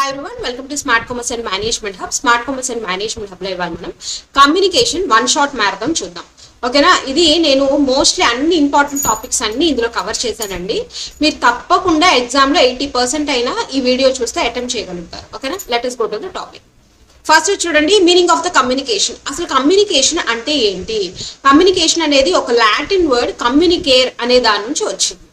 Hi everyone, welcome to Smart Commerce and Management Hub. Smart Commerce and Management Hub లో ఇవాళ మనం communication one shot marathon చూద్దాం. ఓకేనా, ఇది నేను మోస్ట్లీ అన్ని ఇంపార్టెంట్ టాపిక్స్ అన్ని ఇందులో కవర్ చేశానండి. మీరు తప్పకుండా ఎగ్జామ్లో 80% అయినా ఈ వీడియో చూస్తే అటెంప్ట్ చేయగలుగుతారు. ఓకేనా, let us go to the topic. First చూడండి, మీనింగ్ ఆఫ్ ద కమ్యూనికేషన్. అసలు కమ్యూనికేషన్ అంటే ఏంటి? కమ్యూనికేషన్ అనేది ఒక లాటిన్ వర్డ్ కమ్యూనికేర్ అనే దాని నుంచి వచ్చింది.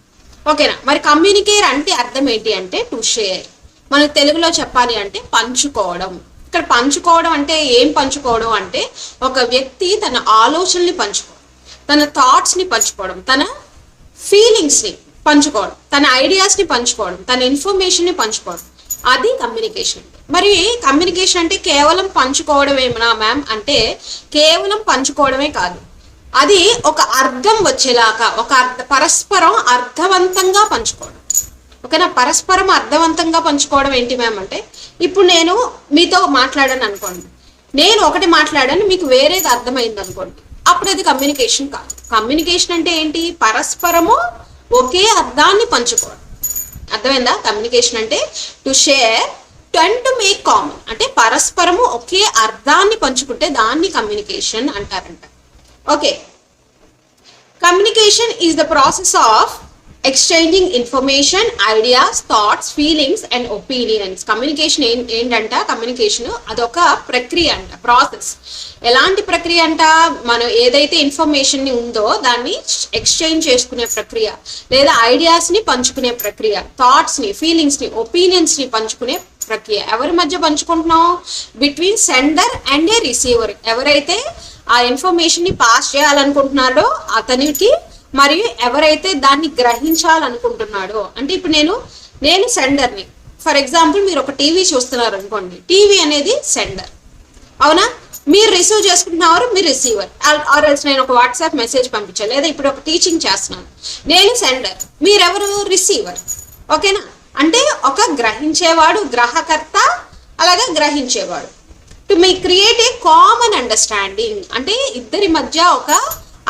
ఓకేనా, మరి కమ్యూనికేర్ అంటే అర్థం ఏంటి అంటే టు షేర్. మన తెలుగులో చెప్పాలి అంటే పంచుకోవడం. ఇక్కడ పంచుకోవడం అంటే ఏం పంచుకోవడం అంటే ఒక వ్యక్తి తన ఆలోచనల్ని పంచుకోవడం, తన థాట్స్ని పంచుకోవడం, తన ఫీలింగ్స్ని పంచుకోవడం, తన ఐడియాస్ని పంచుకోవడం, తన ఇన్ఫర్మేషన్ని పంచుకోవడం, అది కమ్యూనికేషన్. మరి కమ్యూనికేషన్ అంటే కేవలం పంచుకోవడమేనా మ్యామ్ అంటే కేవలం పంచుకోవడమే కాదు, అది ఒక అర్థం వచ్చేలాగా ఒక పరస్పరం అర్థవంతంగా పంచుకోవడం. ఓకేనా, పరస్పరం అర్థవంతంగా పంచుకోవడం ఏంటి మ్యామ్ అంటే ఇప్పుడు నేను మీతో మాట్లాడాను అనుకోండి, నేను ఒకటి మాట్లాడాను, మీకు వేరేది అర్థమైంది అనుకోండి, అప్పుడు అది కమ్యూనికేషన్ కాదు. కమ్యూనికేషన్ అంటే ఏంటి? పరస్పరము ఒకే అర్థాన్ని పంచుకోవడం. అర్థమైందా? కమ్యూనికేషన్ అంటే to share and to make common, అంటే పరస్పరము ఒకే అర్థాన్ని పంచుకుంటే దాన్ని కమ్యూనికేషన్ అంటారంట. Okay, communication is the process of exchanging information, ideas, thoughts, feelings and opinions. Communication ఏంటంట? కమ్యూనికేషన్ అదొక ప్రక్రియ అంట, ప్రాసెస్. ఎలాంటి ప్రక్రియ అంట? మనం ఏదైతే ఇన్ఫర్మేషన్ ఉందో దాన్ని ఎక్స్చేంజ్ చేసుకునే ప్రక్రియ, లేదా ఐడియాస్ని పంచుకునే ప్రక్రియ, థాట్స్ని, ఫీలింగ్స్ని, ఒపీనియన్స్ని పంచుకునే ప్రక్రియ. ఎవరి మధ్య పంచుకుంటున్నాం? Between sender and a receiver. ఎవరైతే ఆ ఇన్ఫర్మేషన్ని పాస్ చేయాలనుకుంటున్నాడో అతనికి, మరియు ఎవరైతే దాన్ని గ్రహించాలనుకుంటున్నాడో, అంటే ఇప్పుడు నేను సెండర్ని. ఫర్ ఎగ్జాంపుల్ మీరు ఒక టీవీ చూస్తున్నారు అనుకోండి, టీవీ అనేది సెండర్, అవునా? మీరు రిసీవ్ చేసుకుంటున్నారు, మీరు రిసీవర్. ఆర్ఎల్స్ నేను ఒక వాట్సాప్ మెసేజ్ పంపించాను, లేదా ఇప్పుడు ఒక టీచింగ్ చేస్తున్నాను, నేను సెండర్, మీరెవరు? రిసీవర్. ఓకేనా, అంటే ఒక గ్రహించేవాడు, గ్రహకర్త, అలాగే గ్రహించేవాడు. To create a common understanding, అంటే ఇద్దరి మధ్య ఒక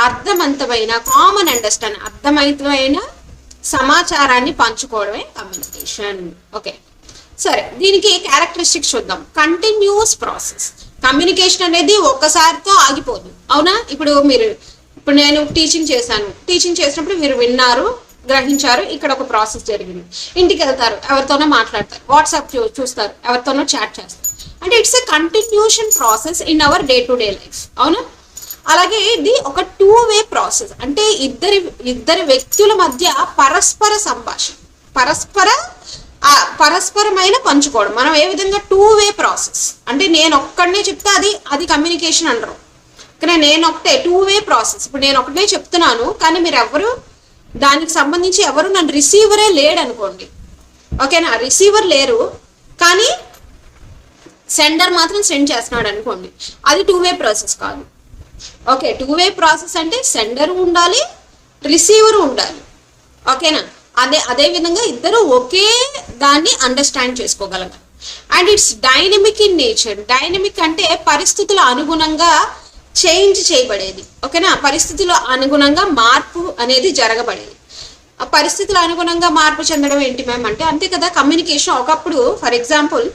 అర్థవంతమైన కామన్ అండర్స్టాండింగ్, అర్థవంతమైన సమాచారాన్ని పంచుకోవడమే కమ్యూనికేషన్. ఓకే, సరే, దీనికి క్యారెక్టరిస్టిక్స్ చూద్దాం. Continuous process. కమ్యూనికేషన్ అనేది ఒక్కసారితో ఆగిపోదు, అవునా? ఇప్పుడు నేను టీచింగ్ చేసినప్పుడు మీరు విన్నారు, గ్రహించారు, ఇక్కడ ఒక ప్రాసెస్ జరిగింది. ఇంటికి వెళ్తారు, ఎవరితోనో మాట్లాడతారు, వాట్సాప్ చూస్తారు, ఎవరితోనో చాట్ చేస్తారు, అంటే it's a continuation process in our day to day life, అవునా? అలాగే ఇది ఒక 2-వే ప్రాసెస్, అంటే ఇద్దరి వ్యక్తుల మధ్య పరస్పర సంభాషణ, పరస్పరమైన పంచుకోవడం. మనం ఏ విధంగా 2-వే ప్రాసెస్, అంటే నేను ఒక్కడనే చెప్తే అది కమ్యూనికేషన్ అంటారు. కానీ నేను ఒకటే 2-వే ప్రాసెస్. ఇప్పుడు నేను ఒకటే చెప్తున్నాను, కానీ మీరు ఎవరు దానికి సంబంధించి ఎవరు నన్ను రిసీవరే లేడు అనుకోండి, ఓకేనా? రిసీవర్ లేరు కానీ సెండర్ మాత్రం సెండ్ చేస్తున్నాడు అనుకోండి, అది 2-వే ప్రాసెస్ కాదు. ఓకే, 2-వే ప్రాసెస్ అంటే సెండర్ ఉండాలి, రిసీవర్ ఉండాలి, ఓకేనా? అదే విధంగా ఇద్దరు ఒకే దాన్ని అండర్స్టాండ్ చేసుకోగలగాలి. And it's dynamic in nature. Dynamic అంటే పరిస్థితుల అనుగుణంగా చేంజ్ చేయబడేది, ఓకేనా? పరిస్థితుల అనుగుణంగా మార్పు అనేది జరగబడేది. ఆ పరిస్థితుల అనుగుణంగా మార్పు చెందడం ఏంటి మ్యామ్ అంటే అంతే కదా కమ్యూనికేషన్. ఒకప్పుడు ఫర్ ఎగ్జాంపుల్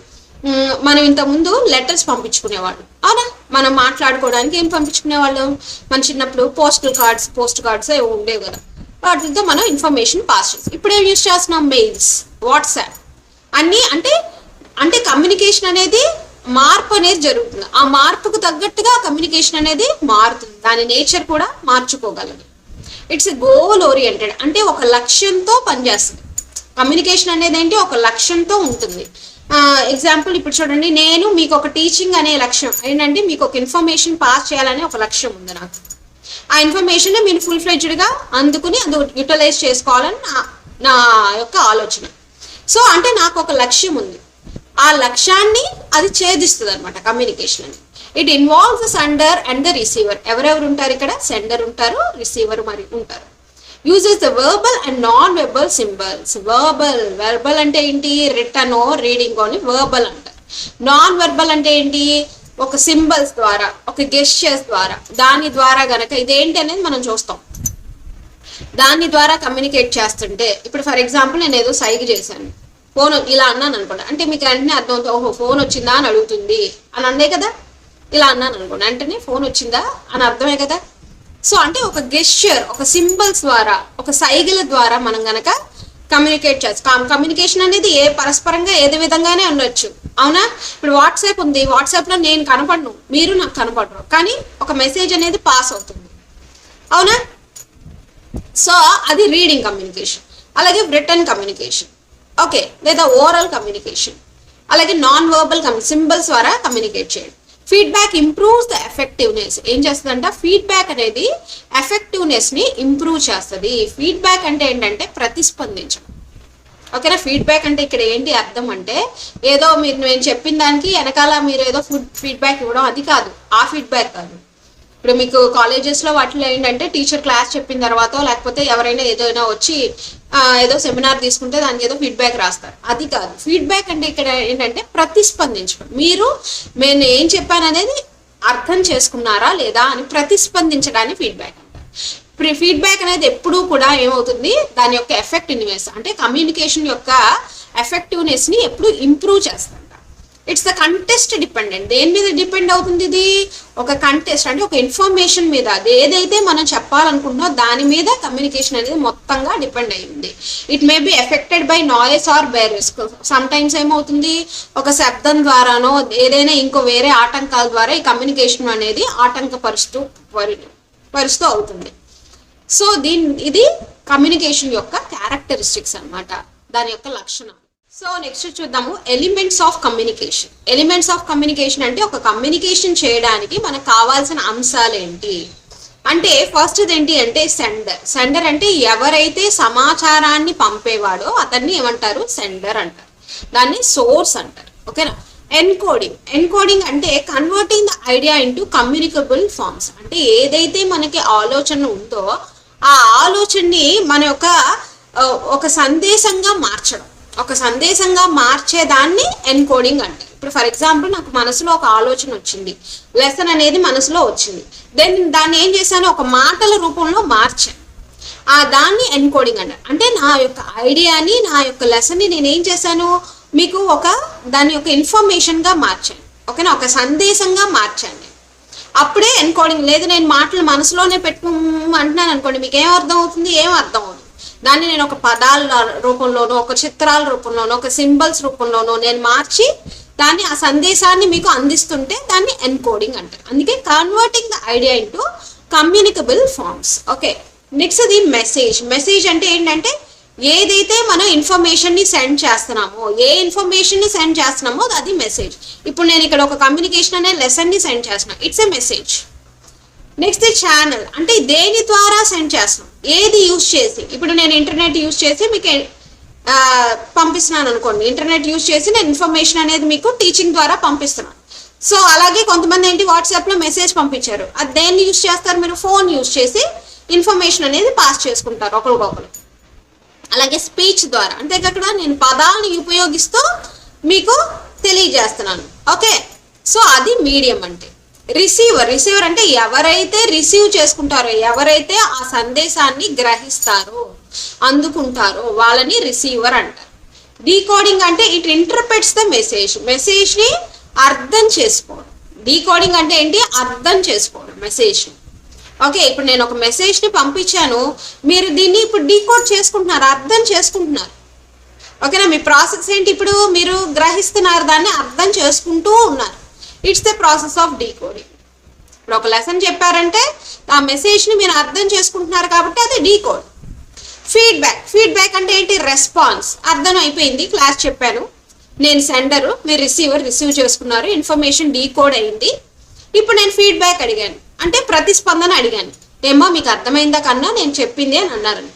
మనం ఇంతకుముందు లెటర్స్ పంపించుకునేవాళ్ళు, అవునా? మనం మాట్లాడుకోవడానికి ఏం పంపించుకునేవాళ్ళం? మన చిన్నప్పుడు పోస్ట్ కార్డ్స్ ఉండేవి కదా, వాటితో మనం ఇన్ఫర్మేషన్ పాస్ చేస్తాం. ఇప్పుడు ఏం యూజ్ చేస్తున్నాం? మెయిల్స్, వాట్సాప్ అన్నీ. అంటే కమ్యూనికేషన్ అనేది మార్పు అనేది జరుగుతుంది. ఆ మార్పుకు తగ్గట్టుగా కమ్యూనికేషన్ అనేది మారుతుంది, దాని నేచర్ కూడా మార్చుకోగలదు. ఇట్స్ ఎ గోల్ ఓరియంటెడ్, అంటే ఒక లక్ష్యంతో పనిచేస్తుంది. కమ్యూనికేషన్ అనేది ఏంటి? ఒక లక్ష్యంతో ఉంటుంది. ఎగ్జాంపుల్ ఇప్పుడు చూడండి, నేను మీకు ఒక టీచింగ్ అనే లక్ష్యం ఏంటంటే మీకు ఒక ఇన్ఫర్మేషన్ పాస్ చేయాలనే ఒక లక్ష్యం ఉంది నాకు. ఆ ఇన్ఫర్మేషన్ మీరు ఫుల్ ఫ్లెడ్జ్డ్గా అందుకుని యూటిలైజ్ చేసుకోవాలని నా యొక్క ఆలోచన. సో అంటే నాకు ఒక లక్ష్యం ఉంది, ఆ లక్ష్యాన్ని అది ఛేదిస్తుంది అనమాట కమ్యూనికేషన్ అని. It involves the sender and the receiver. ఎవరెవరు ఉంటారు ఇక్కడ? సెండర్ ఉంటారు, రిసీవర్ మరి ఉంటారు. uses the verbal and non-verbal symbols. verbal అంటే ఏంటి? రిటర్న్ రీడింగ్ అని verbal అంటారు. non-verbal అంటే ఏంటి? ఒక సింబల్స్ ద్వారా, ఒక గెస్చర్స్ ద్వారా, దాని ద్వారా గనక ఇదేంటి అనేది మనం చూస్తాం. దాని ద్వారా కమ్యూనికేట్ చేస్తుంటే ఇప్పుడు ఫర్ ఎగ్జాంపుల్ నేను ఏదో సైగ చేశాను, ఫోన్ ఇలా అన్నాను అనుకోండి, అంటే మీకు వెంటనే అర్థం అవుతుంది, ఓహో ఫోన్ వచ్చిందా అని అడుగుతుంది అని అందే కదా. ఇలా అన్నాను అనుకోండి, వెంటనే ఫోన్ వచ్చిందా అని అర్థమే కదా. సో అంటే ఒక గెస్చర్, ఒక సింబల్స్ ద్వారా, ఒక సైగల ద్వారా మనం గనక కమ్యూనికేట్ చేస్తాం. కమ్యూనికేషన్ అనేది పరస్పరంగా ఏదే విధంగానే ఉండొచ్చు, అవునా. ఇప్పుడు వాట్సాప్ ఉంది, వాట్సాప్లో నేను కనపడను, మీరు నాకు కనపడరు, కానీ ఒక మెసేజ్ అనేది పాస్ అవుతుంది, అవునా. సో అది రీడింగ్ కమ్యూనికేషన్. అలాగే రిటర్న్ కమ్యూనికేషన్, ఓకే, లేదా ఓరల్ కమ్యూనికేషన్, అలాగే నాన్ వర్బల్ సింబల్స్ ద్వారా కమ్యూనికేట్ చేయడం. Feedback improves the effectiveness. ఏం చేస్తుందంట, ఫీడ్బ్యాక్ అనేది ఎఫెక్టివ్నెస్ ని ఇంప్రూవ్ చేస్తుంది. ఫీడ్బ్యాక్ అంటే ఏంటంటే ప్రతిస్పందించడం, ఓకేనా. ఫీడ్బ్యాక్ అంటే ఇక్కడ ఏంటి అర్థం అంటే, ఏదో మీరు నేను చెప్పిన దానికి వెనకాల మీరు ఏదో ఫీడ్బ్యాక్ ఇవ్వడం, అది కాదు, ఆ ఫీడ్బ్యాక్ కాదు. ఇప్పుడు మీకు కాలేజెస్లో వాటిలో ఏంటంటే టీచర్ క్లాస్ చెప్పిన తర్వాత, లేకపోతే ఎవరైనా ఏదైనా వచ్చి ఏదో సెమినార్ తీసుకుంటే దానికి ఏదో ఫీడ్బ్యాక్ రాస్తారు, అది కాదు. ఫీడ్బ్యాక్ అంటే ఇక్కడ ఏంటంటే ప్రతిస్పందించడం. మీరు నేను ఏం చెప్పాను అనేది అర్థం చేసుకున్నారా లేదా అని ప్రతిస్పందించడాన్ని ఫీడ్బ్యాక్ అంటారు. ఫీడ్బ్యాక్ అనేది ఎప్పుడూ కూడా ఏమవుతుంది, దాని యొక్క ఎఫెక్టివ్నెస్ అంటే కమ్యూనికేషన్ యొక్క ఎఫెక్టివ్నెస్ ని ఎప్పుడు ఇంప్రూవ్ చేస్తుంట. It's the context dependent. దేని మీద డిపెండ్ అవుతుంది ఇది, ఒక కంటెస్ట్ అంటే ఒక ఇన్ఫర్మేషన్ మీద, అది ఏదైతే మనం చెప్పాలనుకుంటున్నో దాని మీద కమ్యూనికేషన్ అనేది మొత్తంగా డిపెండ్ అయ్యింది. It may be affected by noise or barriers. Sometimes ఏమవుతుంది, ఒక శబ్దం ద్వారానో ఏదైనా ఇంకో వేరే ఆటంకాల ద్వారా ఈ కమ్యూనికేషన్ అనేది పరుస్తూ అవుతుంది. సో ఇది కమ్యూనికేషన్ యొక్క క్యారెక్టరిస్టిక్స్ అన్నమాట, దాని యొక్క లక్షణం. సో నెక్స్ట్ చూద్దాము elements of communication. Elements of communication అంటే ఒక కమ్యూనికేషన్ చేయడానికి మనకు కావాల్సిన అంశాలు ఏంటి అంటే, ఫస్ట్ ఏంటి అంటే సెండర్. సెండర్ అంటే ఎవరైతే సమాచారాన్ని పంపేవాడో అతన్ని ఏమంటారు, సెండర్ అంటారు. దాన్ని సోర్స్ అంటారు, ఓకేనా. ఎన్కోడింగ్. ఎన్కోడింగ్ అంటే converting the idea into communicable forms. అంటే ఏదైతే మనకి ఆలోచన ఉందో ఆ ఆలోచనని మన యొక్క ఒక సందేశంగా మార్చడం, ఒక సందేశంగా మార్చేదాన్ని ఎన్కోడింగ్ అంటారు. ఇప్పుడు ఫర్ ఎగ్జాంపుల్ నాకు మనసులో ఒక ఆలోచన వచ్చింది, లెసన్ అనేది మనసులో వచ్చింది, దాన్ని ఏం చేశాను, ఒక మాటల రూపంలో మార్చాను, దాన్ని ఎన్కోడింగ్ అంటారు. అంటే నా యొక్క ఐడియాని, నా యొక్క లెసన్ని నేను ఏం చేశాను, మీకు దాని యొక్క ఇన్ఫర్మేషన్గా మార్చాను, ఓకేనా, ఒక సందేశంగా మార్చాను. అప్పుడే ఎన్కోడింగ్. లేదు నేను మాటలు మనసులోనే అంటున్నాను అనుకోండి, మీకు ఏం అర్థం అవుతుంది, ఏం అర్థం అవుతుంది. దాన్ని నేను ఒక పదాల రూపంలోనో, ఒక చిత్రాల రూపంలోనో, ఒక సింబల్స్ రూపంలోనో నేను మార్చి దాన్ని ఆ సందేశాన్ని మీకు అందిస్తుంటే దాన్ని ఎన్కోడింగ్ అంటారు. అందుకే converting the idea into communicable forms. Okay, next the message. Message అంటే ఏంటంటే ఏదైతే మనం ఇన్ఫర్మేషన్ ని సెండ్ చేస్తున్నామో, ఏ ఇన్ఫర్మేషన్ ని సెండ్ చేస్తున్నామో అది మెసేజ్. ఇప్పుడు నేను ఇక్కడ ఒక కమ్యూనికేషన్ అనే లెసన్ ని సెండ్ చేస్తున్నాను, it's a message. Next channel అంటే దేని ద్వారా సెండ్ చేస్తున్నాం, ఏది యూజ్ చేసి. ఇప్పుడు నేను ఇంటర్నెట్ యూజ్ చేసి మీకు పంపిస్తున్నాను అనుకోండి, ఇంటర్నెట్ యూజ్ చేసి నేను ఇన్ఫర్మేషన్ అనేది మీకు టీచింగ్ ద్వారా పంపిస్తున్నాను. సో అలాగే కొంతమంది ఏంటి వాట్సాప్లో మెసేజ్ పంపించారు, అది దేన్ని యూజ్ చేస్తారు, మీరు ఫోన్ యూజ్ చేసి ఇన్ఫర్మేషన్ అనేది పాస్ చేసుకుంటారు ఒకరికొకరు. అలాగే స్పీచ్ ద్వారా అంటే అక్కడ నేను పదాలని ఉపయోగిస్తూ మీకు తెలియజేస్తున్నాను, ఓకే. సో అది మీడియం అంటే. రిసీవర్. రిసీవర్ అంటే ఎవరైతే రిసీవ్ చేసుకుంటారో, ఎవరైతే ఆ సందేశాన్ని గ్రహిస్తారో, అందుకుంటారో వాళ్ళని రిసీవర్ అంటారు. డీకోడింగ్ అంటే ఇట్ ఇంటర్ప్రెట్స్ ద మెసేజ్. మెసేజ్ని అర్థం చేసుకోవడం. డీకోడింగ్ అంటే ఏంటి, అర్థం చేసుకోవడం మెసేజ్ని. ఓకే, ఇప్పుడు నేను ఒక మెసేజ్ని పంపించాను, మీరు దీన్ని ఇప్పుడు డీకోడ్ చేసుకుంటున్నారు, అర్థం చేసుకుంటున్నారు, ఓకేనా. మీ ప్రాసెస్ ఏంటి, ఇప్పుడు మీరు గ్రహిస్తున్నారు, దాన్ని అర్థం చేసుకుంటూ ఉన్నారు. It's the process of decoding. ఇప్పుడు ఒక లెసన్ చెప్పారంటే ఆ మెసేజ్ని మీరు అర్థం చేసుకుంటున్నారు కాబట్టి అది డీకోడ్. ఫీడ్బ్యాక్. ఫీడ్బ్యాక్ అంటే ఏంటి, రెస్పాన్స్. అర్థం అయిపోయింది, క్లాస్ చెప్పాను, నేను సెండరు, మీరు రిసీవ్ చేసుకున్నారు, ఇన్ఫర్మేషన్ డీకోడ్ అయింది, ఇప్పుడు నేను ఫీడ్బ్యాక్ అడిగాను అంటే ప్రతిస్పందన అడిగాను. ఏమో మీకు అర్థమైందా కన్నా నేను చెప్పింది అని అన్నారని.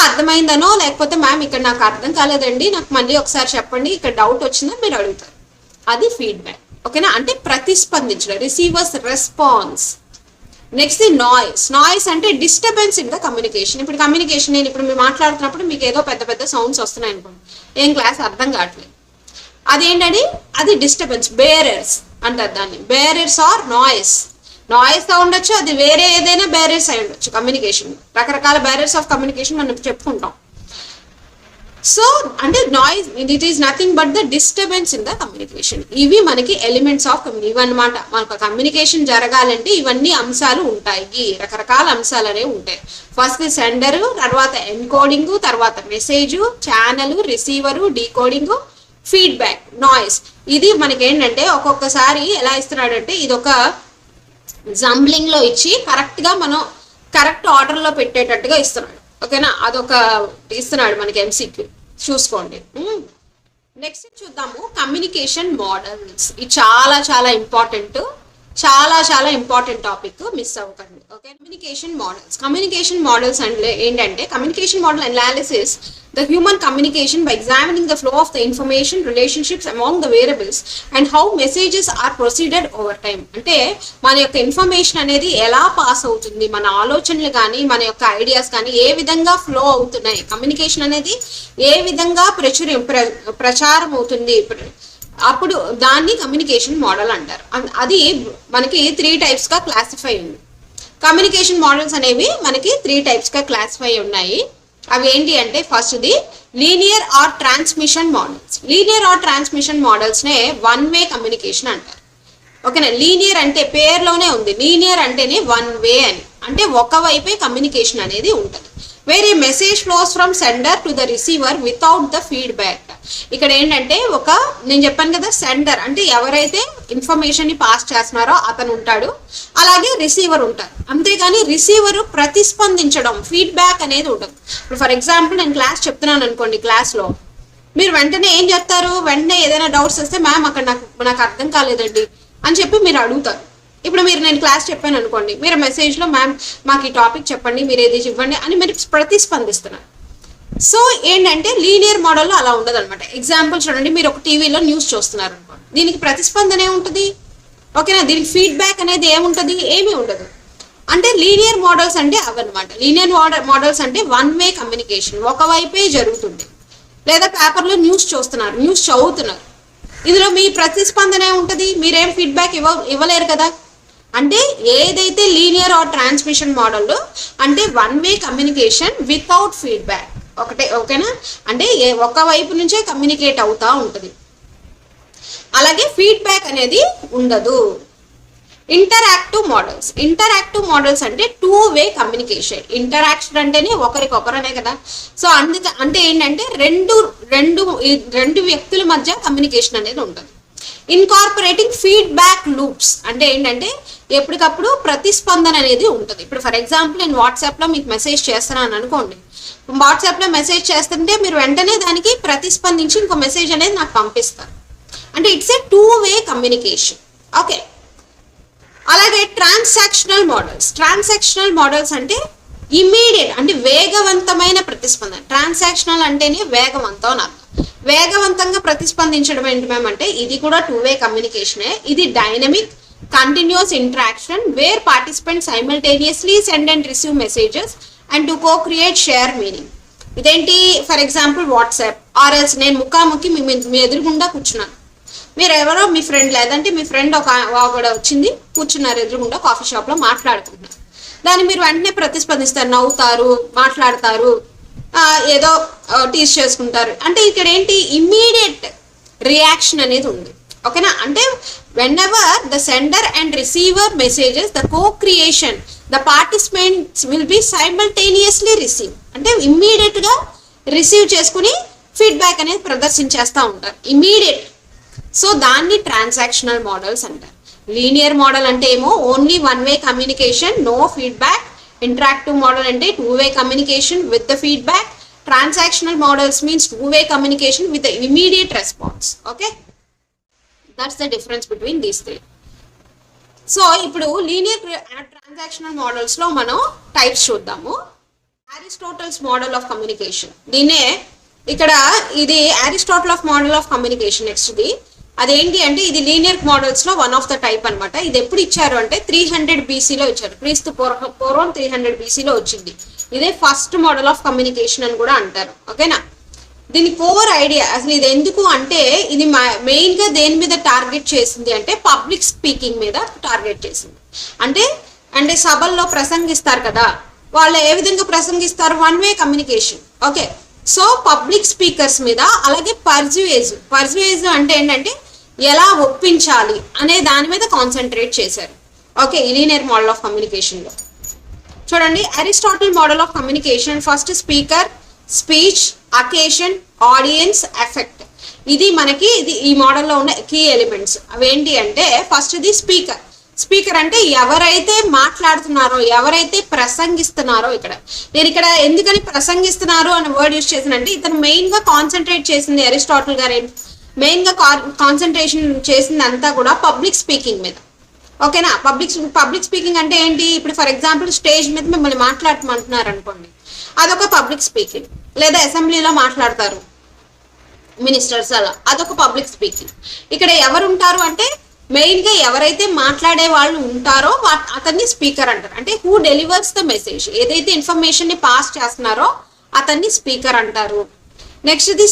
అర్థమైందనో లేకపోతే మ్యామ్ ఇక్కడ నాకు అర్థం కాలేదండి, నాకు మళ్ళీ ఒకసారి చెప్పండి, ఇక్కడ డౌట్ వచ్చిందని మీరు అడుగుతారు, అది ఫీడ్బ్యాక్, ఓకేనా. అంటే ప్రతిస్పందించడం, receiver's response. Next noise. Noise అంటే డిస్టర్బెన్స్ ఇన్ ద కమ్యూనికేషన్. ఇప్పుడు కమ్యూనికేషన్ నేను ఇప్పుడు మీరు మాట్లాడుతున్నప్పుడు మీకు ఏదో పెద్ద పెద్ద సౌండ్స్ వస్తున్నాయి అనుకోండి, ఏం క్లాస్ అర్థం కావట్లేదు, అదేంటండి, అది డిస్టర్బెన్స్, బేరర్స్ అంటారు దాన్ని. Bearers are noise. నాయిస్ ఉండొచ్చు, అది వేరే ఏదైనా బ్యారియర్స్ అయి ఉండొచ్చు. కమ్యూనికేషన్ రకరకాల బ్యారియర్స్ ఆఫ్ కమ్యూనికేషన్ మనం చెప్పుకుంటాం. సో అంటే noise it is nothing but the disturbance in the communication. ఇవి మనకి ఎలిమెంట్స్ ఆఫ్ ఇవన్నమాట. మనకు కమ్యూనికేషన్ జరగాలంటే ఇవన్నీ అంశాలు ఉంటాయి, రకరకాల అంశాలు అనేవి ఉంటాయి. ఫస్ట్ సెండర్, తర్వాత ఎన్కోడింగ్, తర్వాత message, channel, receiver, decoding, feedback, noise. ఇది మనకి ఏంటంటే ఒక్కొక్కసారి ఎలా ఇస్తున్నాడంటే ఇది ఒక జంబ్లింగ్ లో ఇచ్చి కరెక్ట్ గా మనం కరెక్ట్ ఆర్డర్ లో పెట్టేటట్టుగా ఇస్తున్నాడు. ఓకేనా, అదొక ఇస్తున్నాడు మనకి ఎంసీక్యూ, చూసుకోండి. నెక్స్ట్ చూద్దాము కమ్యూనికేషన్ మోడల్స్. ఇది చాలా చాలా ఇంపార్టెంట్, చాలా ఇంపార్టెంట్ టాపిక్, మిస్ అవ్వకండి. ఓకే, కమ్యూనికేషన్ మోడల్స్ అంటే ఏంటంటే communication model analysis the human communication by examining the flow of the information, relationships among the variables and how messages are proceeded over time. అంటే మన యొక్క information అనేది ఎలా pass అవుతుంది, మన ఆలోచనలు కానీ మన యొక్క ఐడియాస్ కానీ ఏ విధంగా ఫ్లో అవుతున్నాయి, కమ్యూనికేషన్ అనేది ఏ విధంగా ప్రచారం అవుతుంది, అప్పుడు దాన్ని కమ్యూనికేషన్ మోడల్ అంటారు. అది మనకి 3 types గా క్లాసిఫై ఉంది. కమ్యూనికేషన్ మోడల్స్ అనేవి మనకి 3 types గా క్లాసిఫై ఉన్నాయి. అవి ఏంటి అంటే ఫస్ట్ది linear or transmission models. Linear or transmission models నే 1 way కమ్యూనికేషన్ అంటారు. ఓకేనా, లీనియర్ అంటే పేరులోనే ఉంది, లీనియర్ అంటేనే 1 way అని, అంటే ఒకవైపే కమ్యూనికేషన్ అనేది ఉంటుంది. వేరే message flows from sender to the receiver without the feedback. ఇక్కడ ఏంటంటే నేను చెప్పాను కదా, సెండర్ అంటే ఎవరైతే ఇన్ఫర్మేషన్ ని పాస్ చేస్తున్నారో అతను ఉంటాడు, అలాగే రిసీవర్ ఉంటారు. అంతేగాని రిసీవర్ ప్రతిస్పందించడం, ఫీడ్బ్యాక్ అనేది ఉండదు. ఇప్పుడు ఫర్ ఎగ్జాంపుల్ నేను క్లాస్ చెప్తున్నాను అనుకోండి, క్లాస్లో మీరు వెంటనే ఏం చెప్తారు, వెంటనే ఏదైనా డౌట్స్ వస్తే మ్యామ్ అక్కడ నాకు అర్థం కాలేదండి అని చెప్పి మీరు అడుగుతారు. ఇప్పుడు నేను క్లాస్ చెప్పాను అనుకోండి, మీరు మెసేజ్లో మ్యామ్ మాకు ఈ టాపిక్ చెప్పండి, మీరు ఏది ఇవ్వండి అని మీరు ప్రతిస్పందిస్తున్నారు. సో ఏంటంటే లీనియర్ మోడల్లో అలా ఉండదు అనమాట. ఎగ్జాంపుల్ చూడండి, మీరు ఒక టీవీలో న్యూస్ చూస్తున్నారు అనుకోండి, దీనికి ప్రతిస్పందన ఏముంటుంది, ఓకేనా, దీనికి ఫీడ్బ్యాక్ అనేది ఏముంటుంది, ఏమీ ఉండదు. అంటే లీనియర్ మోడల్స్ అంటే అవన్నమాట. లీనియర్ మోడల్స్ అంటే 1 way కమ్యూనికేషన్, ఒకవైపే జరుగుతుంది. లేదా పేపర్లో న్యూస్ చూస్తున్నారు, న్యూస్ చదువుతున్నారు, ఇందులో మీ ప్రతిస్పందన ఏముంటుంది, మీరేం ఫీడ్బ్యాక్ ఇవ్వలేరు కదా. అంటే ఏదైతే లీనియర్ ఆర్ ట్రాన్స్మిషన్ మోడల్ అంటే 1 way కమ్యూనికేషన్ వితౌట్ ఫీడ్బ్యాక్ ఒకటే. ఓకేనా, అంటే ఒక వైపు నుంచే కమ్యూనికేట్ అవుతా ఉంటుంది, అలాగే ఫీడ్బ్యాక్ అనేది ఉండదు. ఇంటరాక్టివ్ మోడల్స్ అంటే 2 way కమ్యూనికేషన్. ఇంటరాక్షన్ అంటేనే ఒకరికొకరనే కదా. సో అంటే ఏంటంటే రెండు వ్యక్తుల మధ్య కమ్యూనికేషన్ అనేది ఉంటుంది. ఇన్కార్పొరేటింగ్ ఫీడ్బ్యాక్ లూప్స్ అంటే ఏంటంటే ఎప్పటికప్పుడు ప్రతిస్పందన అనేది ఉంటుంది. ఇప్పుడు ఫర్ ఎగ్జాంపుల్ నేను వాట్సాప్లో మీకు మెసేజ్ చేస్తున్నాను అనుకోండి, వాట్సాప్లో మెసేజ్ చేస్తుంటే మీరు వెంటనే దానికి ప్రతిస్పందించి ఇంకో మెసేజ్ అనేది నాకు పంపిస్తారు. అంటే it's a 2 way communication. Okay, అలాగే ట్రాన్సాక్షనల్ మోడల్స్ అంటే ఇమ్మీడియట్ అంటే వేగవంతమైన ప్రతిస్పందన. ట్రాన్సాక్షనల్ అంటేనే వేగవంతం అని అర్థం. వేగవంతంగా ప్రతిస్పందించడం ఏంటి మ్యామ్ అంటే ఇది కూడా 2 way కమ్యూనికేషనే. ఇది dynamic continuous interaction where participants simultaneously send and receive messages and to co-create share meaning. ఇదేంటి, for example WhatsApp or else నేను ముఖాముఖి మీ ఎదురుగుండా కూర్చున్నాను, మీరు ఎవరో మీ ఫ్రెండ్ లేదంటే మీ ఫ్రెండ్ ఒక వచ్చింది, కూర్చున్నారు ఎదురుగుండా కాఫీ షాప్లో మాట్లాడుకుంటున్నారు. దాన్ని మీరు వెంటనే ప్రతిస్పందిస్తారు, నవ్వుతారు, మాట్లాడతారు, ఏదో టీచ్ చేసుకుంటారు. అంటే ఇక్కడ ఏంటి, ఇమ్మీడియట్ రియాక్షన్ అనేది ఉంది. ఓకేనా, అంటే whenever the sender and receiver messages the co-creation the participants will be simultaneously receive. అంటే ఇమ్మీడియట్ గా రిసీవ్ చేసుకుని ఫీడ్బ్యాక్ అనేది ప్రదర్శించేస్తూ ఉంటారు, ఇమ్మీడియట్. సో దాన్ని ట్రాన్సాక్షనల్ మోడల్స్ అంటారు. లీనియర్ మోడల్ అంటే ఏమో only 1 way communication, no feedback. Interactive model అంటే 2 way communication with the feedback. Transactional models means 2 way communication with the immediate response. Okay, that's the difference between these 3. So ఇప్పుడు linear transactional models లో మనం types చూద్దాము. అరిస్టాటిల్స్ model of communication, దీన్నే ఇక్కడ ఇది Aristotle of model of communication. Next ఇది అదేంటి అంటే ఇది లీనియర్ మోడల్స్ లో 1 of the టైప్ అనమాట. ఇది ఎప్పుడు ఇచ్చారు అంటే 300 BC లో ఇచ్చారు, క్రీస్తు పూర్వం 300 BC లో వచ్చింది. ఇదే ఫస్ట్ మోడల్ ఆఫ్ కమ్యూనికేషన్ అని కూడా అంటారు. ఓకేనా, దీని కోర్ ఐడియా అసలు ఇది ఎందుకు అంటే ఇది మెయిన్ గా దేని మీద టార్గెట్ చేసింది అంటే పబ్లిక్ స్పీకింగ్ మీద టార్గెట్ చేసింది. అంటే సభల్లో ప్రసంగిస్తారు కదా, వాళ్ళు ఏ విధంగా ప్రసంగిస్తారు, 1 way communication. Okay, so public speakers మీద, అలాగే పర్జ్యూయేజ్ అంటే ఏంటంటే ఎలా ఒప్పించాలి అనే దాని మీద కాన్సన్ట్రేట్ చేశారు. Okay, linear model of communication లో చూడండి, Aristotle model of communication first speaker, speech, occasion, audience, effect. ఇది మనకి ఈ మోడల్లో ఉన్న కీ ఎలిమెంట్స్. అవేంటి అంటే ఫస్ట్ ది స్పీకర్ అంటే ఎవరైతే మాట్లాడుతున్నారో, ఎవరైతే ప్రసంగిస్తున్నారో. ఇక్కడ ఎందుకని ప్రసంగిస్తున్నారు అనే వర్డ్ యూజ్ చేసినంటే, ఇతను మెయిన్ గా కాన్సన్ట్రేట్ చేసింది అరిస్టాటిల్ గారు మెయిన్ గా కాన్సన్ట్రేషన్ చేసింది అంతా కూడా పబ్లిక్ స్పీకింగ్ మీద. ఓకేనా, పబ్లిక్ స్పీకింగ్ అంటే ఏంటి? ఇప్పుడు ఫర్ ఎగ్జాంపుల్ స్టేజ్ మీద మిమ్మల్ని మాట్లాడమంటున్నారు అనుకోండి, అదొక పబ్లిక్ స్పీకింగ్. లేదా అసెంబ్లీలో మాట్లాడతారు మినిస్టర్స్, అదొక పబ్లిక్ స్పీకింగ్. ఇక్కడ ఎవరు ఉంటారు అంటే మెయిన్ గా ఎవరైతే మాట్లాడే వాళ్ళు ఉంటారో అతన్ని స్పీకర్ అంటారు. అంటే హూ డెలివర్స్ ద మెసేజ్, ఏదైతే ఇన్ఫర్మేషన్ ని పాస్ చేస్తున్నారో అతన్ని స్పీకర్ అంటారు. నెక్స్ట్ ది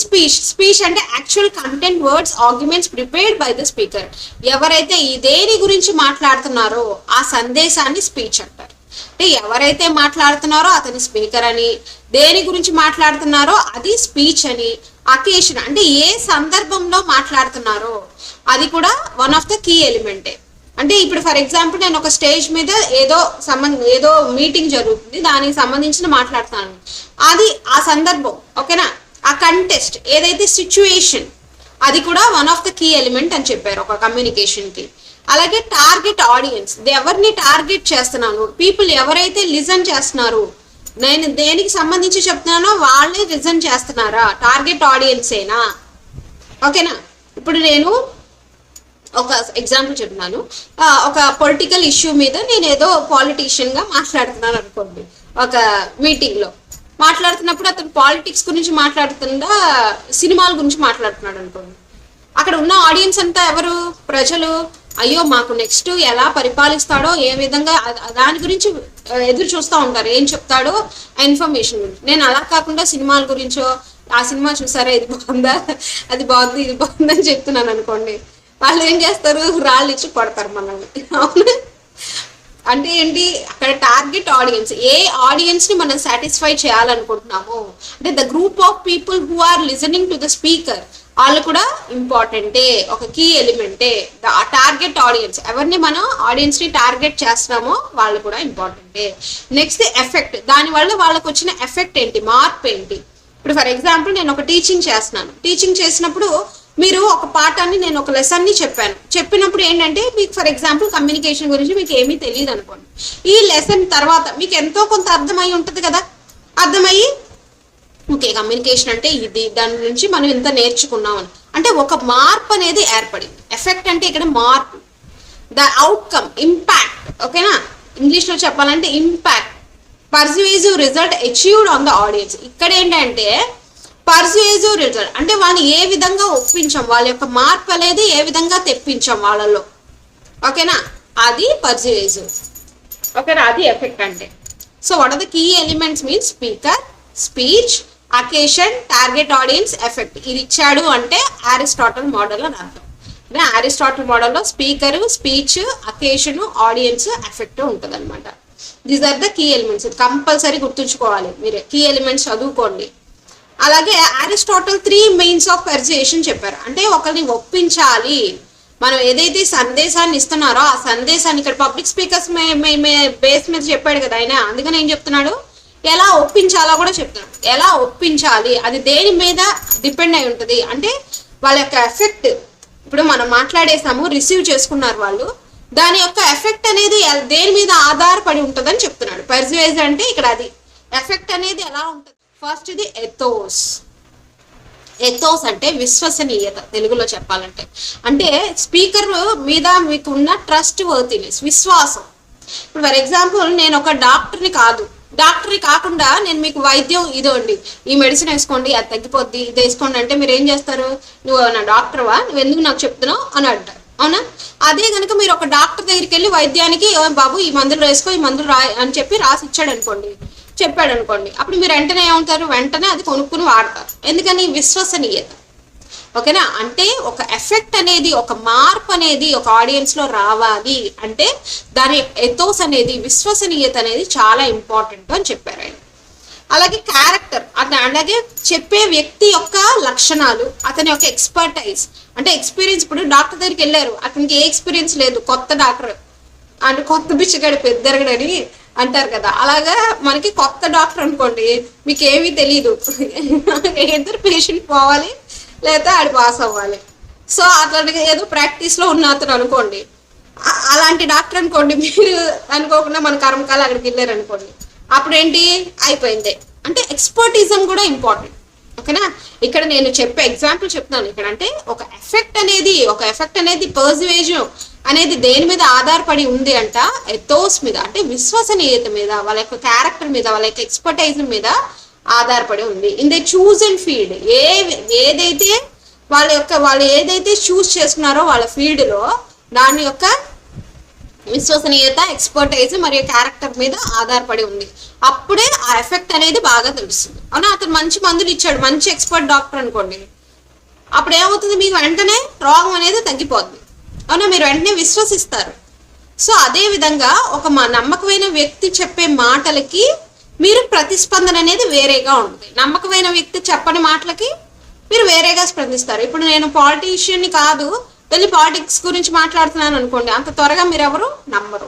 స్పీచ్ అంటే actual content, words, arguments prepared by the speaker. ఎవరైతే దేని గురించి మాట్లాడుతున్నారో ఆ సందేశాన్ని స్పీచ్ అంటారు. అంటే ఎవరైతే మాట్లాడుతున్నారో అతని స్పీకర్ అని, దేని గురించి మాట్లాడుతున్నారో అది స్పీచ్ అని. అకేషన్ అంటే ఏ సందర్భంలో మాట్లాడుతున్నారో అది కూడా వన్ ఆఫ్ ద కీ ఎలిమెంటే. అంటే ఇప్పుడు ఫర్ ఎగ్జాంపుల్ నేను ఒక స్టేజ్ మీద ఏదో మీటింగ్ జరుగుతుంది, దానికి సంబంధించిన మాట్లాడుతున్నాను, అది ఆ సందర్భం. ఓకేనా, ఆ కంటెస్ట్ ఏదైతే సిచ్యుయేషన్, అది కూడా one of the key element అని చెప్పారు ఒక కమ్యూనికేషన్ కి. అలాగే టార్గెట్ ఆడియన్స్, ఎవరిని టార్గెట్ చేస్తున్నాను, పీపుల్ ఎవరైతే లిజన్ చేస్తున్నారు, నేను దేనికి సంబంధించి చెప్తున్నానో వాళ్ళే లిజన్ చేస్తున్నారా, టార్గెట్ ఆడియన్సేనా. ఓకేనా, ఇప్పుడు నేను ఒక ఎగ్జాంపుల్ చెప్తున్నాను. ఒక పొలిటికల్ ఇష్యూ మీద నేను ఏదో పాలిటీషియన్ గా మాట్లాడుతున్నాను అనుకోండి, ఒక మీటింగ్ లో మాట్లాడుతున్నప్పుడు అతను పాలిటిక్స్ గురించి మాట్లాడుతుందా సినిమాల గురించి మాట్లాడుతున్నాడు అనుకోండి, అక్కడ ఉన్న ఆడియన్స్ అంతా ఎవరు? ప్రజలు. అయ్యో మాకు నెక్స్ట్ ఎలా పరిపాలిస్తాడో, ఏ విధంగా దాని గురించి ఎదురు చూస్తూ ఉంటారు, ఏం చెప్తాడో ఆ ఇన్ఫర్మేషన్ గురించి. నేను అలా కాకుండా సినిమాల గురించో, ఆ సినిమా చూసారా, ఇది బాగుందా, అది బాగుంది, ఇది బాగుందని చెప్తున్నాను అనుకోండి, వాళ్ళు ఏం చేస్తారు? రాళ్ళు ఇచ్చి కొడతారు మనల్ని. అవునా? అంటే ఏంటి? అక్కడ టార్గెట్ ఆడియన్స్, ఏ ఆడియన్స్ ని మనం సాటిస్ఫై చేయాలనుకుంటున్నాము అంటే the group of people who are listening to the speaker, వాళ్ళు కూడా ఇంపార్టెంటే, ఒక కీ ఎలిమెంటే. టార్గెట్ ఆడియన్స్, ఎవరిని మనం ఆడియన్స్ ని టార్గెట్ చేస్తున్నామో వాళ్ళు కూడా ఇంపార్టెంటే. నెక్స్ట్ ఎఫెక్ట్, దానివల్ల వాళ్ళకు వచ్చిన ఎఫెక్ట్ ఏంటి, మార్పు ఏంటి. ఇప్పుడు ఫర్ ఎగ్జాంపుల్ నేను ఒక టీచింగ్ చేస్తున్నాను, టీచింగ్ చేసినప్పుడు మీరు ఒక పాఠాన్ని, నేను ఒక లెసన్ ని చెప్పినప్పుడు ఏంటంటే మీకు ఫర్ ఎగ్జాంపుల్ కమ్యూనికేషన్ గురించి మీకు ఏమీ తెలియదు అనుకోండి, ఈ లెసన్ తర్వాత మీకు ఎంతో కొంత అర్థమై ఉంటుంది కదా, అర్థమయ్యి ఓకే కమ్యూనికేషన్ అంటే ఇది, దాని గురించి మనం ఇంత నేర్చుకున్నాం అని, అంటే ఒక మార్పు అనేది ఏర్పడింది. ఎఫెక్ట్ అంటే ఇక్కడ మార్పు, ద అవుట్కమ్, ఇంపాక్ట్. ఓకేనా, ఇంగ్లీష్లో చెప్పాలంటే impact, persuasive result achieved on the audience. ఇక్కడ ఏంటంటే పర్సుయేసివ్ రిజల్ట్ అంటే వాళ్ళని ఏ విధంగా ఒప్పించాం, వాళ్ళ యొక్క మార్పు అనేది ఏ విధంగా తెప్పించాం వాళ్ళలో. ఓకేనా, అది పర్సుయేసివ్. ఓకేనా, అది ఎఫెక్ట్ అంటే. So what are the key elements means speaker, speech, occasion, target audience, effect. ఇది ఇచ్చాడు అంటే అరిస్టాటిల్ మోడల్ అని అర్థం. అరిస్టాటిల్ మోడల్లో speaker, speech, occasion, audience, effect ఉంటుంది అనమాట. These are the key elements. Compulsory గుర్తుంచుకోవాలి, మీరు కీ ఎలిమెంట్స్ చదువుకోండి. అలాగే అరిస్టాటిల్ 3 మెయిన్స్ ఆఫ్ పర్సుయేషన్ చెప్పారు. అంటే ఒకరిని ఒప్పించాలి, మనం ఏదైతే సందేశాన్ని ఇస్తున్నారో ఆ సందేశాన్ని, ఇక్కడ పబ్లిక్ స్పీకర్స్ బేస్ మీద చెప్పాడు కదా ఆయన, అందుకని ఏం చెప్తున్నాడు, ఎలా ఒప్పించాలో కూడా చెప్తున్నాడు. ఎలా ఒప్పించాలి అది దేని మీద డిపెండ్ అయి ఉంటుంది అంటే వాళ్ళ యొక్క ఎఫెక్ట్. ఇప్పుడు మనం మాట్లాడేసాము, రిసీవ్ చేసుకున్నారు వాళ్ళు, దాని యొక్క ఎఫెక్ట్ అనేది దేని మీద ఆధారపడి ఉంటుందని చెప్తున్నాడు. పర్సుయేజ్ అంటే ఇక్కడ అది ఎఫెక్ట్ అనేది ఎలా ఉంటుంది. ఫస్ట్ ఇది ఎథోస్. ఎథోస్ అంటే విశ్వసనీయత, తెలుగులో చెప్పాలంటే. అంటే స్పీకర్ మీద మీకు ఉన్న ట్రస్ట్ వర్తినెస్, విశ్వాసం. ఇప్పుడు ఫర్ ఎగ్జాంపుల్ నేను ఒక డాక్టర్ని కాకుండా నేను మీకు వైద్యం ఇదోండి, ఈ మెడిసిన్ వేసుకోండి అది తగ్గిపోద్ది, ఇది వేసుకోండి అంటే మీరు ఏం చేస్తారు, నువ్వు నా డాక్టర్వా, నువ్వు ఎందుకు నాకు చెప్తున్నావు అని అంటారు. అవునా? అదే కనుక మీరు ఒక డాక్టర్ దగ్గరికి వెళ్ళి వైద్యానికి బాబు ఈ మందులు వేసుకో, ఈ మందులు రా అని చెప్పి రాసి చెప్పాడు అనుకోండి, అప్పుడు మీరు వెంటనే ఏమంటారు, వెంటనే అది కొనుక్కుని వాడతారు. ఎందుకని? విశ్వసనీయత. ఓకేనా, అంటే ఒక ఎఫెక్ట్ అనేది, ఒక మార్పు అనేది ఒక ఆడియన్స్ లో రావాలి అంటే దాని ఎథోస్ అనేది, విశ్వసనీయత అనేది చాలా ఇంపార్టెంట్ అని చెప్పారు ఆయన. అలాగే క్యారెక్టర్, అలాగే చెప్పే వ్యక్తి యొక్క లక్షణాలు, అతని యొక్క ఎక్స్పర్టైజ్ అంటే ఎక్స్పీరియన్స్. ఇప్పుడు డాక్టర్ దగ్గరికి వెళ్ళారు, అతనికి ఏ ఎక్స్పీరియన్స్ లేదు, కొత్త డాక్టర్ అంటే కొత్త బిచ్చగాడు పెద్దరగడని అంటారు కదా, అలాగా మనకి కొత్త డాక్టర్ అనుకోండి, మీకు ఏమీ తెలియదు, ఇద్దరు పేషెంట్ పోవాలి లేదా ఆడు పాస్ అవ్వాలి. సో అతనికి ఏదో ప్రాక్టీస్లో ఉన్న అతను అనుకోండి, అలాంటి డాక్టర్ అనుకోండి, మీరు అనుకోకుండా మన కర్మకాలు అక్కడికి వెళ్ళారు అనుకోండి, అప్పుడు ఏంటి అయిపోయింది. అంటే ఎక్స్పర్టిజం కూడా ఇంపార్టెంట్. ఓకేనా, ఇక్కడ నేను చెప్పే ఎగ్జాంపుల్ చెప్తాను ఇక్కడ. అంటే ఒక ఎఫెక్ట్ అనేది పర్సువేజన్ అనేది దేని మీద ఆధారపడి ఉంది అంట, ఎథోస్ మీద, అంటే విశ్వసనీయత మీద, వాళ్ళ యొక్క క్యారెక్టర్ మీద, వాళ్ళ యొక్క ఎక్స్పర్టైజ్ మీద ఆధారపడి ఉంది. In they choose and field, ఏదైతే వాళ్ళు ఏదైతే చూస్ చేసుకున్నారో వాళ్ళ ఫీల్డ్లో దాని యొక్క విశ్వసనీయత, ఎక్స్పర్టైజ్ మరియు క్యారెక్టర్ మీద ఆధారపడి ఉంది. అప్పుడే ఆ ఎఫెక్ట్ అనేది బాగా తెలుస్తుంది. అవునా, అతను మంచి మందులు ఇచ్చాడు, మంచి ఎక్స్పర్ట్ డాక్టర్ అనుకోండి, అప్పుడు ఏమవుతుంది, మీకు వెంటనే రోగం అనేది తగ్గిపోద్ది. అవునా, మీరు వెంటనే విశ్వసిస్తారు. సో అదే విధంగా ఒక నమ్మకమైన వ్యక్తి చెప్పే మాటలకి మీరు ప్రతిస్పందన అనేది వేరేగా ఉంటుంది. నమ్మకమైన వ్యక్తి చెప్పని మాటలకి మీరు వేరేగా స్పందిస్తారు. ఇప్పుడు నేను పాలిటీషియన్ని కాదు, వెళ్ళి పాలిటిక్స్ గురించి మాట్లాడుతున్నాను అనుకోండి, అంత త్వరగా మీరు ఎవరు నమ్మరు.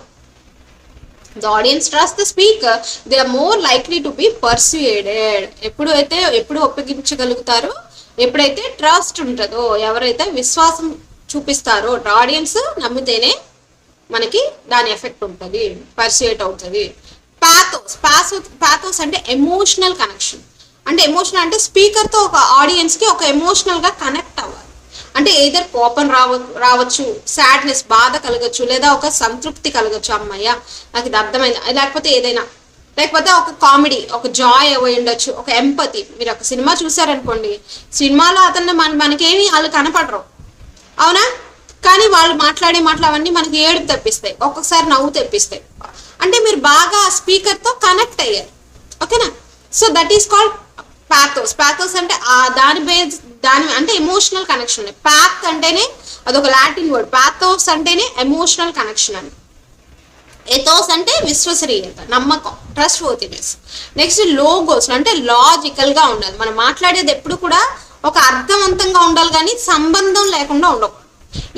The audience trust the speaker, they are more likely to be persuaded. ఎప్పుడు ఒప్పించగలుగుతారో, ఎప్పుడైతే ట్రస్ట్ ఉంటుందో, ఎవరైతే విశ్వాసం చూపిస్తారో, ఆడియన్స్ నమ్మితేనే మనకి దాని ఎఫెక్ట్ ఉంటుంది, పర్సుయేట్ అవుతుంది. పాథోస్ అంటే ఎమోషనల్ కనెక్షన్. అంటే ఎమోషనల్ అంటే స్పీకర్తో ఒక ఆడియన్స్కి ఒక ఎమోషనల్గా కనెక్ట్ అవ్వాలి. అంటే ఏదర్ కోపం రావచ్చు, సాడ్నెస్, బాధ కలగచ్చు, లేదా ఒక సంతృప్తి కలగచ్చు, అమ్మయ్య నాకు ఇది అర్థమైంది, లేకపోతే ఏదైనా, లేకపోతే ఒక కామెడీ, ఒక జాయ్ అయి ఉండొచ్చు, ఒక ఎంపతి. మీరు ఒక సినిమా చూసారనుకోండి, సినిమాలో అతన్ని మనకేమి వాళ్ళు కనపడరు, అవునా, కానీ వాళ్ళు మాట్లాడే మాటలు అవన్నీ మనకి ఏడుపు తెప్పిస్తాయి, ఒక్కొక్కసారి నవ్వు తెప్పిస్తాయి. అంటే మీరు బాగా స్పీకర్తో కనెక్ట్ అయ్యారు. ఓకేనా, so that is called pathos అంటే దాని అంటే ఎమోషనల్ కనెక్షన్. పాత్ అంటేనే అదొక లాటిన్ వర్డ్, పాథోస్ అంటేనే ఎమోషనల్ కనెక్షన్ అని. ఎథోస్ అంటే విశ్వసనీయత, నమ్మకం, ట్రస్ట్ వర్తినెస్. నెక్స్ట్ లోగోస్ అంటే లాజికల్గా ఉండాలి. మనం మాట్లాడేది ఎప్పుడు కూడా ఒక అర్థవంతంగా ఉండాలి, కానీ సంబంధం లేకుండా ఉండకూడదు.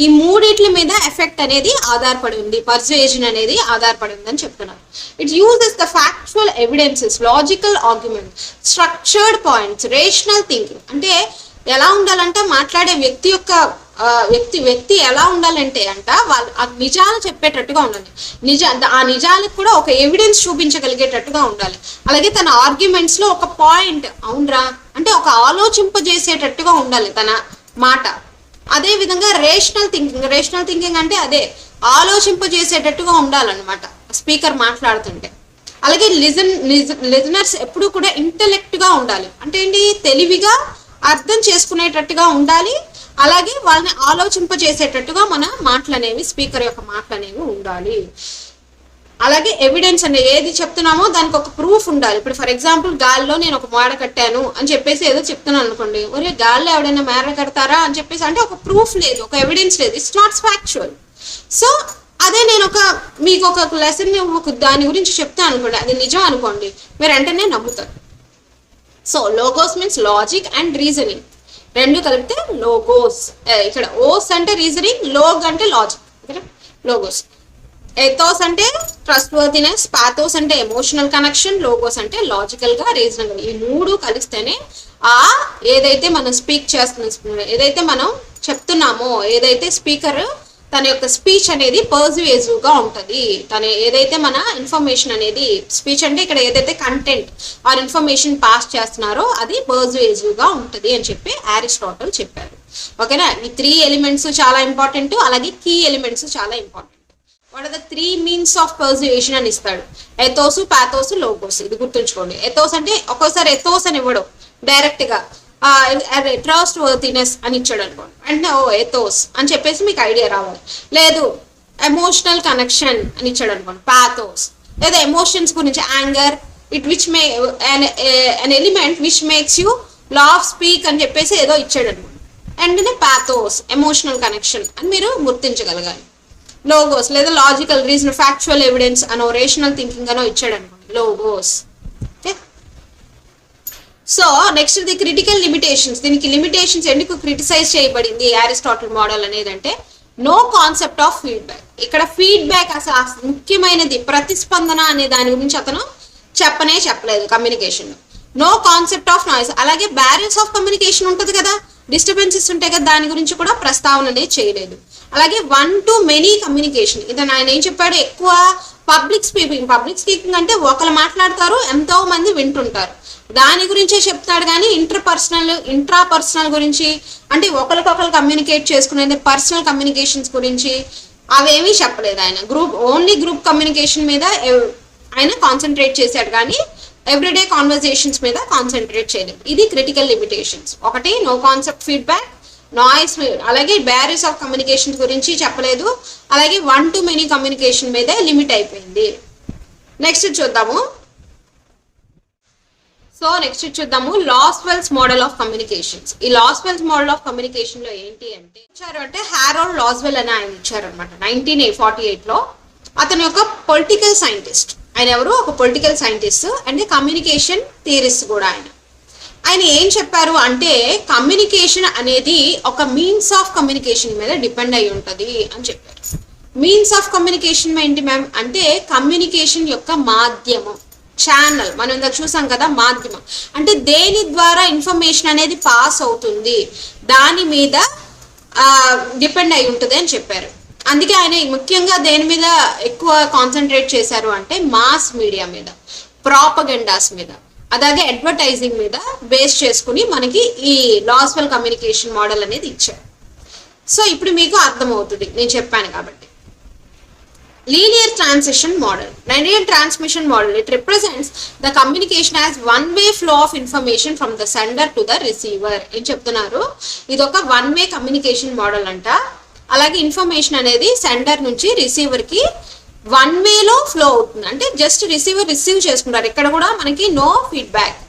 ఈ మూడిట్ల మీద ఎఫెక్ట్ అనేది ఆధారపడి ఉంది, పర్సుయేషన్ అనేది ఆధారపడి ఉంది అని చెప్తున్నారు. It uses the factual evidences, logical argument, structured points, rational thinking. అంటే ఎలా ఉండాలంటే మాట్లాడే వ్యక్తి యొక్క వ్యక్తి ఎలా ఉండాలంటే వాళ్ళు ఆ నిజాలు చెప్పేటట్టుగా ఉండాలి. ఆ నిజాలకు కూడా ఒక ఎవిడెన్స్ చూపించగలిగేటట్టుగా ఉండాలి. అలాగే తన ఆర్గ్యుమెంట్స్ లో ఒక పాయింట్ అవునరా అంటే ఒక ఆలోచింపజేసేటట్టుగా ఉండాలి తన మాట. అదే విధంగా రేషనల్ థింకింగ్ అంటే అదే ఆలోచింపజేసేటట్టుగా ఉండాలన్నమాట స్పీకర్ మాట్లాడుతుంటే. అలాగే లిజనర్స్ ఎప్పుడు కూడా ఇంటెలెక్ట్ గా ఉండాలి. అంటే ఏంటి, తెలివిగా అర్థం చేసుకునేటట్టుగా ఉండాలి. అలాగే వాళ్ళని ఆలోచింపజేసేటట్టుగా మన మాటలు అనేవి, స్పీకర్ యొక్క మాటలు అనేవి ఉండాలి. అలాగే ఎవిడెన్స్ అంటే ఏది చెప్తున్నామో దానికి ఒక ప్రూఫ్ ఉండాలి. ఇప్పుడు ఫర్ ఎగ్జాంపుల్ గాలిలో నేను ఒక మేడ కట్టాను అని చెప్పేసి ఏదో చెప్తున్నాను అనుకోండి, ఒరే గాలిలో ఎవడైనా మేడ కడతారా అని చెప్పేసి, అంటే ఒక ప్రూఫ్ లేదు, ఒక ఎవిడెన్స్ లేదు, ఇట్స్ నాట్ ఫ్యాక్చువల్. సో అదే నేను మీకు ఒక లెసన్ దాని గురించి చెప్తాను అనుకోండి, అది నిజం అనుకోండి, మీరు వెంటనే నమ్ముతారు. So logos means logic and reasoning, రెండు కలిపితే లోగోస్. ఇక్కడ ఓస్ అంటే రీజనింగ్, లోగ్ అంటే లాజిక్, ఓకేనా, లోగోస్. ఎథోస్ అంటే ట్రస్ట్ వర్తినెస్, పాథోస్ అంటే ఎమోషనల్ కనెక్షన్, లోగోస్ అంటే లాజికల్ గా, రీజనబుల్. ఈ మూడు కలిస్తేనే ఏదైతే మనం స్పీక్ చేస్తున్నాం, ఏదైతే మనం చెప్తున్నామో, ఏదైతే స్పీకర్ తన యొక్క స్పీచ్ అనేది పర్సుయేసివ్ గా ఉంటుంది. తన ఏదైతే మన ఇన్ఫర్మేషన్ అనేది, స్పీచ్ అంటే ఇక్కడ ఏదైతే కంటెంట్ ఆర్ ఇన్ఫర్మేషన్ పాస్ చేస్తున్నారో అది పర్సుయేసివ్ గా ఉంటుంది అని చెప్పి అరిస్టాటిల్ చెప్పారు. ఓకేనా, ఈ 3 ఎలిమెంట్స్ చాలా ఇంపార్టెంట్. అలాగే కీ ఎలిమెంట్స్ చాలా important. What are the 3 means of persuasion అని ఇస్తాడు, ఎథోస్, పాథోస్, లోగోస్. ఇది గుర్తుంచుకోండి. ఎథోస్ అంటే ఒక్కోసారి ఎథోస్ అని ఇవ్వడం, డైరెక్ట్ గా ట్రస్ట్ వర్తినెస్ అని ఇచ్చాడు అనుకోండి, అంటే ఎథోస్ అని చెప్పేసి మీకు ఐడియా రావాలి. లేదు ఎమోషనల్ కనెక్షన్ అని ఇచ్చాడు అనుకోండి, పాథోస్. లేదా ఎమోషన్స్ గురించి, anger, it which may an element which makes you laugh, speak అని చెప్పేసి ఏదో ఇచ్చాడు అనుకోండి, అండ్ పాథోస్ ఎమోషనల్ కనెక్షన్ అని మీరు గుర్తించగలగాలి. లోగోస్ లేదా లాజికల్ రీజన్, ఫ్యాక్చువల్ ఎవిడెన్స్ అనో, రేషనల్ థింకింగ్ అనో ఇచ్చాడు అనుకోండి, logos. Okay, so next the critical limitations. దీనికి లిమిటేషన్స్ ఎందుకు క్రిటిసైజ్ చేయబడింది అరిస్టాటిల్ మోడల్ అనేది అంటే నో కాన్సెప్ట్ ఆఫ్ ఫీడ్బ్యాక్. ఇక్కడ ఫీడ్బ్యాక్ అసలు ముఖ్యమైనది, ప్రతిస్పందన అనే దాని గురించి అతను చెప్పలేదు communication. No concept of noise. అలాగే బ్యారియర్స్ ఆఫ్ కమ్యూనికేషన్ ఉంటుంది కదా, డిస్టర్బెన్సెస్ ఉంటాయి కదా, దాని గురించి కూడా ప్రస్తావన అనేది చేయలేదు. అలాగే 1 to many కమ్యూనికేషన్. ఇతను ఆయన ఏం చెప్పాడు, ఎక్కువ పబ్లిక్ స్పీకింగ్ అంటే ఒకరు మాట్లాడతారు, ఎంతో మంది వింటుంటారు, దాని గురించే చెప్తాడు. కానీ ఇంట్రాపర్సనల్ గురించి అంటే ఒకరికొకరు కమ్యూనికేట్ చేసుకునేది, పర్సనల్ కమ్యూనికేషన్స్ గురించి అవేమీ చెప్పలేదు ఆయన. ఓన్లీ గ్రూప్ కమ్యూనికేషన్ మీద ఆయన కాన్సన్ట్రేట్ చేశాడు, కానీ ఎవ్రీడే కాన్వర్జేషన్స్ మీద కాన్సన్ట్రేట్ చేయలేదు. ఇది క్రిటికల్ లిమిటేషన్స్. ఒకటి నో కాన్సెప్ట్ ఫీడ్బ్యాక్, నాయిస్, అలాగే బ్యారియర్స్ ఆఫ్ కమ్యూనికేషన్ గురించి చెప్పలేదు, అలాగే 1 to many కమ్యూనికేషన్ మీద లిమిట్ అయిపోయింది. నెక్స్ట్ చూద్దాము లాస్వెల్స్ మోడల్ ఆఫ్ కమ్యూనికేషన్స్. ఈ లాస్వెల్స్ మోడల్ ఆఫ్ కమ్యూనికేషన్ లో ఏంటి అంటే హారోల్డ్ లాస్వెల్ అని ఆయన ఇచ్చారనమాట 1948లో. అతను ఒక పొలిటికల్ సైంటిస్ట్. ఆయన ఎవరు, ఒక పొలిటికల్ సైంటిస్ట్ అంటే కమ్యూనికేషన్ థియరిస్ట్ కూడా. ఆయన ఏం చెప్పారు అంటే కమ్యూనికేషన్ అనేది ఒక మీన్స్ ఆఫ్ కమ్యూనికేషన్ మీద డిపెండ్ అయి ఉంటుంది అని చెప్పారు. మీన్స్ ఆఫ్ కమ్యూనికేషన్ ఏంటి మ్యామ్ అంటే కమ్యూనికేషన్ యొక్క మాధ్యమం, ఛానల్. మనం ఇందాక చూసాం కదా, మాధ్యమం అంటే దేని ద్వారా ఇన్ఫర్మేషన్ అనేది పాస్ అవుతుంది, దాని మీద డిపెండ్ అయి ఉంటుంది అని చెప్పారు. అందుకే ఆయన ముఖ్యంగా దేని మీద ఎక్కువ కాన్సన్ట్రేట్ చేశారు అంటే మాస్ మీడియా మీద, ప్రాపగెండాస్ మీద, అలాగే అడ్వర్టైజింగ్ మీద బేస్ చేసుకుని మనకి ఈ లాస్వెల్ కమ్యూనికేషన్ మోడల్ అనేది ఇచ్చారు. సో ఇప్పుడు మీకు అర్థమవుతుంది నేను చెప్పాను కాబట్టి. Linear transition model, linear transmission model, it represents the communication as one way flow of information from the sender to the receiver. ఏం చెప్తున్నారు, ఇది ఒక 1 way కమ్యూనికేషన్ మోడల్ అంట. అలాగే ఇన్ఫర్మేషన్ అనేది సెండర్ నుంచి రిసీవర్ కి 1 వేలో ఫ్లో అవుతుంది. అంటే జస్ట్ రిసీవర్ రిసీవ్ చేసుకుంటారు. ఇక్కడ కూడా మనకి నో ఫీడ్బ్యాక్,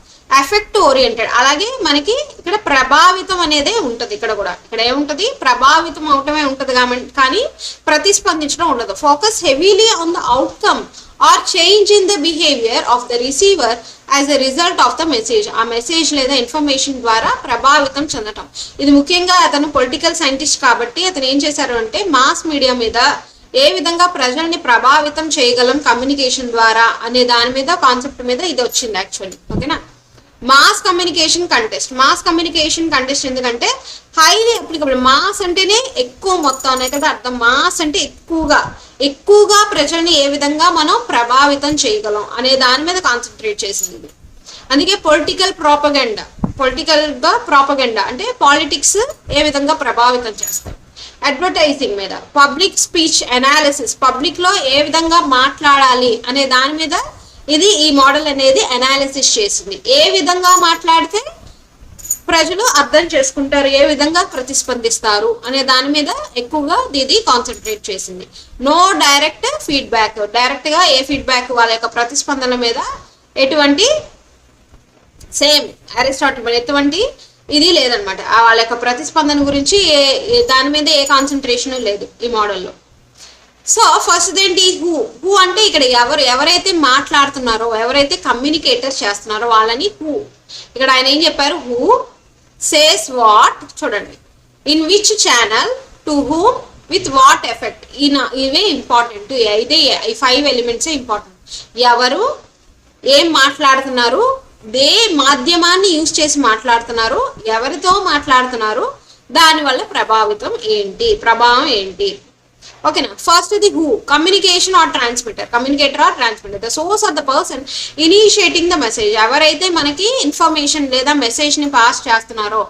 ఎఫెక్ట్ ఓరియంటెడ్. అలాగే మనకి ఇక్కడ ప్రభావితం అనేదే ఉంటుంది. ఇక్కడ కూడా ఇక్కడ ఏముంటుంది, ప్రభావితం అవటమే ఉంటుంది కానీ ప్రతిస్పందించడం ఉండదు. Focus heavily on the outcome or change in the behaviour of the receiver as a result of the message. ఆ మెసేజ్ లేదా ఇన్ఫర్మేషన్ ద్వారా ప్రభావితం చెందటం. ఇది ముఖ్యంగా అతను పొలిటికల్ సైంటిస్ట్ కాబట్టి అతను ఏం చేశారు అంటే మాస్ మీడియా మీద ఏ విధంగా ప్రజల్ని ప్రభావితం చేయగలం కమ్యూనికేషన్ ద్వారా అనే దాని మీద కాన్సెప్ట్ మీద ఇది వచ్చింది యాక్చువల్లీ. ఓకేనా. మాస్ కమ్యూనికేషన్ కంటెస్ట్ ఎందుకంటే హైలీ అప్లికబుల్. మాస్ అంటేనే ఎక్కువ మొత్తం అనే కదా అర్థం. మాస్ అంటే ఎక్కువగా ప్రజల్ని ఏ విధంగా మనం ప్రభావితం చేయగలం అనే దాని మీద కాన్సన్ట్రేట్ చేసింది. అందుకే పొలిటికల్ ప్రాపగెండా అంటే పాలిటిక్స్ ఏ విధంగా ప్రభావితం చేస్తాయి. అడ్వర్టైజింగ్ మీద, పబ్లిక్ స్పీచ్ అనాలిసిస్, పబ్లిక్ లో ఏ విధంగా మాట్లాడాలి అనే దాని మీద ఇది ఈ మోడల్ అనేది అనాలిసిస్ చేసింది. ఏ విధంగా మాట్లాడితే ప్రజలు అర్థం చేసుకుంటారు, ఏ విధంగా ప్రతిస్పందిస్తారు అనే దాని మీద ఎక్కువగా ఇది కాన్సన్ట్రేట్ చేసింది. నో డైరెక్ట్ ఫీడ్బ్యాక్, డైరెక్ట్ గా ఏ ఫీడ్బ్యాక్ వాళ్ళ యొక్క ప్రతిస్పందన మీద ఎటువంటి సేమ్ అరిస్టాటిల్ ఎటువంటి ఇది లేదనమాట. వాళ్ళ యొక్క ప్రతిస్పందన గురించి దాని మీద ఏ కాన్సన్ట్రేషన్ లేదు ఈ మోడల్లో. సో ఫస్ట్ ఏంటి, హూ అంటే ఇక్కడ ఎవరైతే మాట్లాడుతున్నారో, ఎవరైతే కమ్యూనికేటర్ చేస్తున్నారో వాళ్ళని హూ. ఇక్కడ ఆయన ఏం చెప్పారు, హూ సేస్ వాట్. చూడండి, in which channel, to whom, with what effect. ఇవే ఇంపార్టెంట్. అయితే ఈ 5 ఎలిమెంట్స్ ఇంపార్టెంట్. ఎవరు ఏం మాట్లాడుతున్నారు, ఏ మాధ్యమాన్ని యూజ్ చేసి మాట్లాడుతున్నారు, ఎవరితో మాట్లాడుతున్నారు, దానివల్ల ప్రభావం ఏంటి. ఓకేనా. First the who, communicator or transmitter, the source of the person initiating the message. ఎవరైతే మనకి ఇన్ఫర్మేషన్ లేదా మెసేజ్ ని పాస్ చేస్తున్నారో,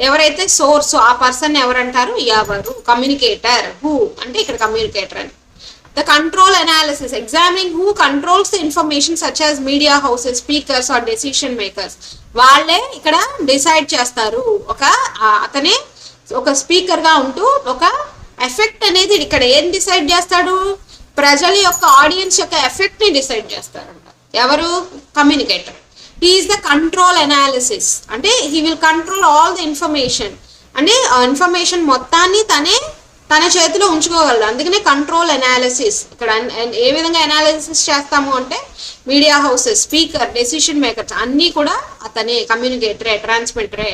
ఎవరైతే సోర్స్, ఆ పర్సన్ ఎవరంటారు, ఎవరు, కమ్యూనికేటర్. హూ అంటే ఇక్కడ కమ్యూనికేటర్ అని. The control analysis, examining who controls the information such as media houses, speakers or decision makers. వాళ్ళే ఇక్కడ డిసైడ్ చేస్తారు. అతనే ఒక స్పీకర్ గా ఉంటూ ఒక ఎఫెక్ట్ అనేది ఇక్కడ ఏం డిసైడ్ చేస్తాడు, ప్రజల యొక్క ఆడియన్స్ యొక్క ఎఫెక్ట్ ని డిసైడ్ చేస్తారంట. ఎవరు, communicator. He is the control analysis అంటే he will control all the information. అంటే ఇన్ఫర్మేషన్ మొత్తాన్ని తనే తన చేతిలో ఉంచుకోగలడు. అందుకనే కంట్రోల్ అనాలిసిస్. ఇక్కడ ఏ విధంగా అనాలిసిస్ చేస్తాము అంటే media houses, speaker, decision makers అన్నీ కూడా అతనే. కమ్యూనికేటరే, ట్రాన్స్మిటరే.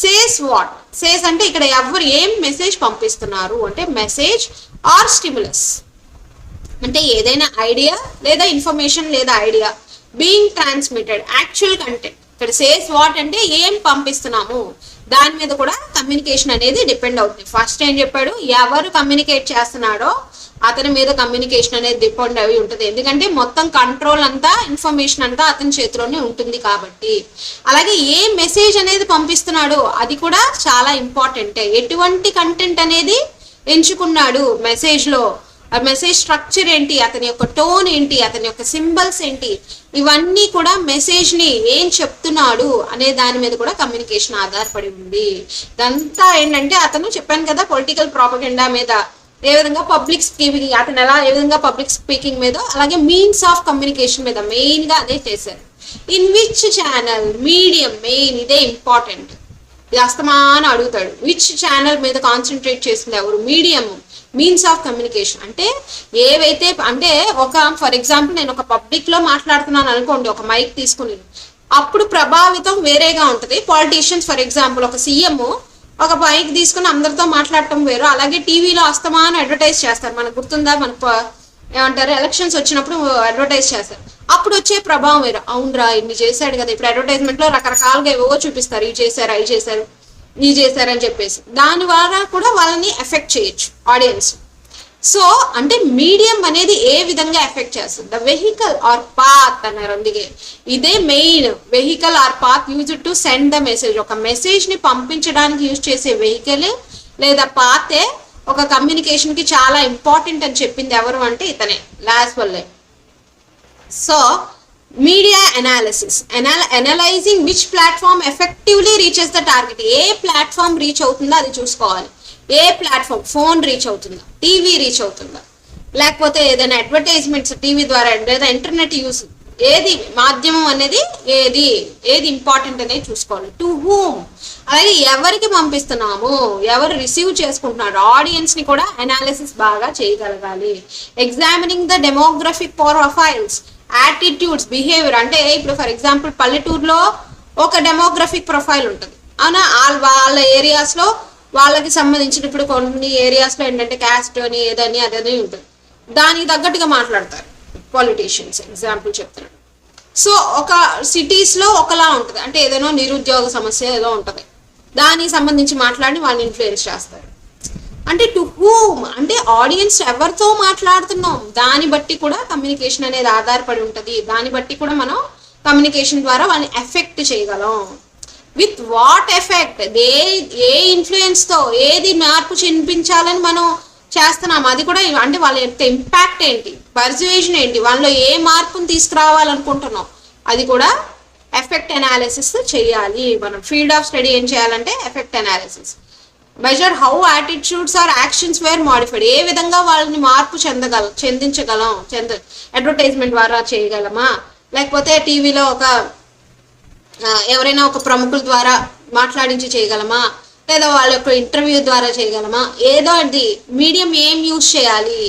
Says what? సేస్ అంటే ఇక్కడ ఎవరు ఏం మెసేజ్ పంపిస్తున్నారు అంటే మెసేజ్ ఆర్ స్టిమ్యులస్ అంటే ఏదైనా ఐడియా లేదా ఇన్ఫర్మేషన్ లేదా idea being transmitted, actual content. ఇక్కడ సేస్ వాట్ అంటే ఏం పంపిస్తున్నాము దాని మీద కూడా కమ్యూనికేషన్ అనేది డిపెండ్ అవుతుంది. ఫస్ట్ ఏం చెప్పాడు, ఎవరు కమ్యూనికేట్ చేస్తున్నాడో అతని మీద కమ్యూనికేషన్ అనేది డిపెండ్ అయి ఉంటుంది. ఎందుకంటే మొత్తం కంట్రోల్ అంతా, ఇన్ఫర్మేషన్ అంతా అతని చేతిలోనే ఉంటుంది కాబట్టి. అలాగే ఏ మెసేజ్ అనేది పంపిస్తున్నాడో అది కూడా చాలా ఇంపార్టెంట్. ఎటువంటి కంటెంట్ అనేది ఎంచుకున్నాడు మెసేజ్లో, ఆ మెసేజ్ స్ట్రక్చర్ ఏంటి, అతని యొక్క టోన్ ఏంటి, అతని యొక్క సింబల్స్ ఏంటి, ఇవన్నీ కూడా మెసేజ్ ని ఏం చెప్తున్నాడు అనే దాని మీద కూడా కమ్యూనికేషన్ ఆధారపడి ఉంది. ఇదంతా ఏంటంటే అతను చెప్పాను కదా పొలిటికల్ ప్రాపగెండా మీద, ఏ విధంగా పబ్లిక్ స్పీకింగ్, అతను ఏ విధంగా పబ్లిక్ స్పీకింగ్ మీద, అలాగే మీన్స్ ఆఫ్ కమ్యూనికేషన్ మీద మెయిన్ గా అదే చేశారు. In which channel, medium main, ఇదే ఇంపార్టెంట్. ఇది అస్తమానం అడుగుతాడు. విచ్ ఛానల్ మీద కాన్సన్ట్రేట్ చేసింది ఎవరు, మీడియం, మీన్స్ ఆఫ్ కమ్యూనికేషన్ అంటే ఏవైతే అంటే ఒక ఫర్ ఎగ్జాంపుల్ నేను ఒక పబ్లిక్ లో మాట్లాడుతున్నాను అనుకోండి, ఒక మైక్ తీసుకుని, అప్పుడు ప్రభావితం వేరేగా ఉంటుంది. పాలిటీషియన్స్ ఫర్ ఎగ్జాంపుల్ ఒక సీఎం ఒక మైక్ తీసుకుని అందరితో మాట్లాడటం వేరు. అలాగే టీవీలో అస్తమానం అడ్వర్టైజ్ చేస్తారు, మనకు గుర్తుందా, మనకు ఏమంటారు ఎలక్షన్స్ వచ్చినప్పుడు అడ్వర్టైజ్ చేస్తారు, అప్పుడు వచ్చే ప్రభావం వేరు. అవునరా ఇన్ని చేశాడు కదా, ఇప్పుడు అడ్వర్టైజ్మెంట్ లో రకరకాలుగా ఏవో చూపిస్తారు, ఇవి చేశారు, అవి చేశారు, ఇది చేశారని చెప్పేసి, దాని ద్వారా కూడా వాళ్ళని ఎఫెక్ట్ చేయొచ్చు ఆడియన్స్. సో అంటే మీడియం అనేది ఏ విధంగా ఎఫెక్ట్ చేస్తుంది, ద వెహికల్ ఆర్ పాత్ అన్నారు. అందుకే ఇదే main, vehicle or path used to send the message. ఒక మెసేజ్ ని పంపించడానికి యూజ్ చేసే వెహికల్ లేదా పాతే ఒక కమ్యూనికేషన్ కి చాలా ఇంపార్టెంట్ అని చెప్పింది ఎవరు అంటే ఇతనే, Lasswell. So media analysis, analysing which platform effectively reaches the target. ఏ ప్లాట్ఫామ్ రీచ్ అవుతుందో అది చూసుకోవాలి. ఏ ప్లాట్ఫామ్, ఫోన్ రీచ్ అవుతుందా, టీవీ రీచ్ అవుతుందా, లేకపోతే ఏదైనా అడ్వర్టైజ్మెంట్స్ టీవీ ద్వారా లేదా ఇంటర్నెట్ యూస్, ఏది మాధ్యమం అనేది ఏది ఇంపార్టెంట్ అనేది చూసుకోవాలి. టు హూమ్, అలాగే ఎవరికి పంపిస్తున్నాము, ఎవరు రిసీవ్ చేసుకుంటున్నారు, ఆడియన్స్ ని కూడా అనాలిసిస్ బాగా చేయగలగాలి. Examining the demographic profiles, attitudes, behaviour. అంటే ఇప్పుడు ఫర్ ఎగ్జాంపుల్ పల్లెటూరులో ఒక డెమోగ్రఫిక్ ప్రొఫైల్ ఉంటుంది, అవునా, వాళ్ళ ఏరియాస్ లో వాళ్ళకి సంబంధించిన, ఇప్పుడు కొన్ని ఏరియాస్ లో ఏంటంటే క్యాస్ట్ అని ఏదని అదని ఉంటుంది, దానికి తగ్గట్టుగా మాట్లాడతారు పాలిటీషియన్స్, ఎగ్జాంపుల్ చెప్తున్నాడు. సో ఒక సిటీస్ లో ఒకలా ఉంటుంది, అంటే ఏదైనా నిరుద్యోగ సమస్య ఏదో ఉంటుంది, దానికి సంబంధించి మాట్లాడి వాళ్ళని ఇన్ఫ్లుయెన్స్ చేస్తారు. అంటే టు హూమ్ అంటే ఆడియన్స్ ఎవరితో మాట్లాడుతున్నాం దాన్ని బట్టి కూడా కమ్యూనికేషన్ అనేది ఆధారపడి ఉంటుంది. దాన్ని బట్టి కూడా మనం కమ్యూనికేషన్ ద్వారా వాళ్ళని ఎఫెక్ట్ చేయగలం. With what effect, A influence తో ఏది మార్పు చెందించాలని మనం చేస్తున్నాం, అది కూడా అంటే వాళ్ళ యొక్క ఇంపాక్ట్ ఏంటి, పర్సువేషన్ ఏంటి, వాళ్ళలో ఏ మార్పును తీసుకురావాలనుకుంటున్నాం, అది కూడా ఎఫెక్ట్ అనాలిసిస్ చేయాలి. మనం ఫీల్డ్ ఆఫ్ స్టడీ ఏం చేయాలంటే effect analysis. Measure how attitudes or actions were modified, ఏ విధంగా వాళ్ళని మార్పు చెందించగలం, అడ్వర్టైజ్మెంట్ ద్వారా చేయగలమా, లేకపోతే టీవీలో ఎవరైనా ఒక ప్రముఖుల ద్వారా మాట్లాడించి చేయగలమా, లేదా వాళ్ళ యొక్క ఇంటర్వ్యూ ద్వారా చేయగలమా, ఏదో అది మీడియం ఏం యూజ్ చేయాలి,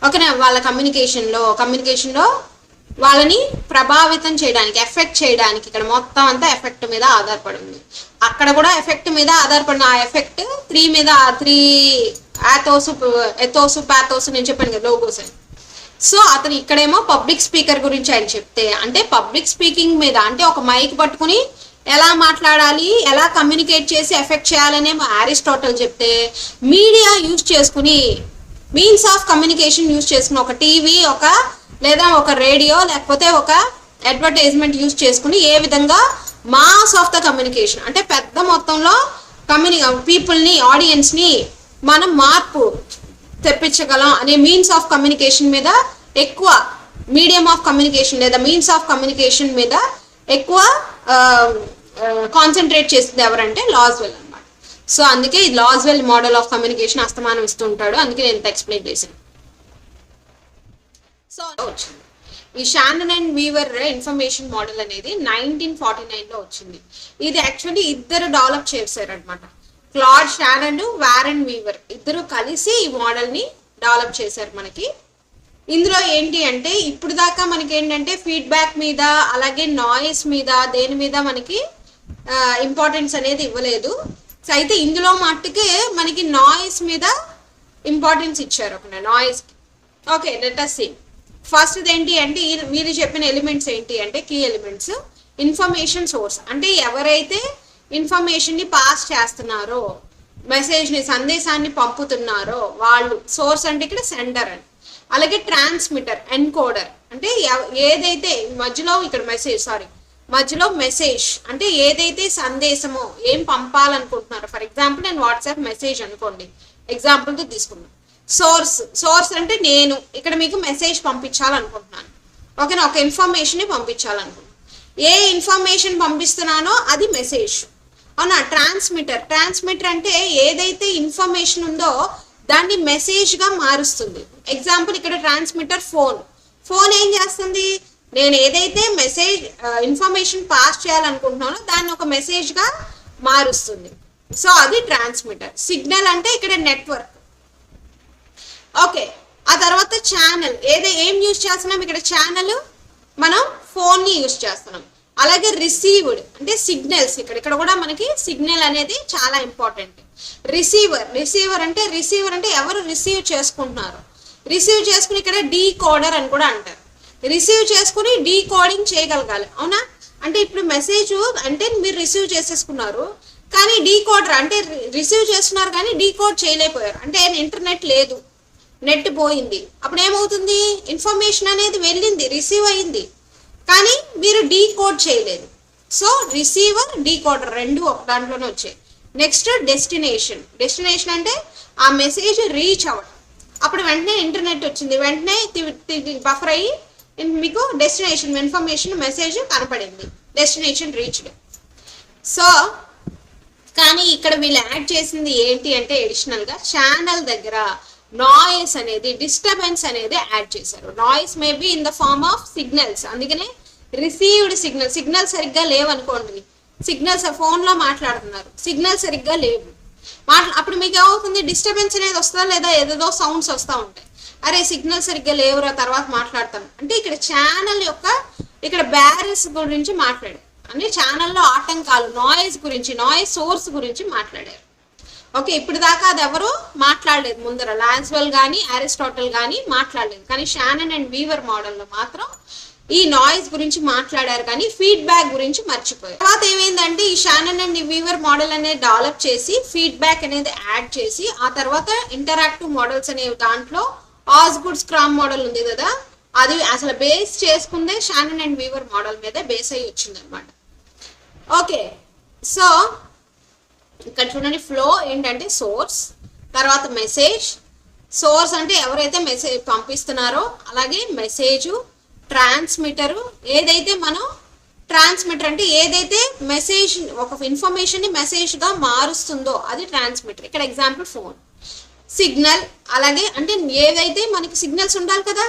ఓకేనా, వాళ్ళ కమ్యూనికేషన్లో వాళ్ళని ప్రభావితం చేయడానికి, ఎఫెక్ట్ చేయడానికి. ఇక్కడ మొత్తం అంతా ఎఫెక్ట్ మీద ఆధారపడి ఉంది. అక్కడ కూడా ఎఫెక్ట్ మీద ఆధారపడిన ఆ ఎఫెక్ట్ 3 మీద 3 ఎథోసు పాథోసు నేను చెప్పాను కదా, లోగోస్ అని. సో అతను ఇక్కడేమో పబ్లిక్ స్పీకర్ గురించి ఆయన చెప్తే, అంటే పబ్లిక్ స్పీకింగ్ మీద అంటే ఒక మైక్ పట్టుకుని ఎలా మాట్లాడాలి, ఎలా కమ్యూనికేట్ చేసి ఎఫెక్ట్ చేయాలనేమో అరిస్టాటిల్ చెప్తే, మీడియా యూజ్ చేసుకుని, మీన్స్ ఆఫ్ కమ్యూనికేషన్ యూజ్ చేసుకుని, ఒక టీవీ లేదా ఒక రేడియో లేకపోతే ఒక అడ్వర్టైజ్మెంట్ యూజ్ చేసుకుని ఏ విధంగా మాస్ ఆఫ్ ద కమ్యూనికేషన్ అంటే పెద్ద మొత్తంలో పీపుల్ని, ఆడియన్స్ని మనం మార్పు తెప్పించగలం అనే మీన్స్ ఆఫ్ కమ్యూనికేషన్ మీద ఎక్కువ, మీడియం ఆఫ్ కమ్యూనికేషన్ లేదా మీన్స్ ఆఫ్ కమ్యూనికేషన్ మీద ఎక్కువ కాన్సన్ట్రేట్ చేస్తుంది ఎవరంటే లాస్వెల్ అనమాట. సో అందుకే ఈ లాస్వెల్ మోడల్ ఆఫ్ కమ్యూనికేషన్ అస్తమానం ఇస్తుంటాడు, అందుకే నేను ఇంత ఎక్స్ప్లెయిన్ చేశాను. సో వచ్చింది ఈ Shannon and Weaver information model అనేది 1949లో వచ్చింది. ఇది యాక్చువల్లీ ఇద్దరు డెవలప్ చేశారు అనమాట. క్లాడ్ షానన్, వారెన్ వీవర్ ఇద్దరు కలిసి ఈ మోడల్ని డెవలప్ చేశారు మనకి. ఇందులో ఏంటి అంటే ఇప్పుడు దాకా మనకి ఏంటంటే ఫీడ్బ్యాక్ మీద అలాగే నాయిస్ మీద దేని మీద మనకి ఇంపార్టెన్స్ అనేది ఇవ్వలేదు. సో అయితే ఇందులో మట్టుకే మనకి నాయిస్ మీద ఇంపార్టెన్స్ ఇచ్చారు. ఒక noise. Okay, let us see. First ఏంటి అంటే వీళ్ళు చెప్పిన ఎలిమెంట్స్ ఏంటి అంటే కీ ఎలిమెంట్స్. ఇన్ఫర్మేషన్ సోర్స్ అంటే ఎవరైతే ఇన్ఫర్మేషన్ ని పాస్ చేస్తున్నారో, మెసేజ్ ని సందేశాన్ని పంపుతున్నారో వాళ్ళు. సోర్స్ అంటే ఇక్కడ సెండర్ అని. అలాగే ట్రాన్స్మిటర్, ఎన్కోడర్ అంటే ఏదైతే మధ్యలో ఇక్కడ మధ్యలో మెసేజ్ అంటే ఏదైతే సందేశమో ఏం పంపాలనుకుంటున్నారో. ఫర్ ఎగ్జాంపుల్ నేను వాట్సాప్ మెసేజ్ అనుకోండి, ఎగ్జాంపుల్తో తీసుకున్నాను. సోర్స్ అంటే నేను ఇక్కడ మీకు మెసేజ్ పంపించాలనుకుంటున్నాను. ఓకేనా, ఒక ఇన్ఫర్మేషన్ ని పంపించాలనుకుంటున్నాను. ఏ ఇన్ఫర్మేషన్ పంపిస్తున్నానో అది మెసేజ్. అవునా. ట్రాన్స్మిటర్ అంటే ఏదైతే ఇన్ఫర్మేషన్ ఉందో దాన్ని మెసేజ్ గా మారుస్తుంది. ఎగ్జాంపుల్ ఇక్కడ ట్రాన్స్మిటర్ ఫోన్ ఏం చేస్తుంది, నేను ఏదైతే మెసేజ్ ఇన్ఫర్మేషన్ పాస్ చేయాలనుకుంటున్నానో దాన్ని ఒక మెసేజ్ గా మారుస్తుంది. సో అది ట్రాన్స్మిటర్. సిగ్నల్ అంటే ఇక్కడ నెట్వర్క్. ఓకే, ఆ తర్వాత ఛానల్. ఏం యూజ్ చేస్తున్నాం ఇక్కడ, ఛానల్ మనం ఫోన్ ని యూజ్ చేస్తున్నాం. అలాగే రిసీవ్డ్ అంటే సిగ్నల్స్. ఇక్కడ కూడా మనకి సిగ్నల్ అనేది చాలా ఇంపార్టెంట్. రిసీవర్ అంటే ఎవరు రిసీవ్ చేసుకుంటున్నారు. రిసీవ్ చేసుకుని ఇక్కడ డీకోడర్ అని కూడా అంటారు. రిసీవ్ చేసుకుని డీకోడింగ్ చేయగలగాలి. అవునా. అంటే ఇప్పుడు మెసేజ్ అంటే మీరు రిసీవ్ చేసేసుకున్నారు, కానీ డీకోడర్ అంటే రిసీవ్ చేస్తున్నారు కానీ డీకోడ్ చేయలేకపోయారు. అంటే ఇంటర్నెట్ లేదు, నెట్ పోయింది. అప్పుడు ఏమవుతుంది, ఇన్ఫర్మేషన్ అనేది వెళ్ళింది, రిసీవ్ అయింది, కానీ మీరు డీకోడ్ చేయలేదు. సో రిసీవర్, డీకోడర్ రెండు ఒక దాంట్లోనే వచ్చాయి. నెక్స్ట్ డెస్టినేషన్ అంటే ఆ మెసేజ్ రీచ్ అవ్వడం. అప్పుడు వెంటనే ఇంటర్నెట్ వచ్చింది, వెంటనే బఫర్ అయ్యి మీకు డెస్టినేషన్ ఇన్ఫర్మేషన్ మెసేజ్ కనపడింది, డెస్టినేషన్ రీచ్డ్. సో కానీ ఇక్కడ వీళ్ళు యాడ్ చేసింది ఏంటి అంటే అడిషనల్ గా ఛానల్ దగ్గర నాయిస్ అనేది, డిస్టర్బెన్స్ అనేది యాడ్ చేశారు. Noise may be in the form of signals. అందుకనే రిసీవ్డ్ సిగ్నల్ సరిగ్గా లేవనుకోండి, సిగ్నల్స్ ఫోన్ లో మాట్లాడుతున్నారు, సిగ్నల్ సరిగ్గా లేవు, అప్పుడు మీకు ఏమవుతుంది, డిస్టర్బెన్స్ అనేది వస్తుందా లేదా, ఏదేదో సౌండ్స్ వస్తూ ఉంటాయి. అరే సిగ్నల్ సరిగ్గా లేవురా తర్వాత మాట్లాడతాం అంటే ఇక్కడ ఛానల్ యొక్క ఇక్కడ బ్యారియర్స్ గురించి మాట్లాడారు. అంటే ఛానల్లో ఆటంకాలు, నాయిస్ గురించి, నాయిస్ సోర్స్ గురించి మాట్లాడారు. ఓకే, ఇప్పుడు దాకా అది ఎవరు మాట్లాడలేదు. ముందర లాన్స్వెల్ కానీ అరిస్టాటిల్ కానీ మాట్లాడలేదు, కానీ షానన్ అండ్ వీవర్ మోడల్లో మాత్రం ఈ నాయిస్ గురించి మాట్లాడారు, కానీ ఫీడ్బ్యాక్ గురించి మర్చిపోయారు. తర్వాత ఏమైందంటే ఈ షానన్ అండ్ వీవర్ మోడల్ అనేది డెవలప్ చేసి ఫీడ్బ్యాక్ అనేది యాడ్ చేసి ఆ తర్వాత ఇంటరాక్టివ్ మోడల్స్ అనే దాంట్లో ఆస్గుడ్ స్క్రామ్ మోడల్ ఉంది కదా, అది అసలు బేస్ చేసుకుందే షానన్ అండ్ వీవర్ మోడల్ మీద బేస్ అయ్యి వచ్చింది అనమాట. ఓకే, సో ఇక్కడ చూడండి ఫ్లో ఏంటంటే సోర్స్, తర్వాత మెసేజ్. సోర్స్ అంటే ఎవరైతే మెసేజ్ పంపిస్తున్నారో, అలాగే మెసేజ్, ట్రాన్స్మిటరు. ఏదైతే మనం ట్రాన్స్మిటర్ అంటే ఏదైతే మెసేజ్ ఒక ఇన్ఫర్మేషన్ ని మెసేజ్ గా మారుస్తుందో అది ట్రాన్స్మిటర్. ఇక్కడ ఎగ్జాంపుల్ ఫోన్. సిగ్నల్ అలాగే అంటే ఏదైతే మనకి సిగ్నల్స్ ఉండాలి కదా,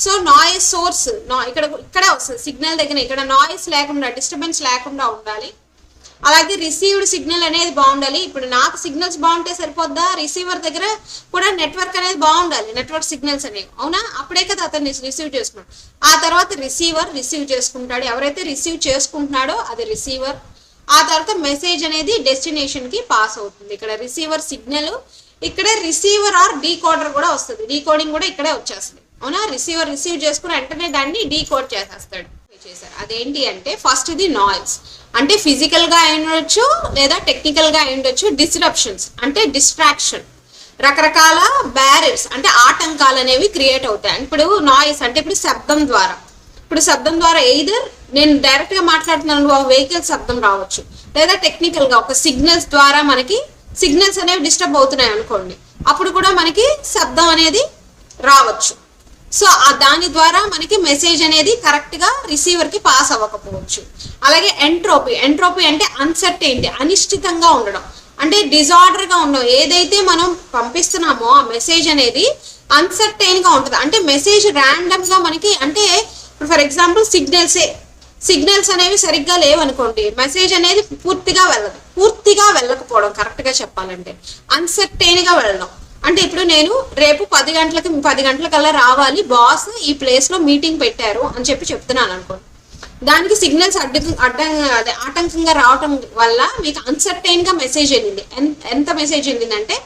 సో నాయిస్ సోర్స్ ఇక్కడే వస్తుంది సిగ్నల్ దగ్గర. ఇక్కడ నాయిస్ లేకుండా, డిస్టర్బెన్స్ లేకుండా ఉండాలి. అలాగే రిసీవ్డ్ సిగ్నల్ అనేది బాగుండాలి. ఇప్పుడు నాకు సిగ్నల్స్ బాగుంటే సరిపోద్దా, రిసీవర్ దగ్గర కూడా నెట్వర్క్ అనేది బాగుండాలి, నెట్వర్క్ సిగ్నల్స్ అనేవి. అవునా, అప్పుడే కదా అతన్ని రిసీవ్ చేసుకున్నాడు. ఆ తర్వాత రిసీవర్ రిసీవ్ చేసుకుంటాడు, ఎవరైతే రిసీవ్ చేసుకుంటున్నాడో అది రిసీవర్. ఆ తర్వాత మెసేజ్ అనేది డెస్టినేషన్ కి పాస్ అవుతుంది. ఇక్కడ రిసీవర్ సిగ్నల్, ఇక్కడ రిసీవర్ ఆర్ డీకోడర్ కూడా వస్తుంది, డీకోడింగ్ కూడా ఇక్కడే వచ్చేస్తుంది. అవునా, రిసీవర్ రిసీవ్ చేసుకుని వెంటనే దాన్ని డీకోడ్ చేసేస్తాడు. అదేంటి అంటే ఫస్ట్ ఇది నాయిస్ అంటే ఫిజికల్ గా అయ్యుండొచ్చు లేదా టెక్నికల్ గా అయ్యుండొచ్చు. డిస్రప్షన్స్ అంటే డిస్ట్రాక్షన్, రకరకాల బ్యారియర్స్ అంటే ఆటంకాలు అనేవి క్రియేట్ అవుతాయి. ఇప్పుడు నాయిస్ అంటే ఇప్పుడు శబ్దం ద్వారా ఎయిదర్ నేను డైరెక్ట్ గా మాట్లాడుతున్నాను, ఒక వెహికల్ శబ్దం రావచ్చు, లేదా టెక్నికల్ గా ఒక సిగ్నల్స్ ద్వారా మనకి సిగ్నల్స్ అనేవి డిస్టర్బ్ అవుతున్నాయి అనుకోండి, అప్పుడు కూడా మనకి శబ్దం అనేది రావచ్చు. సో దాని ద్వారా మనకి మెసేజ్ అనేది కరెక్ట్ గా రిసీవర్ కి పాస్ అవ్వకపోవచ్చు. అలాగే ఎంట్రోపీ అంటే అన్సర్టైనిటీ, అనిశ్చితంగా ఉండడం, అంటే డిజార్డర్ గా ఉండడం. ఏదైతే మనం పంపిస్తున్నామో ఆ మెసేజ్ అనేది అన్సర్టైన్ గా ఉంటుంది. అంటే మెసేజ్ ర్యాండమ్ గా మనకి, అంటే ఇప్పుడు ఫర్ ఎగ్జాంపుల్ సిగ్నల్స్ అనేవి సరిగ్గా లేవనుకోండి, మెసేజ్ అనేది పూర్తిగా వెళ్ళకపోవడం, కరెక్ట్ గా చెప్పాలంటే అన్సర్టైన్ గా వెళ్ళడం. అంటే ఇప్పుడు నేను రేపు 10 గంటలకల్లా రావాలి, బాస్ ఈ ప్లేస్ లో మీటింగ్ పెట్టారు అని చెప్తున్నాను అనుకోండి, దానికి సిగ్నల్స్ ఆటంకంగా రావటం వల్ల మీకు అన్సర్టైన్ గా మెసేజ్ వెళ్ళింది. ఎంత మెసేజ్ వెళ్ళిందంటే